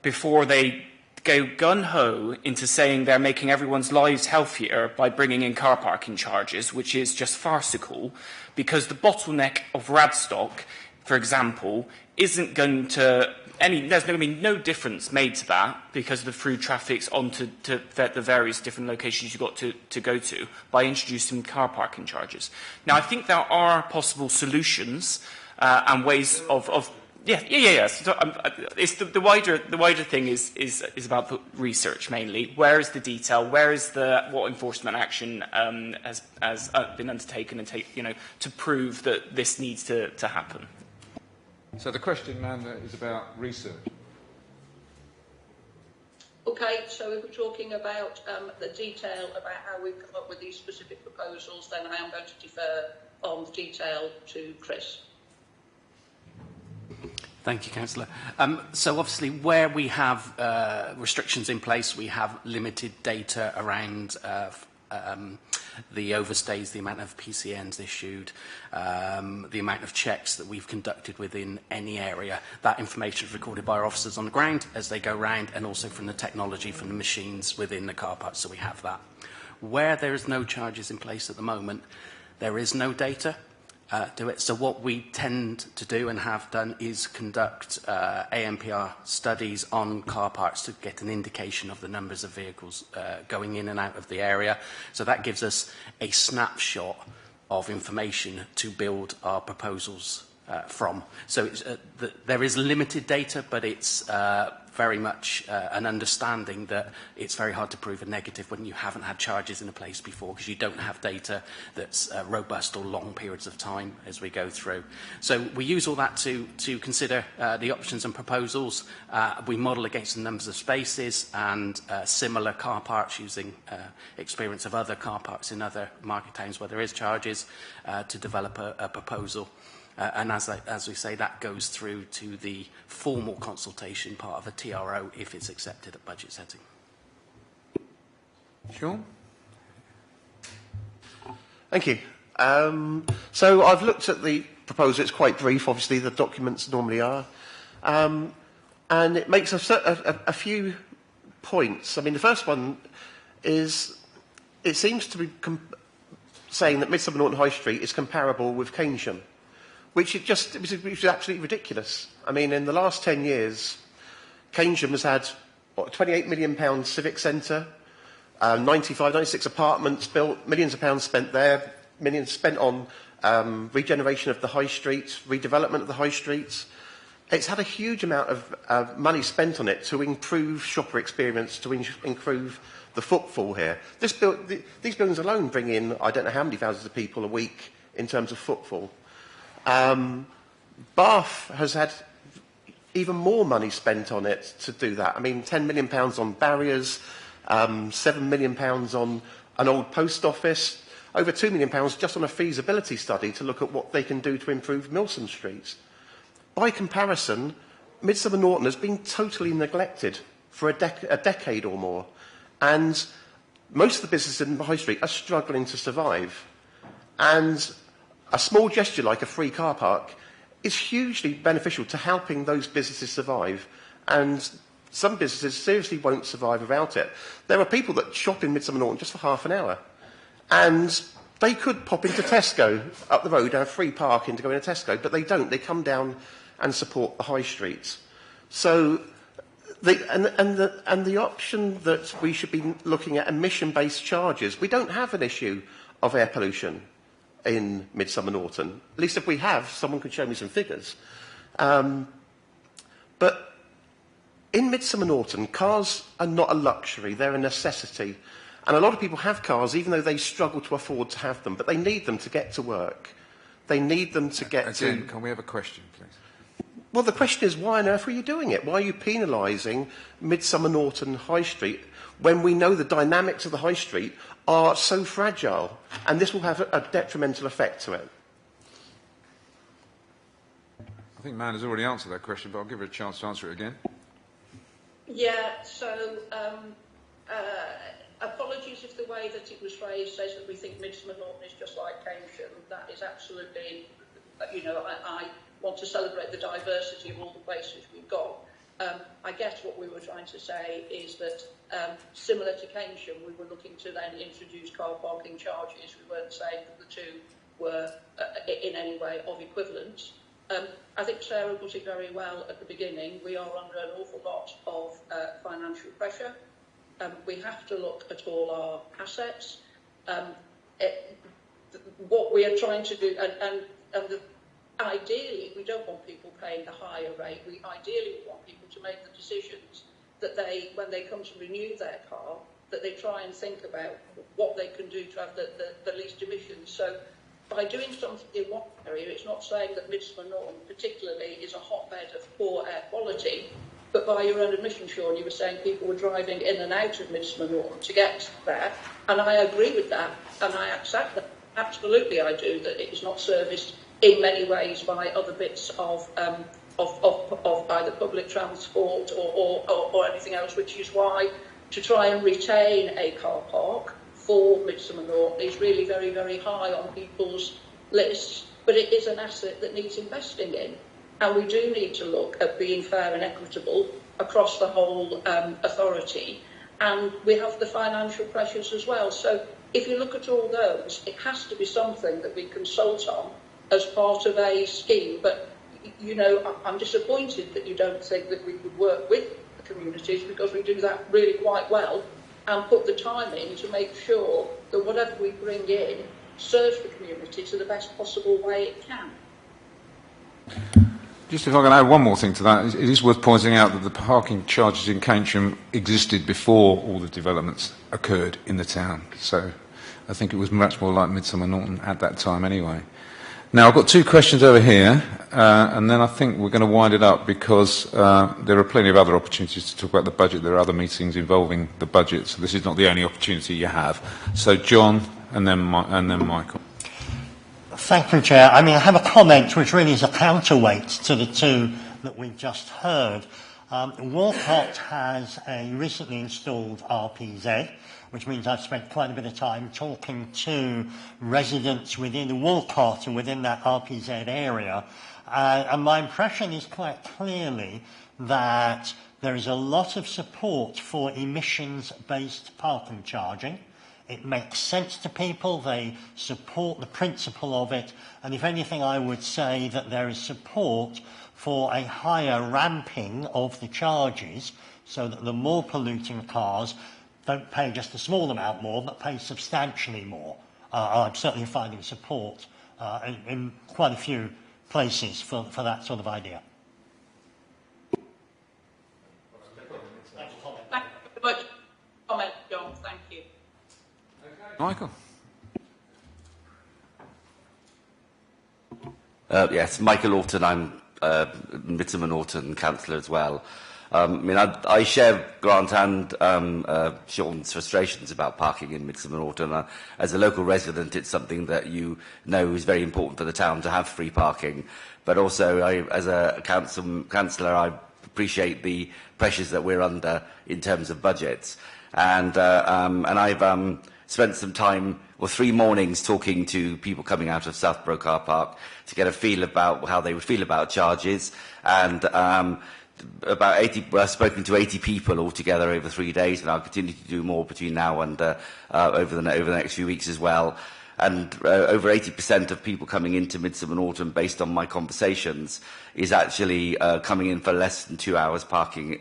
before they go gun-ho into saying they're making everyone's lives healthier by bringing in car parking charges, which is just farcical, because the bottleneck of Radstock, for example, isn't going to there's going to be no difference made to that because the through traffic's onto the various different locations you've got to go to by introducing car parking charges. Now, I think there are possible solutions and ways of Yeah. So, it's the wider thing is about the research mainly. Where is the detail? Where is what enforcement action has been undertaken and to prove that this needs to happen? So the question, Amanda, is about research. Okay, so if we're talking about the detail about how we've come up with these specific proposals, then I am going to defer on the detail to Chris. Thank you, Councillor. So obviously where we have restrictions in place, we have limited data around the overstays, the amount of PCNs issued, the amount of checks that we've conducted within any area. That information is recorded by our officers on the ground as they go round, and also from the technology from the machines within the car park, so we have that. Where there is no charges in place at the moment, there is no data. do it. So what we tend to do and have done is conduct ANPR studies on car parks to get an indication of the numbers of vehicles going in and out of the area. So that gives us a snapshot of information to build our proposals from. So it's, there is limited data, but it's very much an understanding that it's very hard to prove a negative when you haven't had charges in a place before, because you don't have data that's robust or long periods of time as we go through. So we use all that to consider the options and proposals. We model against the numbers of spaces and similar car parks using experience of other car parks in other market towns where there is charges to develop a proposal. And as we say, that goes through to the formal consultation part of a TRO if it's accepted at budget setting. Sean? Thank you. So I've looked at the proposal. It's quite brief, obviously, the documents normally are. And it makes a few points. I mean, the first one is it seems to be saying that Midsummer Norton High Street is comparable with Keynsham, which is absolutely ridiculous. I mean, in the last 10 years, Keynsham has had, what, £28 million civic centre, 96 apartments built, millions of pounds spent there, millions spent on regeneration of the high streets, redevelopment of the high streets. It's had a huge amount of money spent on it to improve shopper experience, to improve the footfall here. These buildings alone bring in, I don't know how many thousands of people a week in terms of footfall. Bath has had even more money spent on it to do that. I mean, £10 million on barriers, £7 million on an old post office, over £2 million just on a feasibility study to look at what they can do to improve Milsom Street. By comparison, Midsummer Norton has been totally neglected for a decade or more, and most of the businesses in the high street are struggling to survive. And a small gesture like a free car park is hugely beneficial to helping those businesses survive, and some businesses seriously won't survive without it. There are people that shop in Midsummer Norton just for half an hour, and they could pop into Tesco up the road and have free parking to go into Tesco, but they don't. They come down and support the high streets. So the option that we should be looking at emission-based charges, we don't have an issue of air pollution in Midsummer Norton. At least if we have, someone could show me some figures. But in Midsummer Norton, cars are not a luxury, they're a necessity. And a lot of people have cars even though they struggle to afford to have them, but they need them to get to work. They need them to get to... Can we have a question, please? Well, the question is, why on earth are you doing it? Why are you penalising Midsummer Norton High Street when we know the dynamics of the High Street are so fragile, and this will have a detrimental effect to it? I think Man has already answered that question, but I'll give her a chance to answer it again. Yeah, so apologies if the way that it was phrased says that we think Midsummer Norton is just like Keynsham. That is absolutely, you know, I want to celebrate the diversity of all the places we've got. I guess what we were trying to say is that similar to Keynsham, we were looking to then introduce car parking charges. We weren't saying that the two were in any way of equivalence. I think Sarah put it very well at the beginning. We are under an awful lot of financial pressure. We have to look at all our assets. What we are trying to do, ideally, we don't want people paying a higher rate. We ideally want people to make the decisions that they, when they come to renew their car, that they try and think about what they can do to have the least emissions. So by doing something in one area, it's not saying that Midsummer Norton particularly is a hotbed of poor air quality, but by your own admission, Sean, you were saying people were driving in and out of Midsummer Norton to get there, and I agree with that, and I accept that. Absolutely, I do, that it is not serviced in many ways by other bits of either public transport or anything else, which is why to try and retain a car park for Midsummer Norton is really very, very high on people's lists, but it is an asset that needs investing in. And we do need to look at being fair and equitable across the whole authority. And we have the financial pressures as well. So if you look at all those, it has to be something that we consult on as part of a scheme. But, you know, I'm disappointed that you don't think that we could work with the communities, because we do that really quite well and put the time in to make sure that whatever we bring in serves the community to the best possible way it can. Just if I can add one more thing to that, it is worth pointing out that the parking charges in Keynsham existed before all the developments occurred in the town. So I think it was much more like Midsummer Norton at that time anyway. Now, I've got two questions over here, and then I think we're going to wind it up, because there are plenty of other opportunities to talk about the budget. There are other meetings involving the budget, so this is not the only opportunity you have. So John, and then Michael. Thank you, Chair. I mean, I have a comment which really is a counterweight to the two that we've just heard. Walcott has a recently installed RPZ, which means I've spent quite a bit of time talking to residents within Walcott and within that RPZ area. And my impression is quite clearly that there is a lot of support for emissions-based parking charging. It makes sense to people, they support the principle of it, and if anything I would say that there is support for a higher ramping of the charges, so that the more polluting cars don't pay just a small amount more, but pay substantially more. I'm certainly finding support in quite a few places for that sort of idea. Thank you very much. Comment, John. Thank you. Michael. Yes, Michael Orton. I'm Midsummer Norton councillor as well. I share Grant and Sean's frustrations about parking in Midsummer Norton. As a local resident, it's something that you know is very important for the town to have free parking. But also, as a councillor, I appreciate the pressures that we're under in terms of budgets. And I've spent some time, 3 mornings, talking to people coming out of Southborough car park to get a feel about how they would feel about charges. And I've spoken to 80 people altogether over 3 days, and I'll continue to do more between now and over the next few weeks as well. And over 80% of people coming into Midsummer Norton, based on my conversations, is actually coming in for less than 2 hours parking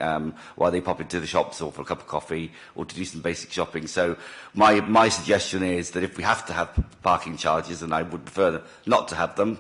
while they pop into the shops or for a cup of coffee or to do some basic shopping. So my suggestion is that if we have to have parking charges, and I would prefer not to have them,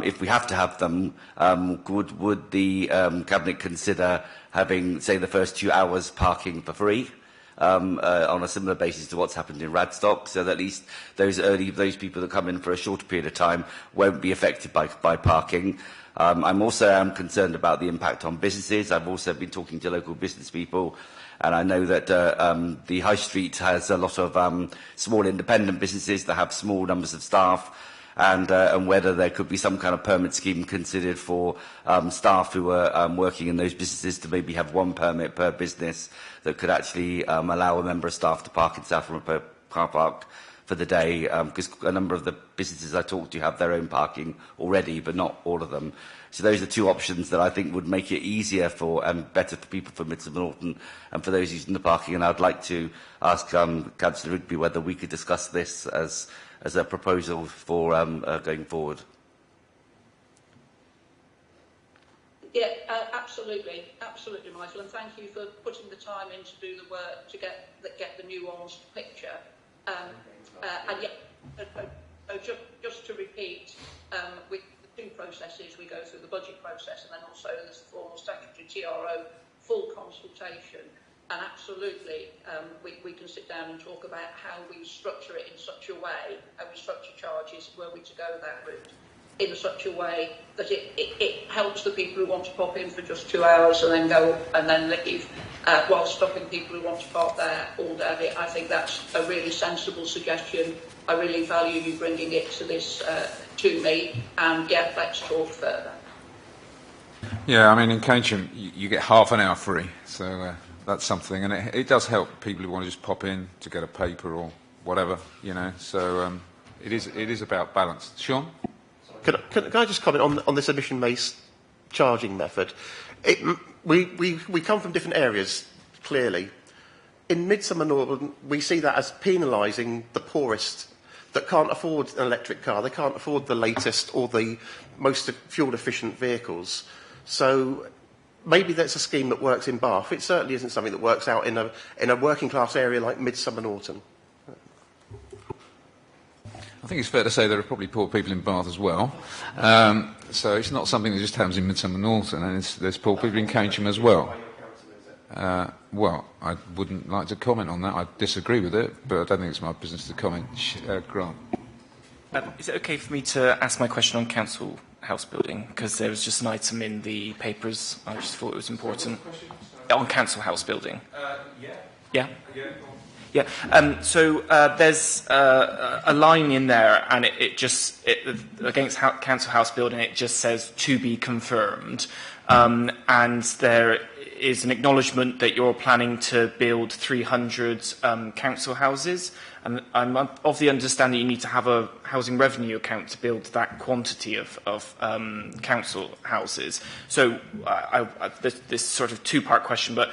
if we have to have them, would the Cabinet consider having, say, the first 2 hours parking for free? On a similar basis to what's happened in Radstock, so that at least those people that come in for a shorter period of time won't be affected by parking. I'm also concerned about the impact on businesses. I've also been talking to local business people, and I know that the High Street has a lot of small independent businesses that have small numbers of staff, and whether there could be some kind of permit scheme considered for staff who are working in those businesses to maybe have 1 permit per business that could actually allow a member of staff to park in Southborough car park for the day, because a number of the businesses I talked to have their own parking already, but not all of them. So those are 2 options that I think would make it easier for and better for people from Midsummer Norton and for those using the parking. And I'd like to ask Councillor Rigby whether we could discuss this as a proposal for going forward. Yeah, absolutely, Michael, and thank you for putting the time in to do the work to get the nuanced picture. And just to repeat, with the 2 processes, we go through the budget process, and then also there's the formal statutory TRO, full consultation. And absolutely, we can sit down and talk about how we structure it in such a way, how we structure charges, were we to go that route, in such a way that it helps the people who want to pop in for just 2 hours and then go and then leave, while stopping people who want to park there all day. I think that's a really sensible suggestion. I really value you bringing it to this to me, and yeah, let's talk further. Yeah, I mean, in Keynsham, you get half an hour free, so that's something, and it does help people who want to just pop in to get a paper or whatever, you know. So it is about balance. Sean? Can I just comment on this emission-based charging method? We come from different areas, clearly. In Midsummer Norton, we see that as penalising the poorest that can't afford an electric car. They can't afford the latest or the most fuel-efficient vehicles. So maybe that's a scheme that works in Bath. It certainly isn't something that works out in a working-class area like Midsummer Norton. I think it's fair to say there are probably poor people in Bath as well. So it's not something that just happens in Midsummer Norton, and there's poor people in Cambridge as well. Well, I wouldn't like to comment on that. I disagree with it, but I don't think it's my business to comment. Grant. Is it okay for me to ask my question on council house building? Because there was just an item in the papers. I just thought it was important. On council house building. Yeah? Yeah. So there's a line in there, and it against council house building, it just says to be confirmed. And there is an acknowledgement that you're planning to build 300 council houses. And I'm of the understanding you need to have a housing revenue account to build that quantity of council houses. So this sort of two-part question, but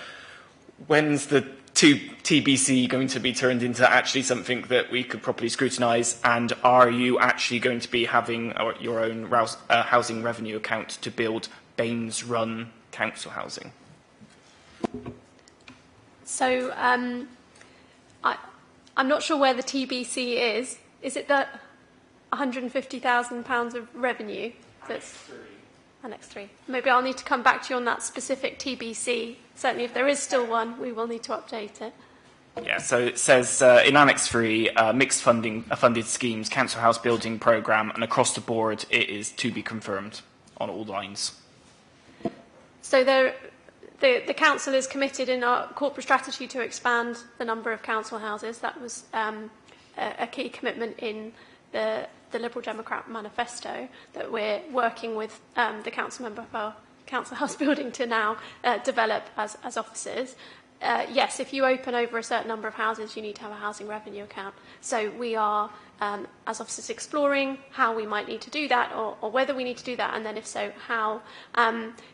when's the TBC going to be turned into actually something that we could properly scrutinise, and are you actually going to be having your own housing revenue account to build Baines-run council housing? So I'm not sure where the TBC is. Is it that £150,000 of revenue? That's Annex 3. Maybe I'll need to come back to you on that specific TBC. Certainly, if there is still one, we will need to update it. Yeah, so it says in Annex 3, mixed funded schemes, council house building programme, and across the board, it is to be confirmed on all lines. So the council is committed in our corporate strategy to expand the number of council houses. That was a key commitment in the Liberal Democrat manifesto that we're working with the council member of our council house building to now develop as offices. Yes, if you open over a certain number of houses, you need to have a housing revenue account. So we are, as officers, exploring how we might need to do that, or whether we need to do that, and then if so, how,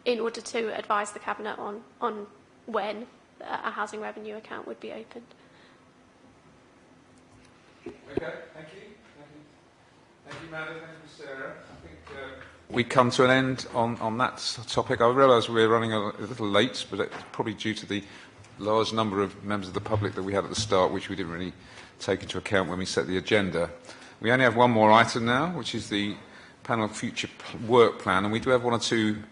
in order to advise the Cabinet on when a housing revenue account would be opened. Okay, thank you. Thank you, Madam. Thank you, Sarah. I think we come to an end on that topic. I realise we're running a little late, but it's probably due to the large number of members of the public that we had at the start, which we didn't really take into account when we set the agenda. We only have one more item now, which is the panel future work plan, and we do have one or two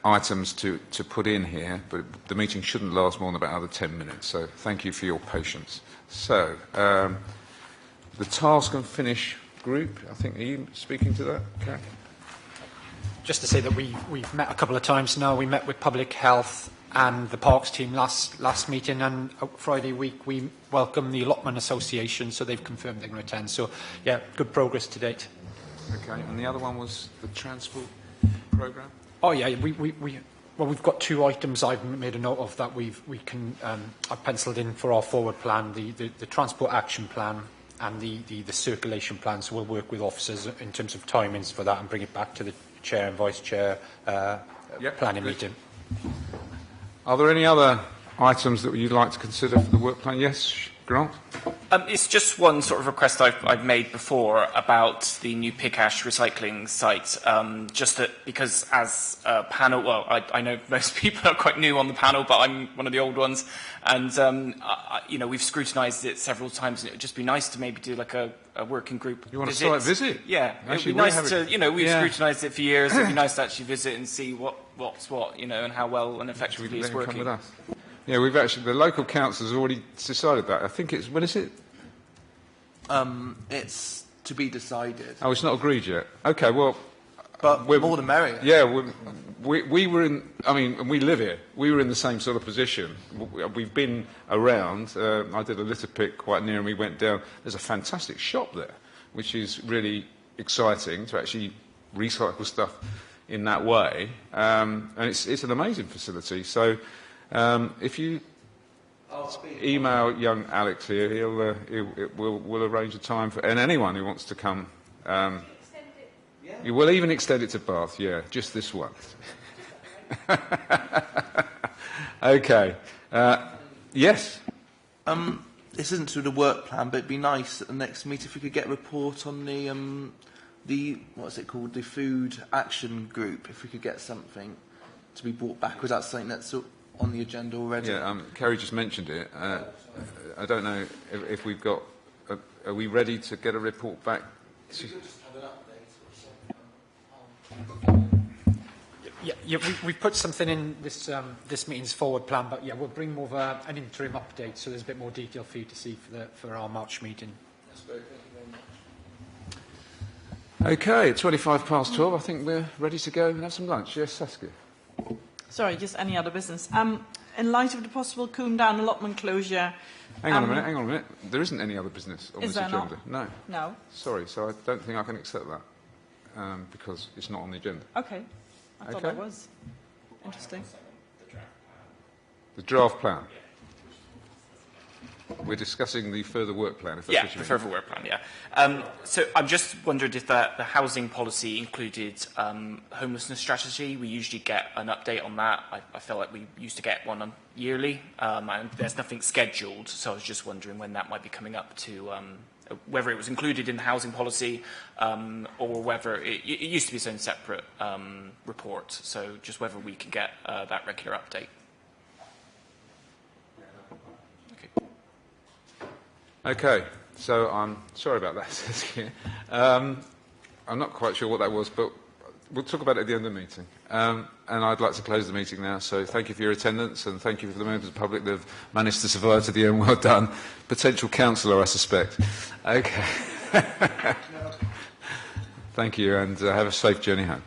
items to put in here, but the meeting shouldn't last more than about another 10 minutes, so thank you for your patience. So, the task and finish group, I think, are you speaking to that, Karen? Just to say that we've met a couple of times now. We met with Public Health and the Parks team last meeting, and Friday week we welcomed the Allotment Association, so they've confirmed they're going to attend. So, yeah, good progress to date. Okay, and the other one was the transport programme? Oh, yeah, well, we've got two items I've made a note of that I've penciled in for our forward plan, the transport action plan and the circulation plan. So we'll work with officers in terms of timings for that and bring it back to the Chair and Vice Chair planning meeting. Are there any other items that you'd like to consider for the work plan? Yes, Grant? It's just one sort of request I've made before about the new Pickash recycling site. Just that because as a panel, well, I know most people are quite new on the panel, but I'm one of the old ones. And, we've scrutinised it several times, and it would just be nice to maybe do like a working group You want visit. a site visit? Yeah. Actually, it would be nice to, we've scrutinised it for years. It would be nice to actually visit and see what's what, and how well and effectively it's working. Come with us? Yeah, the local council has already decided that. I think when is it? It's to be decided. Oh, it's not agreed yet. Okay, well, but we're more the merrier. Yeah, we were in. I mean, we live here. We were in the same sort of position. We've been around. I did a litter pick quite near, and we went down. There's a fantastic shop there, which is really exciting to actually recycle stuff in that way, and it's an amazing facility. So. If you email young Alex here, we'll arrange a time for anyone who wants to come. You will even extend it to Bath, yeah, just this once. Okay. Yes. this isn't to the work plan, but it'd be nice at the next meeting if we could get a report on the what's it called, the food action group. If we could get something to be brought back, was that something that's on the agenda already? Yeah, Kerry just mentioned it. I don't know if we've got. Are we ready to get a report back? Yeah, we've put something in this this meeting's forward plan, but yeah, we'll bring more of an interim update, so there's a bit more detail for you to see for our March meeting. That's great. Thank you very much. Okay, at 12:25, I think we're ready to go and have some lunch. Yes, Saskia. Sorry, just any other business. In light of the possible cool down allotment closure... Hang on a minute. There isn't any other business on this agenda. Not? No. Sorry, so I don't think I can accept that because it's not on the agenda. Okay. I thought that was interesting. The draft plan. We're discussing the further work plan. If that's what you mean. Further work plan, yeah. So I'm just wondered if the housing policy included homelessness strategy. We usually get an update on that. I feel like we used to get one yearly, and there's nothing scheduled. So I was just wondering when that might be coming up to whether it was included in the housing policy or whether it used to be its own separate report. So just whether we can get that regular update. Okay, so I'm sorry about that, Saskia. I'm not quite sure what that was, but we'll talk about it at the end of the meeting. And I'd like to close the meeting now, so thank you for your attendance and thank you for the members of the public that have managed to survive to the end. Well done. Potential councillor, I suspect. Okay. Thank you, and have a safe journey home.